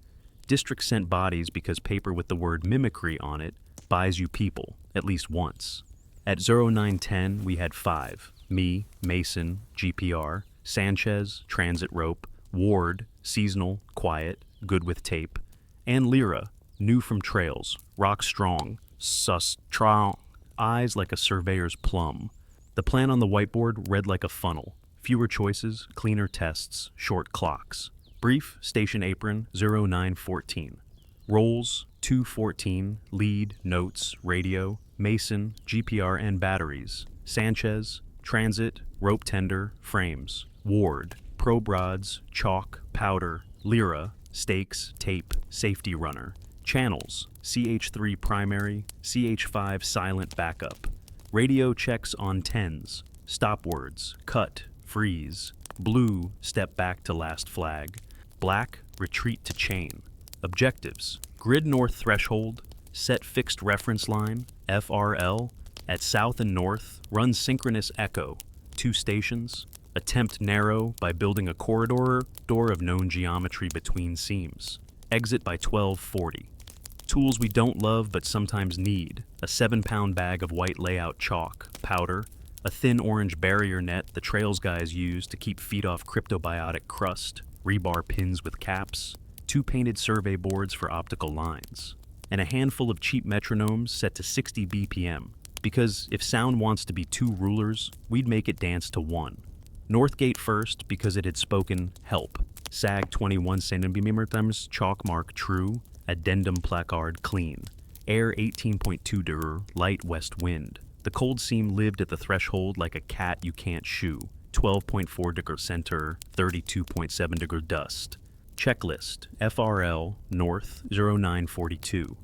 District sent bodies because paper with the word mimicry on it buys you people, at least once. At 0910, we had 5. Me, Mason, GPR, Sanchez, transit rope, Ward, seasonal, quiet, good with tape, and Lyra, new from trails, rock strong, strong, eyes like a surveyor's plum. The plan on the whiteboard read like a funnel. Fewer choices, cleaner tests, short clocks. Brief, station apron, 0914. Rolls, 214, lead, notes, radio, Mason, GPR and batteries. Sanchez, transit, rope tender, frames. Ward, probe rods, chalk, powder, Lyra, stakes, tape, safety runner. Channels, CH3 primary, CH5 silent backup. Radio checks on 10s. Stop words, cut, freeze. Blue, step back to last flag. Black, retreat to chain. Objectives, grid north threshold, set fixed reference line, FRL, At south and north, run synchronous echo, 2 stations. Attempt narrow by building a corridor door of known geometry between seams. Exit by 12:40. Tools we don't love but sometimes need: a 7-pound bag of white layout chalk, powder, a thin orange barrier net the trails guys use to keep feet off cryptobiotic crust, rebar pins with caps, 2 painted survey boards for optical lines, and a handful of cheap metronomes set to 60 BPM, because if sound wants to be 2 rulers, we'd make it dance to 1. Northgate first because it had spoken help. Sag 21 centimeters, chalk mark true, addendum placard clean. Air 18.2 dir, light west wind. The cold seam lived at the threshold like a cat you can't shoo. 12.4 degree center, 32.7 degree dust. Checklist, FRL, north, 0942.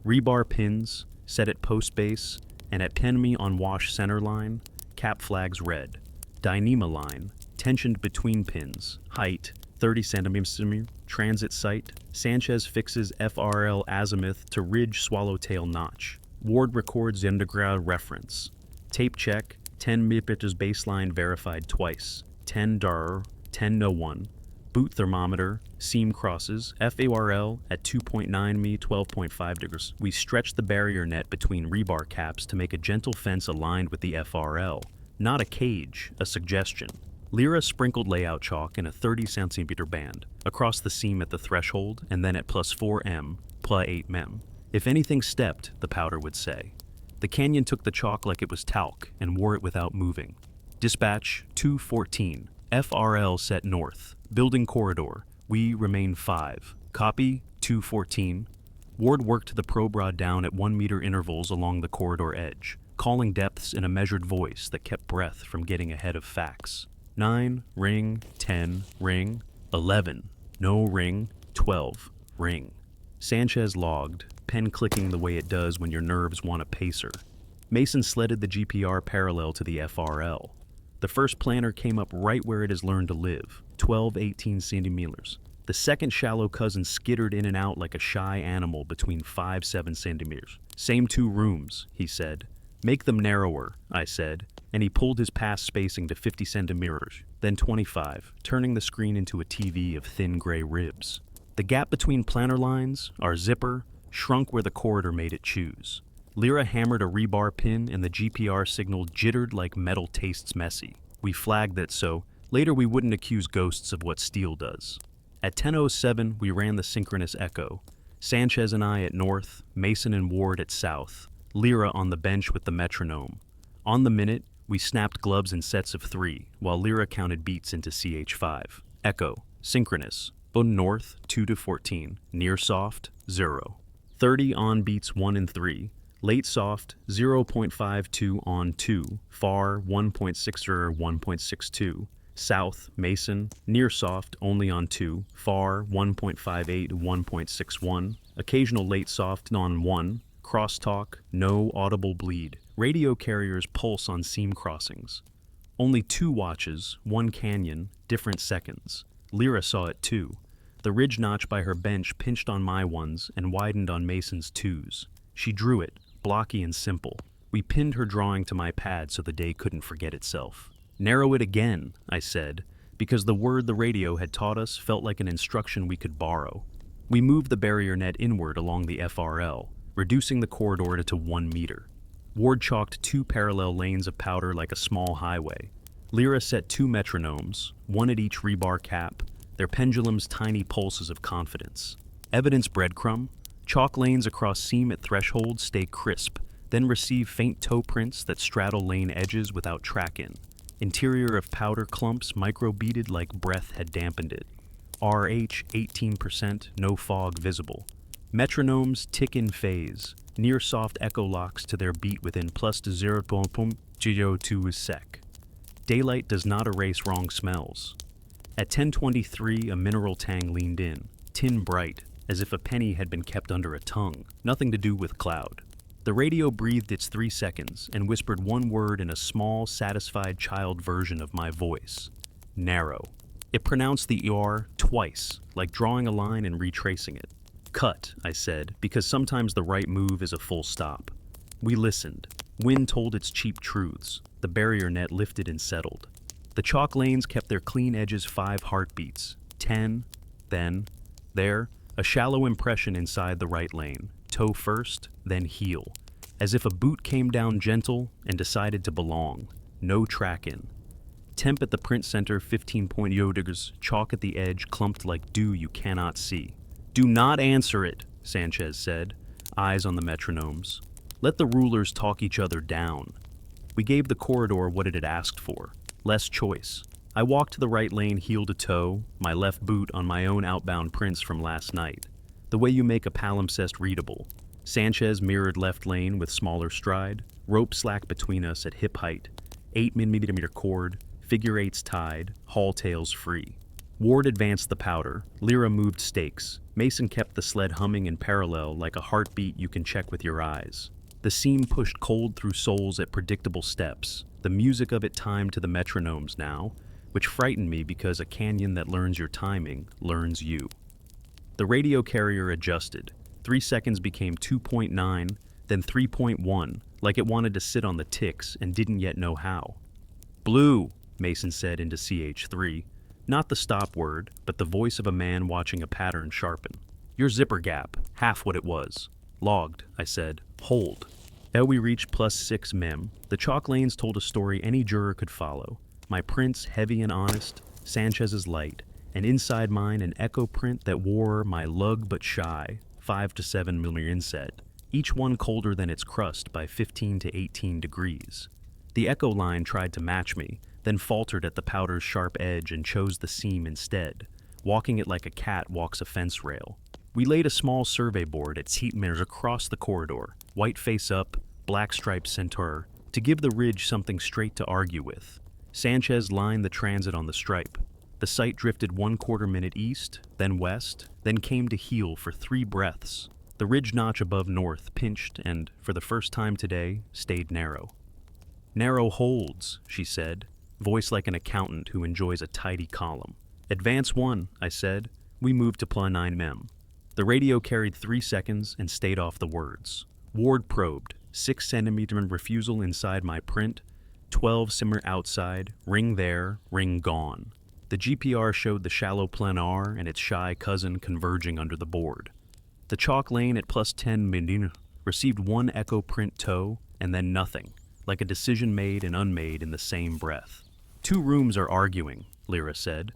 Rebar pins, set at post base, and at penme on wash center line, cap flags red. Dyneema line, tensioned between pins, height, 30 centimeters, transit site. Sanchez fixes FRL azimuth to ridge swallowtail notch. Ward records underground reference. Tape check, 10 millimeters baseline verified twice. 10 dar, 10 no 1. Boot thermometer, seam crosses, FARL at 2.9 me, 12.5 degrees. We stretch the barrier net between rebar caps to make a gentle fence aligned with the FRL. Not a cage, a suggestion. Lyra sprinkled layout chalk in a 30 centimeter band, across the seam at the threshold and then at +4 m, +8 mem. If anything stepped, the powder would say. The canyon took the chalk like it was talc and wore it without moving. Dispatch 214, FRL set north, building corridor, we remain 5. Copy 214. Ward worked the probe rod down at 1 meter intervals along the corridor edge, calling depths in a measured voice that kept breath from getting ahead of facts. 9, ring, 10, ring, 11, no ring, 12, ring. Sanchez logged, pen clicking the way it does when your nerves want a pacer. Mason sledded the GPR parallel to the FRL. The first planar came up right where it has learned to live, 12-18 centimeters. The second shallow cousin skittered in and out like a shy animal between 5-7 centimeters. Same 2 rooms, he said. Make them narrower, I said, and he pulled his pass spacing to 50 centimeters, then 25, turning the screen into a TV of thin gray ribs. The gap between planar lines, our zipper, shrunk where the corridor made it choose. Lyra hammered a rebar pin and the GPR signal jittered like metal tastes messy. We flagged it so later we wouldn't accuse ghosts of what steel does. At 10:07, we ran the synchronous echo. Sanchez and I at north, Mason and Ward at south. Lyra on the bench with the metronome. On the minute, we snapped gloves in sets of 3, while Lyra counted beats into CH5. Echo, synchronous, bone north, 2 to 14, near soft, 0. 30 on beats 1 and 3, late soft, 0.52 on 2, far, 1.60, 1.62, south, Mason, near soft, only on 2, far, 1.58, 1.61, occasional late soft on 1, crosstalk, no audible bleed. Radio carriers pulse on seam crossings. Only 2 watches, 1 canyon, different seconds. Lyra saw it too. The ridge notch by her bench pinched on my ones and widened on Mason's 2s. She drew it, blocky and simple. We pinned her drawing to my pad so the day couldn't forget itself. Narrow it again, I said, because the word the radio had taught us felt like an instruction we could borrow. We moved the barrier net inward along the FRL, reducing the corridor to 1 meter. Ward chalked 2 parallel lanes of powder like a small highway. Lyra set 2 metronomes, 1 at each rebar cap, their pendulums tiny pulses of confidence. Evidence breadcrumb, chalk lanes across seam at threshold stay crisp, then receive faint toe prints that straddle lane edges without track in. Interior of powder clumps micro-beaded like breath had dampened it. RH 18%, no fog visible. Metronomes tick in phase, near soft echo locks to their beat within +0.02 sec. Daylight does not erase wrong smells. At 10:23, a mineral tang leaned in, tin bright, as if a penny had been kept under a tongue, nothing to do with cloud. The radio breathed its 3 seconds and whispered 1 word in a small, satisfied child version of my voice. Narrow. It pronounced the ER twice, like drawing a line and retracing it. Cut, I said, because sometimes the right move is a full stop. We listened. Wind told its cheap truths. The barrier net lifted and settled. The chalk lanes kept their clean edges 5 heartbeats. 10, then, there, a shallow impression inside the right lane. Toe first, then heel. As if a boot came down gentle and decided to belong. No track in. Temp at the print center, 15-point yoders, chalk at the edge, clumped like dew you cannot see. Do not answer it, Sanchez said, eyes on the metronomes. Let the rulers talk each other down. We gave the corridor what it had asked for, less choice. I walked to the right lane heel to toe, my left boot on my own outbound prints from last night. The way you make a palimpsest readable. Sanchez mirrored left lane with smaller stride, rope slack between us at hip height, 8mm cord, figure eights tied, haul tails free. Ward advanced the powder, Lyra moved stakes, Mason kept the sled humming in parallel like a heartbeat you can check with your eyes. The seam pushed cold through soles at predictable steps, the music of it timed to the metronomes now, which frightened me because a canyon that learns your timing learns you. The radio carrier adjusted. 3 seconds became 2.9, then 3.1, like it wanted to sit on the ticks and didn't yet know how. Blue, Mason said into CH3. Not the stop word, but the voice of a man watching a pattern sharpen. Your zipper gap, half what it was. Logged, I said. Hold. We reached +6 mem. The chalk lanes told a story any juror could follow. My prints heavy and honest, Sanchez's light, and inside mine an echo print that wore my lug but shy, 5 to 7mm inset, each one colder than its crust by 15 to 18 degrees. The echo line tried to match me, then faltered at the powder's sharp edge and chose the seam instead, walking it like a cat walks a fence rail. We laid a small survey board at heat mirrors across the corridor, white face up, black striped centaur, to give the ridge something straight to argue with. Sanchez lined the transit on the stripe. The sight drifted 1/4 minute east, then west, then came to heel for 3 breaths. The ridge notch above north pinched and, for the first time today, stayed narrow. Narrow holds, she said, voice like an accountant who enjoys a tidy column. Advance 1, I said. We moved to +9 mem. The radio carried 3 seconds and stayed off the words. Ward probed, 6cm refusal inside my print, 12 simmer outside, ring there, ring gone. The GPR showed the shallow planar and its shy cousin converging under the board. The chalk lane at +10 min received 1 echo print toe and then nothing, like a decision made and unmade in the same breath. 2 rooms are arguing, Lyra said,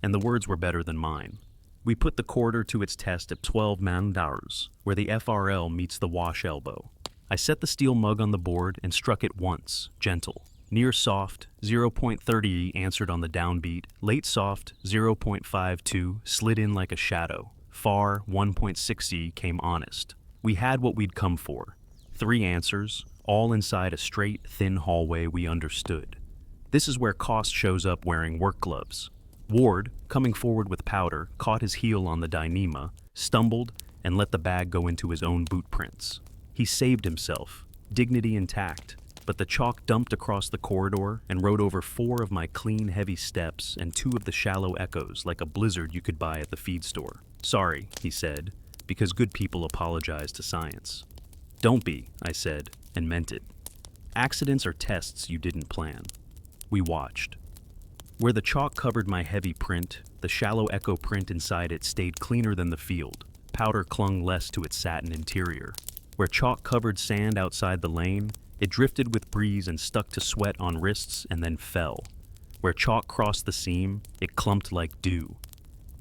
and the words were better than mine. We put the quarter to its test at 12 mandars, where the FRL meets the wash elbow. I set the steel mug on the board and struck it once, gentle. Near soft, 0.30 answered on the downbeat. Late soft, 0.52 slid in like a shadow. Far, 1.60 came honest. We had what we'd come for. 3 answers, all inside a straight, thin hallway we understood. This is where cost shows up wearing work gloves. Ward, coming forward with powder, caught his heel on the dynema, stumbled, and let the bag go into his own boot prints. He saved himself, dignity intact, but the chalk dumped across the corridor and rode over 4 of my clean, heavy steps and 2 of the shallow echoes like a blizzard you could buy at the feed store. Sorry, he said, because good people apologize to science. Don't be, I said, and meant it. Accidents are tests you didn't plan. We watched. Where the chalk covered my heavy print, the shallow echo print inside it stayed cleaner than the field. Powder clung less to its satin interior. Where chalk covered sand outside the lane, it drifted with breeze and stuck to sweat on wrists and then fell. Where chalk crossed the seam, it clumped like dew.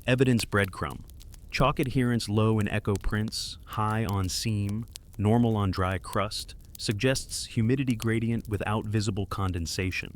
Evidence breadcrumb. Chalk adherence low in echo prints, high on seam, normal on dry crust, suggests humidity gradient without visible condensation.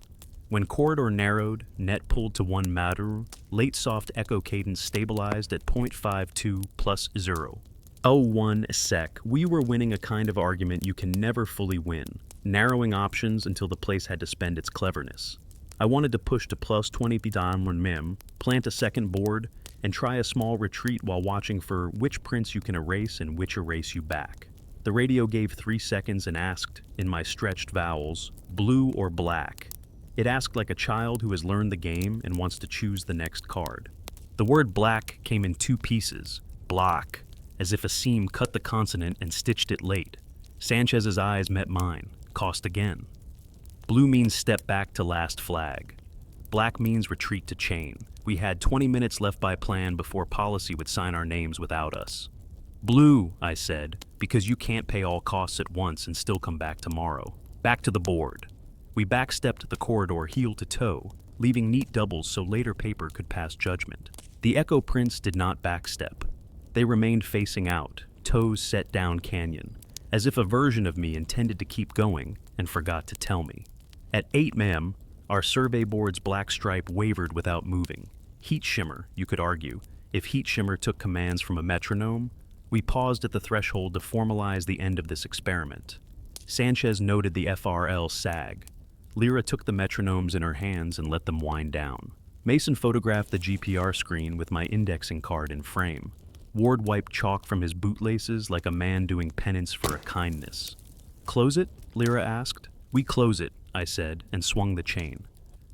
When corridor narrowed, net pulled to 1 matter, late soft echo cadence stabilized at 0.52 plus 0. 1 sec. We were winning a kind of argument you can never fully win, narrowing options until the place had to spend its cleverness. I wanted to push to +20 down mem, plant a second board, and try a small retreat while watching for which prints you can erase and which erase you back. The radio gave 3 seconds and asked, in my stretched vowels, blue or black. It asked like a child who has learned the game and wants to choose the next card. The word black came in 2 pieces, block, as if a seam cut the consonant and stitched it late. Sanchez's eyes met mine, cost again. Blue means step back to last flag. Black means retreat to chain. We had 20 minutes left by plan before policy would sign our names without us. Blue, I said, because you can't pay all costs at once and still come back tomorrow. Back to the board. We backstepped the corridor heel to toe, leaving neat doubles so later paper could pass judgment. The Echo prints did not backstep. They remained facing out, toes set down canyon, as if a version of me intended to keep going and forgot to tell me. At 8 m, our survey board's black stripe wavered without moving. Heat shimmer, you could argue. If heat shimmer took commands from a metronome, we paused at the threshold to formalize the end of this experiment. Sanchez noted the FRL sag. Lyra took the metronomes in her hands and let them wind down. Mason photographed the GPR screen with my indexing card in frame. Ward wiped chalk from his bootlaces like a man doing penance for a kindness. "Close it?" Lyra asked. "We close it," I said, and swung the chain.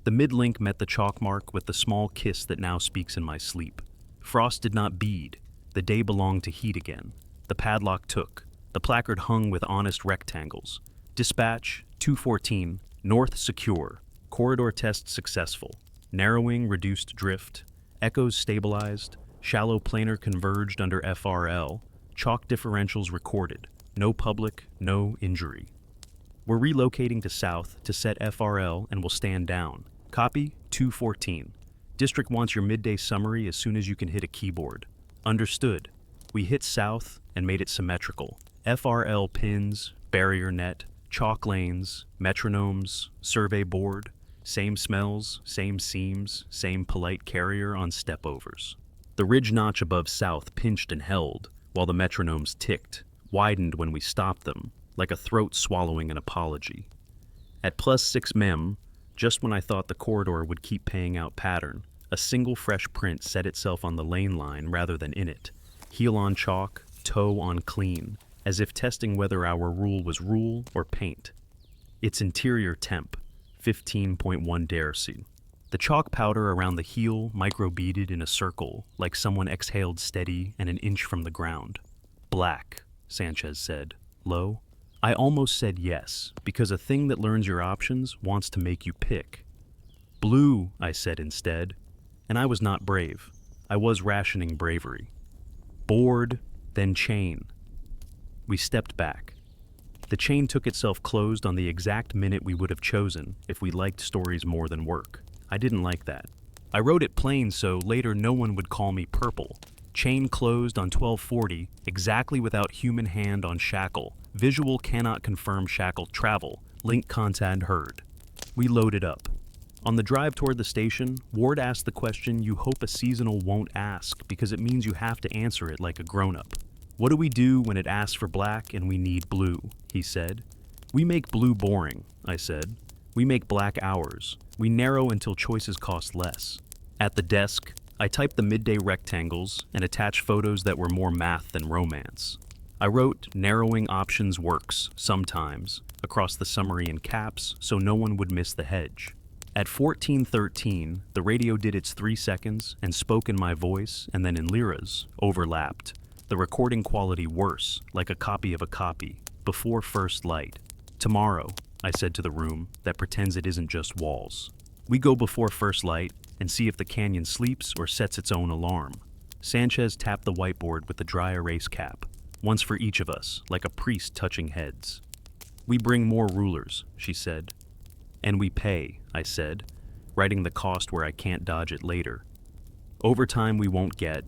The mid-link met the chalk mark with the small kiss that now speaks in my sleep. Frost did not bead. The day belonged to heat again. The padlock took. The placard hung with honest rectangles. Dispatch, 214, north secure. Corridor test successful. Narrowing reduced drift. Echoes stabilized. Shallow planar converged under FRL. Chalk differentials recorded. No public, no injury. We're relocating to south to set FRL and will stand down. Copy, 214. District wants your midday summary as soon as you can hit a keyboard. Understood. We hit south and made it symmetrical. FRL pins, barrier net, chalk lanes, metronomes, survey board, same smells, same seams, same polite carrier on stepovers. The ridge notch above south pinched and held, while the metronomes ticked, widened when we stopped them, like a throat swallowing an apology. At +6 mem, just when I thought the corridor would keep paying out pattern, a single fresh print set itself on the lane line rather than in it. Heel on chalk, toe on clean, as if testing whether our rule was rule or paint. Its interior temp, 15.1 Darcy. The chalk powder around the heel micro-beaded in a circle, like someone exhaled steady and an inch from the ground. Black, Sanchez said, low. I almost said yes, because a thing that learns your options wants to make you pick. Blue, I said instead, and I was not brave. I was rationing bravery. Board, then chain. We stepped back. The chain took itself closed on the exact minute we would have chosen if we liked stories more than work. I didn't like that. I wrote it plain so later no one would call me purple. Chain closed on 1240, exactly without human hand on shackle. Visual cannot confirm shackle travel. Link contact heard. We loaded up. On the drive toward the station, Ward asked the question you hope a seasonal won't ask because it means you have to answer it like a grown-up. What do we do when it asks for black and we need blue? He said. We make blue boring, I said. We make black hours. We narrow until choices cost less. At the desk, I typed the midday rectangles and attached photos that were more math than romance. I wrote narrowing options works, sometimes, across the summary in caps so no one would miss the hedge. At 14:13, the radio did its 3 seconds and spoke in my voice and then in Lyra's, overlapped. The recording quality worse, like a copy of a copy, before first light. Tomorrow, I said to the room that pretends it isn't just walls. We go before first light and see if the canyon sleeps or sets its own alarm. Sanchez tapped the whiteboard with the dry erase cap, once for each of us, like a priest touching heads. We bring more rulers, she said. And we pay, I said, writing the cost where I can't dodge it later. Overtime we won't get,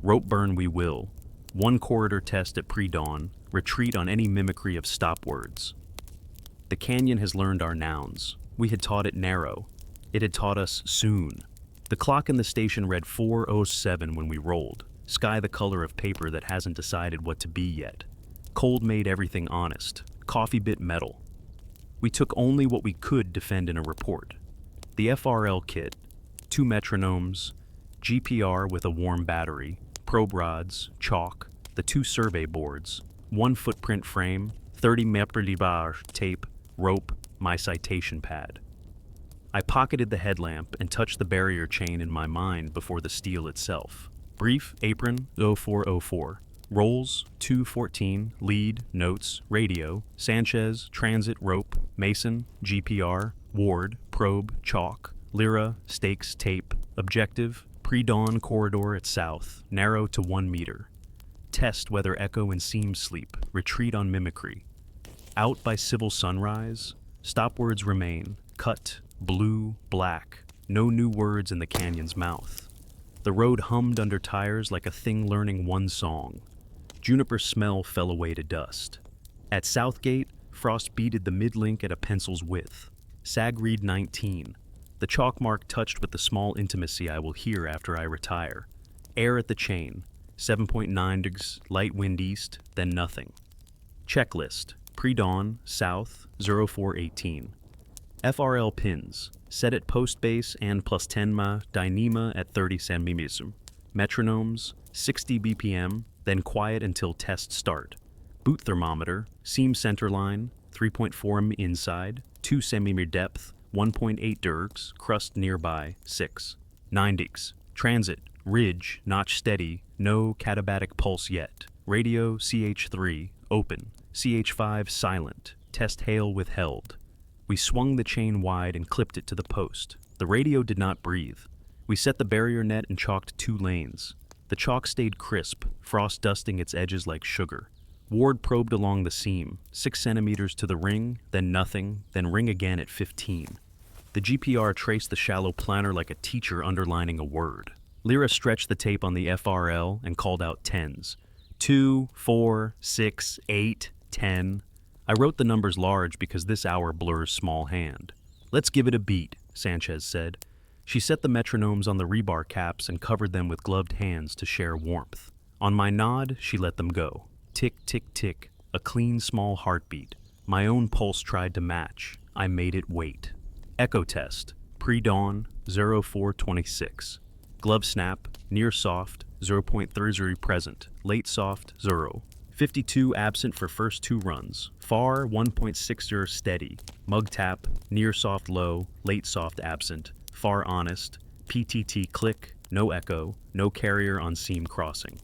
rope burn we will, 1 corridor test at pre-dawn, retreat on any mimicry of stop words. The canyon has learned our nouns. We had taught it narrow. It had taught us soon. The clock in the station read 4:07 when we rolled, sky the color of paper that hasn't decided what to be yet. Cold made everything honest, coffee bit metal. We took only what we could defend in a report. The FRL kit, 2 metronomes, GPR with a warm battery, probe rods, chalk, the 2 survey boards, 1 footprint frame, 30 mètres tape, rope, my citation pad. I pocketed the headlamp and touched the barrier chain in my mind before the steel itself. Brief, apron, 0404. Rolls, 214, lead, notes, radio, Sanchez, transit, rope, Mason, GPR, Ward, probe, chalk, Lyra, stakes, tape, objective, pre-dawn corridor at south, narrow to 1 meter. Test whether echo and seam sleep, retreat on mimicry. Out by civil sunrise, stop words remain, cut, blue, black, no new words in the canyon's mouth. The road hummed under tires like a thing learning one song. Juniper smell fell away to dust. At Southgate, frost beaded the mid-link at a pencil's width. Sag read 19. The chalk mark touched with the small intimacy I will hear after I retire. Air at the chain, 7.9 degrees, light wind east, then nothing. Checklist, pre-dawn, south, 0418. FRL pins, set at post base and plus 10 ma, dynema at 30 centimeters. Metronomes, 60 BPM, then quiet until test start. Boot thermometer, seam center line, 3.4 m inside, 2 cm depth, 1.8 dergs, crust nearby, 6. 90s. Transit, ridge, notch steady, no catabatic pulse yet. Radio CH3, open. CH5 silent. Test hail withheld. We swung the chain wide and clipped it to the post. The radio did not breathe. We set the barrier net and chalked 2 lanes. The chalk stayed crisp, frost dusting its edges like sugar. Ward probed along the seam, 6 centimeters to the ring, then nothing, then ring again at 15. The GPR traced the shallow planar like a teacher underlining a word. Lyra stretched the tape on the FRL and called out tens. 2, 4, 6, 8, 10. I wrote the numbers large because this hour blurs small hand. Let's give it a beat, Sanchez said. She set the metronomes on the rebar caps and covered them with gloved hands to share warmth. On my nod, she let them go. Tick, tick, tick, a clean, small heartbeat. My own pulse tried to match. I made it wait. Echo test, pre-dawn, 0426. Glove snap, near soft, 0.30 present, late soft, 0. 52 absent for first 2 runs, far 1.60 steady, mug tap, near soft low, late soft absent, far honest, PTT click, no echo, no carrier on seam crossing.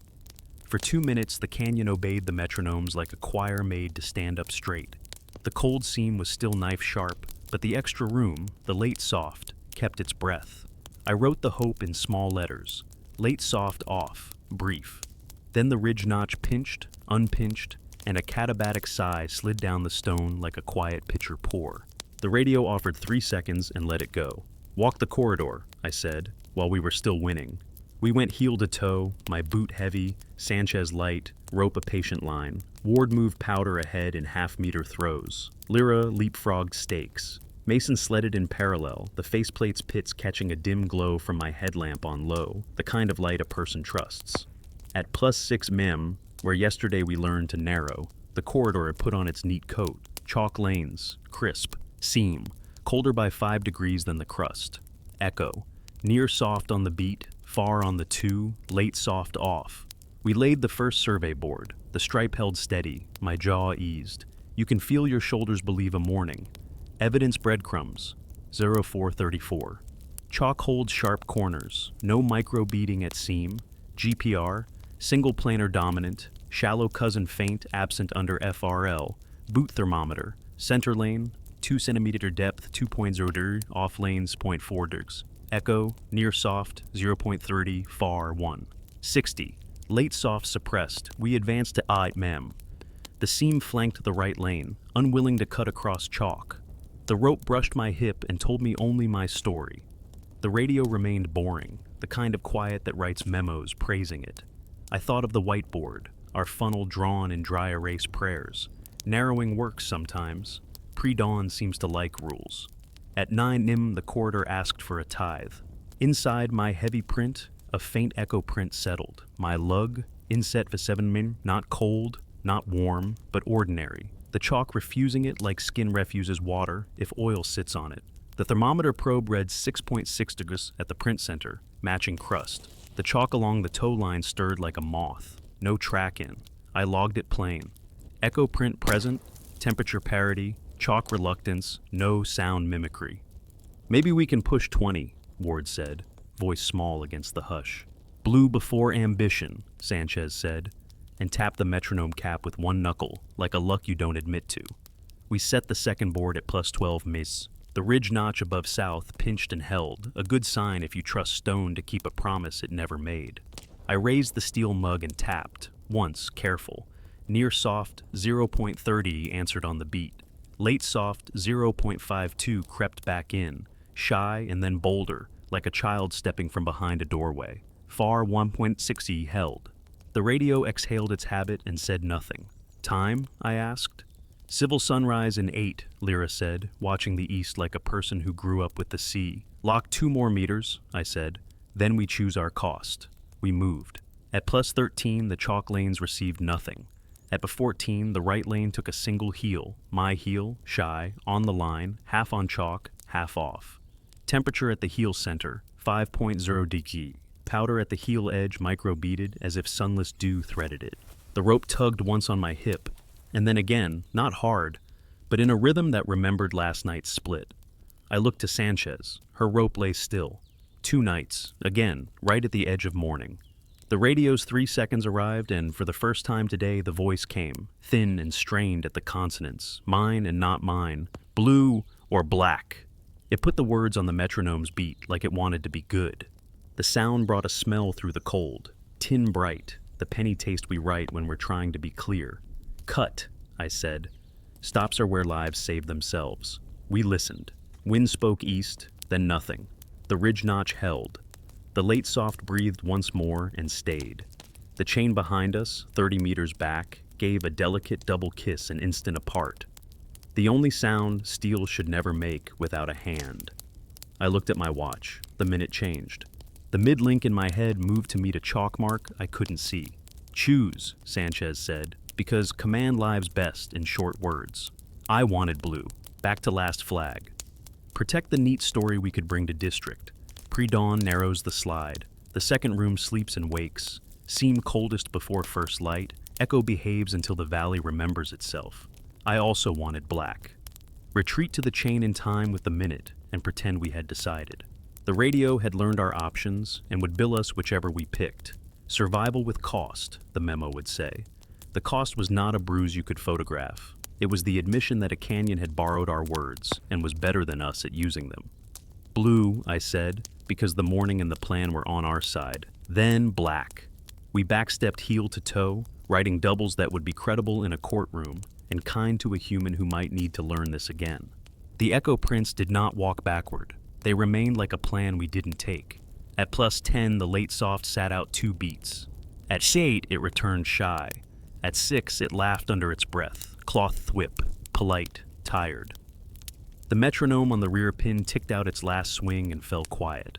For 2 minutes, the canyon obeyed the metronomes like a choir made to stand up straight. The cold seam was still knife sharp, but the extra room, the late soft, kept its breath. I wrote the hope in small letters. Late soft off, brief. Then the ridge notch pinched, unpinched, and a catabatic sigh slid down the stone like a quiet pitcher pour. The radio offered 3 seconds and let it go. Walk the corridor, I said, while we were still winning. We went heel to toe, my boot heavy, Sanchez light, rope a patient line. Ward moved powder ahead in half-meter throws. Lyra leapfrogged stakes. Mason sledded in parallel, the faceplate's pits catching a dim glow from my headlamp on low, the kind of light a person trusts. At plus 6 mem, where yesterday we learned to narrow, the corridor had put on its neat coat. Chalk lanes, crisp, seam, colder by 5 degrees than the crust. Echo, near soft on the beat, far on the 2, late soft off. We laid the first survey board. The stripe held steady, my jaw eased. You can feel your shoulders believe a morning. Evidence breadcrumbs, 0434. Chalk holds sharp corners, no micro beating at seam. GPR, single planar dominant, shallow cousin faint absent under FRL. Boot thermometer, center lane, 2 centimeter depth, 2.0 der, off lanes, 0.4 dergs. Echo, near soft, 0.30, far 1. 60. Late soft suppressed, we advanced to 8 mem. The seam flanked the right lane, unwilling to cut across chalk. The rope brushed my hip and told me only my story. The radio remained boring, the kind of quiet that writes memos praising it. I thought of the whiteboard, our funnel drawn in dry erase prayers. Narrowing works sometimes. Pre-dawn seems to like rules. At 9 nim, the corridor asked for a tithe. Inside my heavy print, a faint echo print settled. My lug, inset for 7 min, not cold, not warm, but ordinary. The chalk refusing it like skin refuses water if oil sits on it. The thermometer probe read 6.6 degrees at the print center, matching crust. The chalk along the toe line stirred like a moth. No track in. I logged it plain. Echo print present, temperature parity, chalk reluctance, no sound mimicry. Maybe we can push 20, Ward said, voice small against the hush. Blue before ambition, Sanchez said. and tapped the metronome cap with one knuckle, like a luck you don't admit to. We set the second board at plus 12 miss. The ridge notch above south pinched and held, a good sign if you trust stone to keep a promise it never made. I raised the steel mug and tapped, once, careful. Near soft, 0.30 answered on the beat. Late soft, 0.52 crept back in, shy and then bolder, like a child stepping from behind a doorway. Far 1.60 held. The radio exhaled its habit and said nothing. Time? I asked. Civil sunrise in 8, Lyra said, watching the east like a person who grew up with the sea. Lock 2 more meters, I said. Then we choose our cost. We moved. At plus 13, the chalk lanes received nothing. At B14, the right lane took a single heel, my heel, shy, on the line, half on chalk, half off. Temperature at the heel center, 5.0 degree. Powder at the heel edge micro-beaded as if sunless dew threaded it. The rope tugged once on my hip, and then again, not hard, but in a rhythm that remembered last night's split. I looked to Sanchez. Her rope lay still. 2 nights, again, right at the edge of morning. The radio's 3 seconds arrived, and for the first time today, the voice came, thin and strained at the consonants, mine and not mine, blue or black. It put the words on the metronome's beat like it wanted to be good. The sound brought a smell through the cold, tin bright, the penny taste we write when we're trying to be clear. Cut, I said. Stops are where lives save themselves. We listened. Wind spoke east, then nothing. The ridge notch held. The late soft breathed once more and stayed. The chain behind us, 30 meters back, gave a delicate double kiss an instant apart. The only sound steel should never make without a hand. I looked at my watch. The minute changed. The mid-link in my head moved to meet a chalk mark I couldn't see. Choose, Sanchez said, because command lives best in short words. I wanted blue. Back to last flag. Protect the neat story we could bring to district. Pre-dawn narrows the slide. The second room sleeps and wakes. Seem coldest before first light. Echo behaves until the valley remembers itself. I also wanted black. Retreat to the chain in time with the minute and pretend we had decided. The radio had learned our options and would bill us whichever we picked. Survival with cost, the memo would say. The cost was not a bruise you could photograph. It was the admission that a canyon had borrowed our words and was better than us at using them. Blue, I said, because the morning and the plan were on our side. Then black. We backstepped heel to toe, writing doubles that would be credible in a courtroom and kind to a human who might need to learn this again. The echo prints did not walk backward. They remained like a plan we didn't take. At plus 10, the late soft sat out 2 beats. At 8, it returned shy. At 6, it laughed under its breath, cloth thwip, polite, tired. The metronome on the rear pin ticked out its last swing and fell quiet.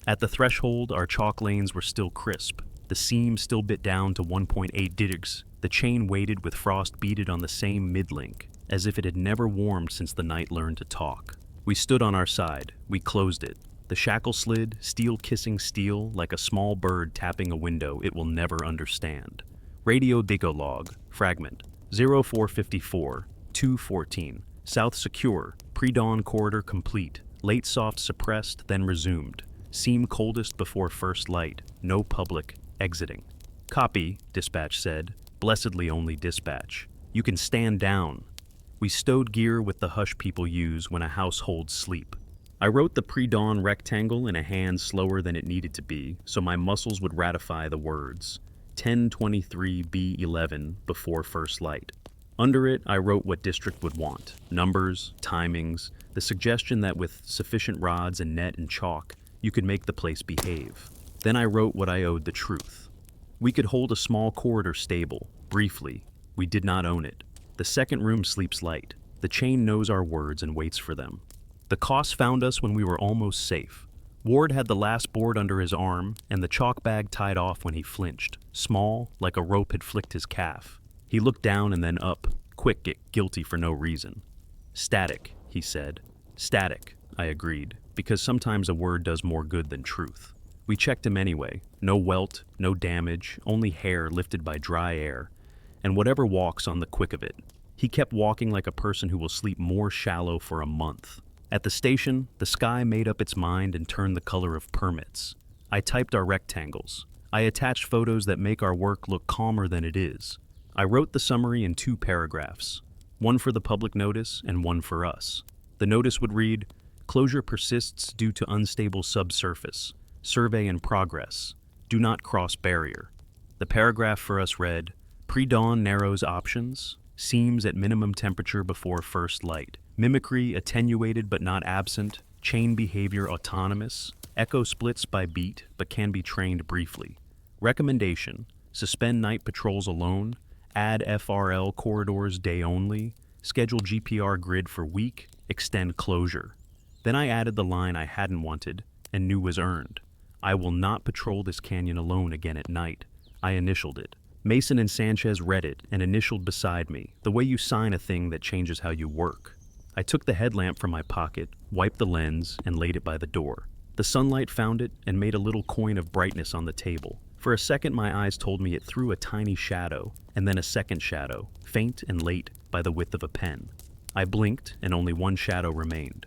At the threshold, our chalk lanes were still crisp. The seam still bit down to 1.8 digs. The chain weighted with frost beaded on the same mid-link, as if it had never warmed since the night learned to talk. We stood on our side. We closed it. The shackle slid, steel kissing steel, like a small bird tapping a window it will never understand. Radio Digolog, fragment, 0454, 214, south secure, pre-dawn corridor complete, late soft suppressed, then resumed, seam coldest before first light, no public, exiting. Copy, dispatch said, blessedly only dispatch. You can stand down. We stowed gear with the hush people use when a household sleep. I wrote the pre-dawn rectangle in a hand slower than it needed to be, so my muscles would ratify the words. 1023 B11 before first light. Under it, I wrote what district would want. Numbers, timings, the suggestion that with sufficient rods and net and chalk, you could make the place behave. Then I wrote what I owed the truth. We could hold a small corridor stable, briefly. We did not own it. The second room sleeps light. The chain knows our words and waits for them. The cost found us when we were almost safe. Ward had the last board under his arm, and the chalk bag tied off when he flinched, small, like a rope had flicked his calf. He looked down and then up, quick get guilty for no reason. Static, he said. Static, I agreed, because sometimes a word does more good than truth. We checked him anyway. No welt, no damage, only hair lifted by dry air, and whatever walks on the quick of it. He kept walking like a person who will sleep more shallow for a month. At the station, the sky made up its mind and turned the color of permits. I typed our rectangles. I attached photos that make our work look calmer than it is. I wrote the summary in 2 paragraphs, one for the public notice and one for us. The notice would read, "Closure persists due to unstable subsurface. Survey in progress. Do not cross barrier." The paragraph for us read, "Pre-dawn narrows options. Seams at minimum temperature before first light. Mimicry attenuated but not absent. Chain behavior autonomous. Echo splits by beat but can be trained briefly. Recommendation: suspend night patrols alone. Add FRL corridors day only. Schedule GPR grid for week. Extend closure." Then I added the line I hadn't wanted and knew was earned. "I will not patrol this canyon alone again at night." I initialed it. Mason and Sanchez read it and initialed beside me, the way you sign a thing that changes how you work. I took the headlamp from my pocket, wiped the lens, and laid it by the door. The sunlight found it and made a little coin of brightness on the table. For a second my eyes told me it threw a tiny shadow, and then a second shadow, faint and late by the width of a pen. I blinked and only one shadow remained.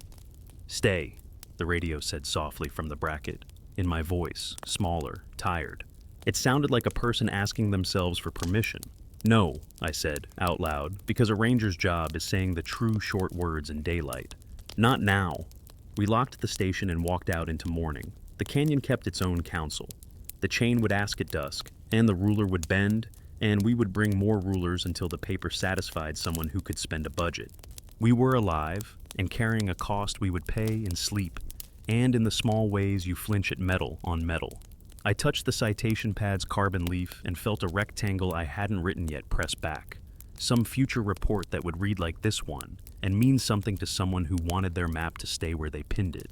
"Stay," the radio said softly from the bracket, in my voice, smaller, tired. It sounded like a person asking themselves for permission. "No," I said, out loud, because a ranger's job is saying the true short words in daylight. "Not now." We locked the station and walked out into morning. The canyon kept its own counsel. The chain would ask at dusk, and the ruler would bend, and we would bring more rulers until the paper satisfied someone who could spend a budget. We were alive, and carrying a cost we would pay in sleep, and in the small ways you flinch at metal on metal. I touched the citation pad's carbon leaf and felt a rectangle I hadn't written yet press back. Some future report that would read like this one, and mean something to someone who wanted their map to stay where they pinned it.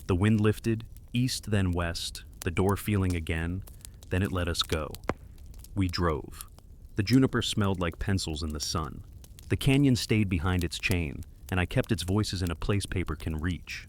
The wind lifted, east then west, the door feeling again, then it let us go. We drove. The juniper smelled like pencils in the sun. The canyon stayed behind its chain, and I kept its voices in a place paper can reach.